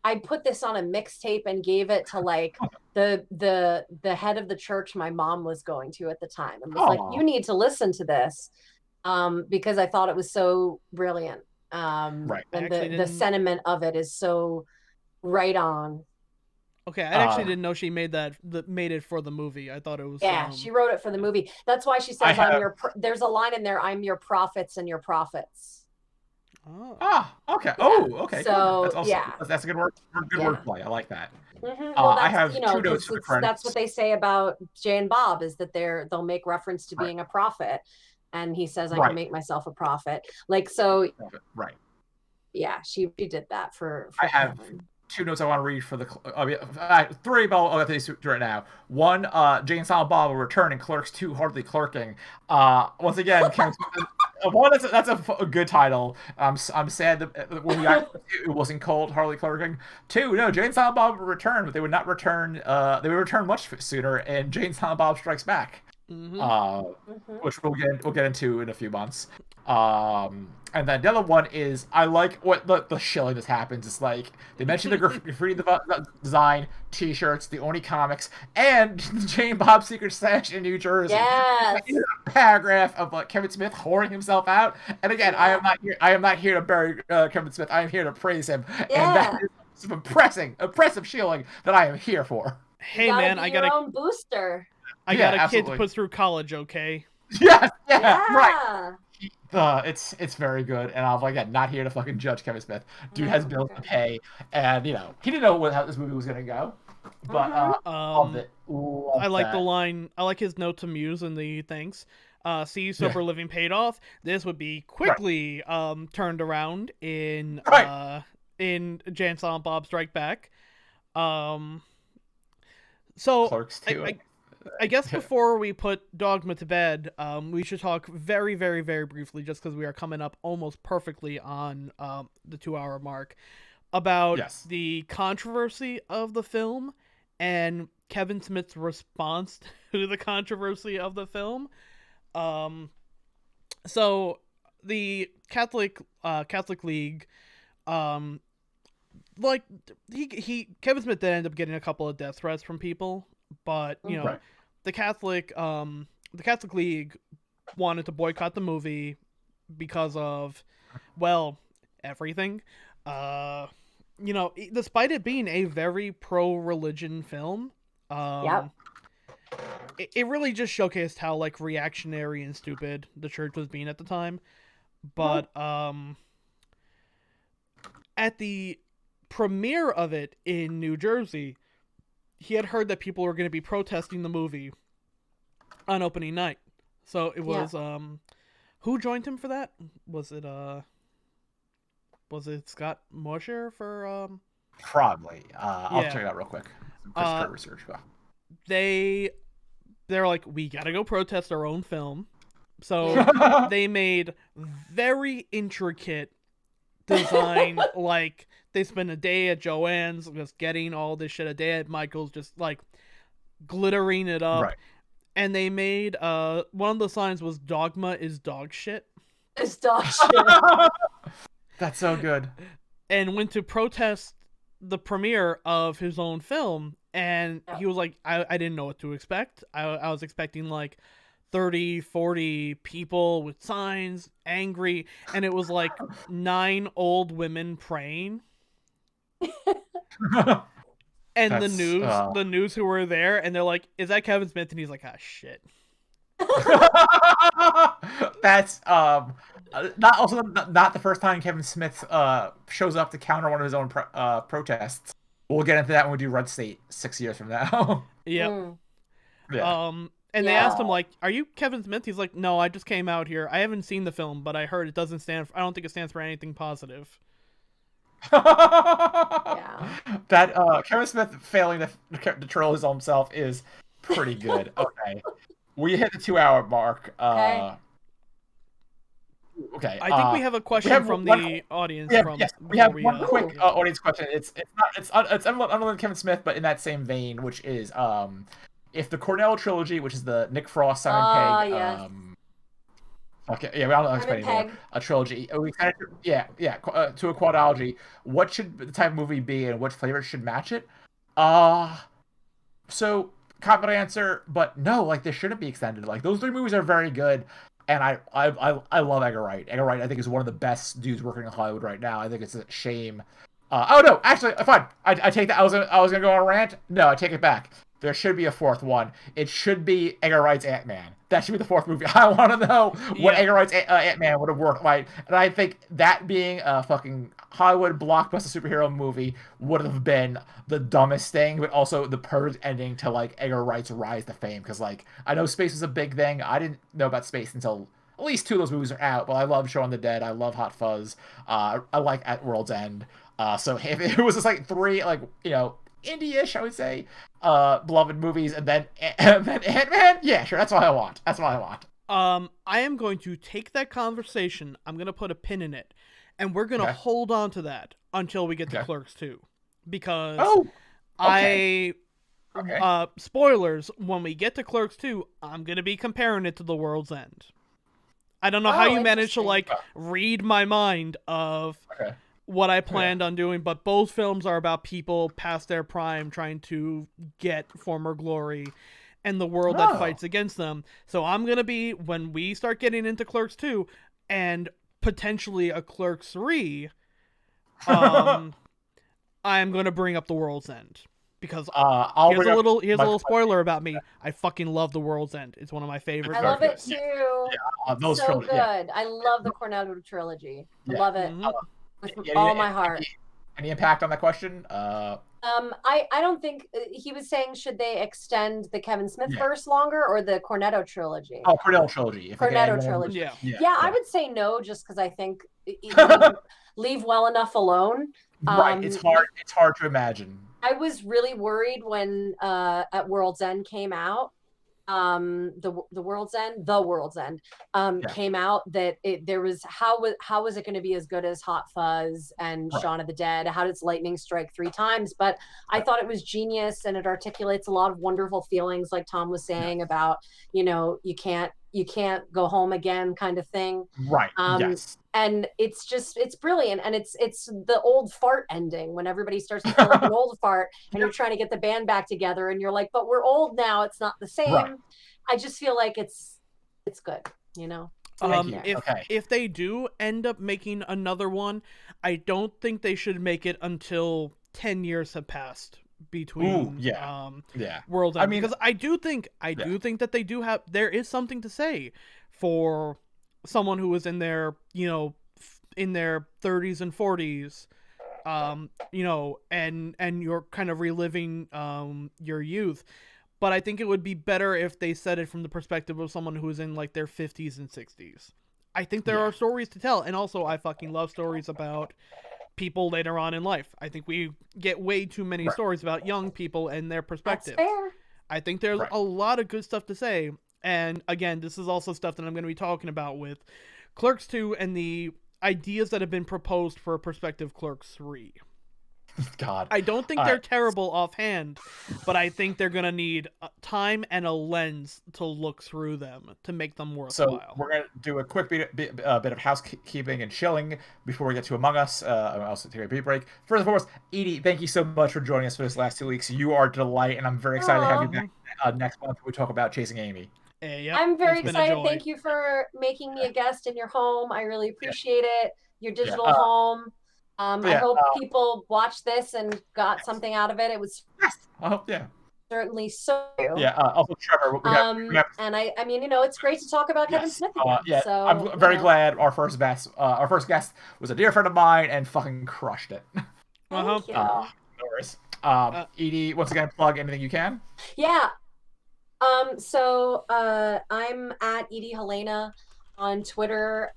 I put this on a mixtape and gave it to like the head of the church my mom was going to at the time, and was like, "You need to listen to this," because I thought it was so brilliant. Right. And the sentiment of it is so right on. Okay, I actually didn't know she made made it for the movie. I thought it was. Yeah, she wrote it for the movie. That's why she says, there's a line in there, "I'm your prophets and your prophets." Oh. Ah, okay. Oh, okay. So that's a good word. Good wordplay. I like that. Mm-hmm. Well, I have 2 notes for the credits. That's what they say about Jay and Bob, is that they'll make reference to being a prophet, and he says, "I can make myself a prophet." Like, so. Right. Yeah, she did that for I have 2 notes I want to read for the 3, but I'll get these right now. 1, Jay and Silent Bob will return in Clerks 2, Hardly Clerking. Once again, one, that's a good title. I'm sad that when we got it wasn't called Hardly Clerking. 2, no, Jay and Silent Bob will return, but they would not return. They would return much sooner, and Jay and Silent Bob Strikes Back. Which we'll get into in a few months. And then the other one is, I like what the shilling that happens. It's like they mentioned the graffiti design, T-shirts, the Oni comics, and Jay and Bob's Secret Stash in New Jersey. Yes. A paragraph of Kevin Smith whoring himself out. And again, I am not here to bury Kevin Smith. I am here to praise him. Yeah. And that is some impressive shilling that I am here for. Hey man, I got your own booster. I got a kid to put through college, okay? Yeah, right. It's very good, and I'm like, not here to fucking judge Kevin Smith. Dude has bills to pay, and he didn't know how this movie was gonna go, but loved it. I like the line. I like his note to Muse and the thanks. See, sober living paid off. This would be quickly turned around in Jay and Silent Bob Strike Back. So Clerks too. I guess before we put Dogma to bed, we should talk very, very, very briefly, just because we are coming up almost perfectly on the 2-hour mark, about the controversy of the film and Kevin Smith's response to the controversy of the film. So the Catholic League, like Kevin Smith did end up getting a couple of death threats from people, but Right. the Catholic League wanted to boycott the movie because of, well, everything. Despite it being a very pro-religion film, Yep. it really just showcased how like reactionary and stupid the church was being at the time. But at the premiere of it in New Jersey, he had heard that people were going to be protesting the movie on opening night. So it was who joined him for that? Was it Scott Mosher for Probably. I'll check it out real quick. Some research. They're like, we gotta go protest our own film. So they made very intricate design. Like, they spent a day at Joanne's just getting all this shit, a day at Michael's just like glittering it up. Right. And they made one of the signs was "Dogma is dog shit." It's dog shit. That's so good. And went to protest the premiere of his own film, and he was like, I didn't know what to expect. I was expecting like 30, 40 people with signs, angry, and it was like 9 old women praying. And the news who were there, and they're like, is that Kevin Smith? And he's like, ah, shit. That's not the first time Kevin Smith shows up to counter one of his own protests. We'll get into that when we do Red State 6 years from now. Yep. Yeah. And they asked him, like, are you Kevin Smith? He's like, no, I just came out here. I haven't seen the film, but I heard it doesn't stand for, I don't think it stands for anything positive. That Kevin Smith failing to control his own self is pretty good. Okay. We hit the 2-hour mark. Okay. I think we have a question from the audience. We have one quick audience question. It's unrelated to Kevin Smith, but in that same vein, which is if the Cornell trilogy, which is the Nick Frost, Simon Pegg, okay, yeah, we don't explain anymore. A trilogy. We kind of, to a quadology. What should the type of movie be, and what flavor should match it? So confident answer, but no, like, they shouldn't be extended. Like, those 3 movies are very good, and I love Edgar Wright. Edgar Wright, I think, is one of the best dudes working in Hollywood right now. I think it's a shame. Oh no, actually, fine. I take that. I was gonna go on a rant. No, I take it back. There should be a 4th one. It should be Edgar Wright's Ant-Man. That should be the 4th movie. I want to know what Edgar Wright's Ant-Man would have worked like. And I think that being a fucking Hollywood blockbuster superhero movie would have been the dumbest thing, but also the perfect ending to, like, Edgar Wright's rise to fame. Because, like, I know space was a big thing. I didn't know about space until at least 2 of those movies are out. But I love Shaun of the Dead. I love Hot Fuzz. I like At World's End. So if it was just like 3, like, indie-ish, I would say, beloved movies, and then Ant-Man, yeah, sure, that's what I want. I am going to take that conversation, I'm going to put a pin in it, and we're going to hold on to that until we get to Clerks 2. Because spoilers, when we get to Clerks 2, I'm going to be comparing it to The World's End. I don't know how you managed to, like, read my mind of what I planned on doing, but both films are about people past their prime trying to get former glory and the world that fights against them. So I'm going to be, when we start getting into Clerks 2 and potentially a Clerks 3, I'm going to bring up The World's End. Because here's a little spoiler about me. I fucking love The World's End. It's one of my favorites. I love it too. Those so good. Yeah. I love the Cornell trilogy. I love it with all my heart. Any impact on that question? I don't think he was saying, should they extend the Kevin Smith verse longer or the Cornetto trilogy? Oh, Cornetto trilogy. Cornetto trilogy. Yeah, I would say no, just because I think leave well enough alone. Right, it's hard to imagine. I was really worried when At World's End came out. The World's End came out, that there was how was it going to be as good as Hot Fuzz and Shaun of the Dead? How does lightning strike 3 times? But I thought it was genius, and it articulates a lot of wonderful feelings, like Tom was saying about, you can't you can't go home again kind of thing. Right. Yes. And it's brilliant. And it's the old fart ending when everybody starts to feel like an old fart and you're trying to get the band back together and you're like, but we're old now. It's not the same. Right. I just feel like it's good, you know? If they do end up making another one, I don't think they should make it until 10 years have passed between World End. Because I do think that they do have, there is something to say for someone who was in their, you know, in their 30s and 40s, you know, and you're kind of reliving your youth. But I think it would be better if they said it from the perspective of someone who is in like their 50s and 60s. I think there are stories to tell, and also I fucking love stories about people later on in life. I think we get way too many stories about young people and their perspective. That's fair. I think there's a lot of good stuff to say. And again, this is also stuff that I'm going to be talking about with Clerks 2 and the ideas that have been proposed for Perspective Clerks 3. God. I don't think they're terrible offhand, but I think they're going to need time and a lens to look through them to make them worthwhile. So we're going to do a quick bit of housekeeping and chilling before we get to Among Us. I'll also take a beat break. First and foremost, Edie, thank you so much for joining us for this last 2 weeks. You are a delight, and I'm very excited to have you back next month when we talk about Chasing Amy. I'm very excited. Thank you for making me a guest in your home. I really appreciate it. Your digital home. I hope people watch this and got something out of it. It was certainly so. Also Trevor. And I mean, you know, it's great to talk about Kevin Smith again. So I'm very glad our first guest was a dear friend of mine and fucking crushed it. Thank you. No worries. Edie, once again, plug anything you can. Yeah. So I'm at Edie Helena on Twitter.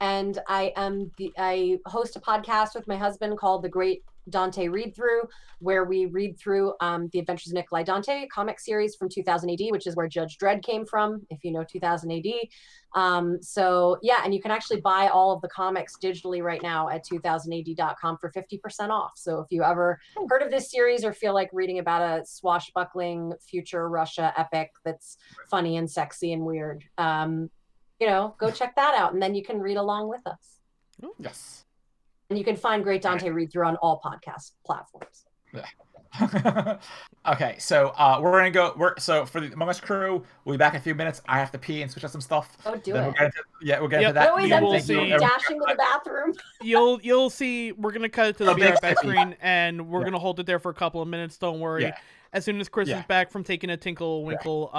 And I host a podcast with my husband called The Great Dante Read Through, where we read through The Adventures of Nikolai Dante comic series from 2000 AD, which is where Judge Dredd came from, if you know 2000 AD. So yeah, and you can actually buy all of the comics digitally right now at 2000ad.com for 50% off. So if you ever heard of this series or feel like reading about a swashbuckling future Russia epic that's funny and sexy and weird, you know, go check that out, and then you can read along with us. Yes. And you can find Great Dante Read Through on all podcast platforms. Yeah. Okay, so we're gonna go. So for the Among Us crew, we'll be back in a few minutes. I have to pee and switch out some stuff. Oh, do then it. We'll get into that. No, he's dashing to the bathroom. You'll see. We're gonna cut it to the BRFX screen, and we're gonna hold it there for a couple of minutes. Don't worry. Yeah. As soon as Chris is back from taking a tinkle winkle,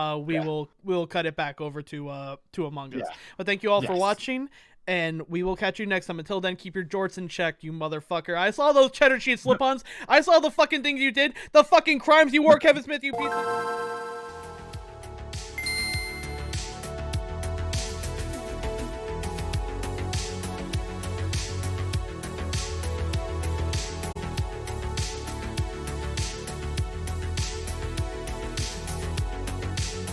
we'll cut it back over to Among Us. But thank you all for watching, and we will catch you next time. Until then, keep your jorts in check, you motherfucker. I saw those cheddar cheese slip-ons. I saw the fucking things you did. The fucking crimes you wore, Kevin Smith, you piece of...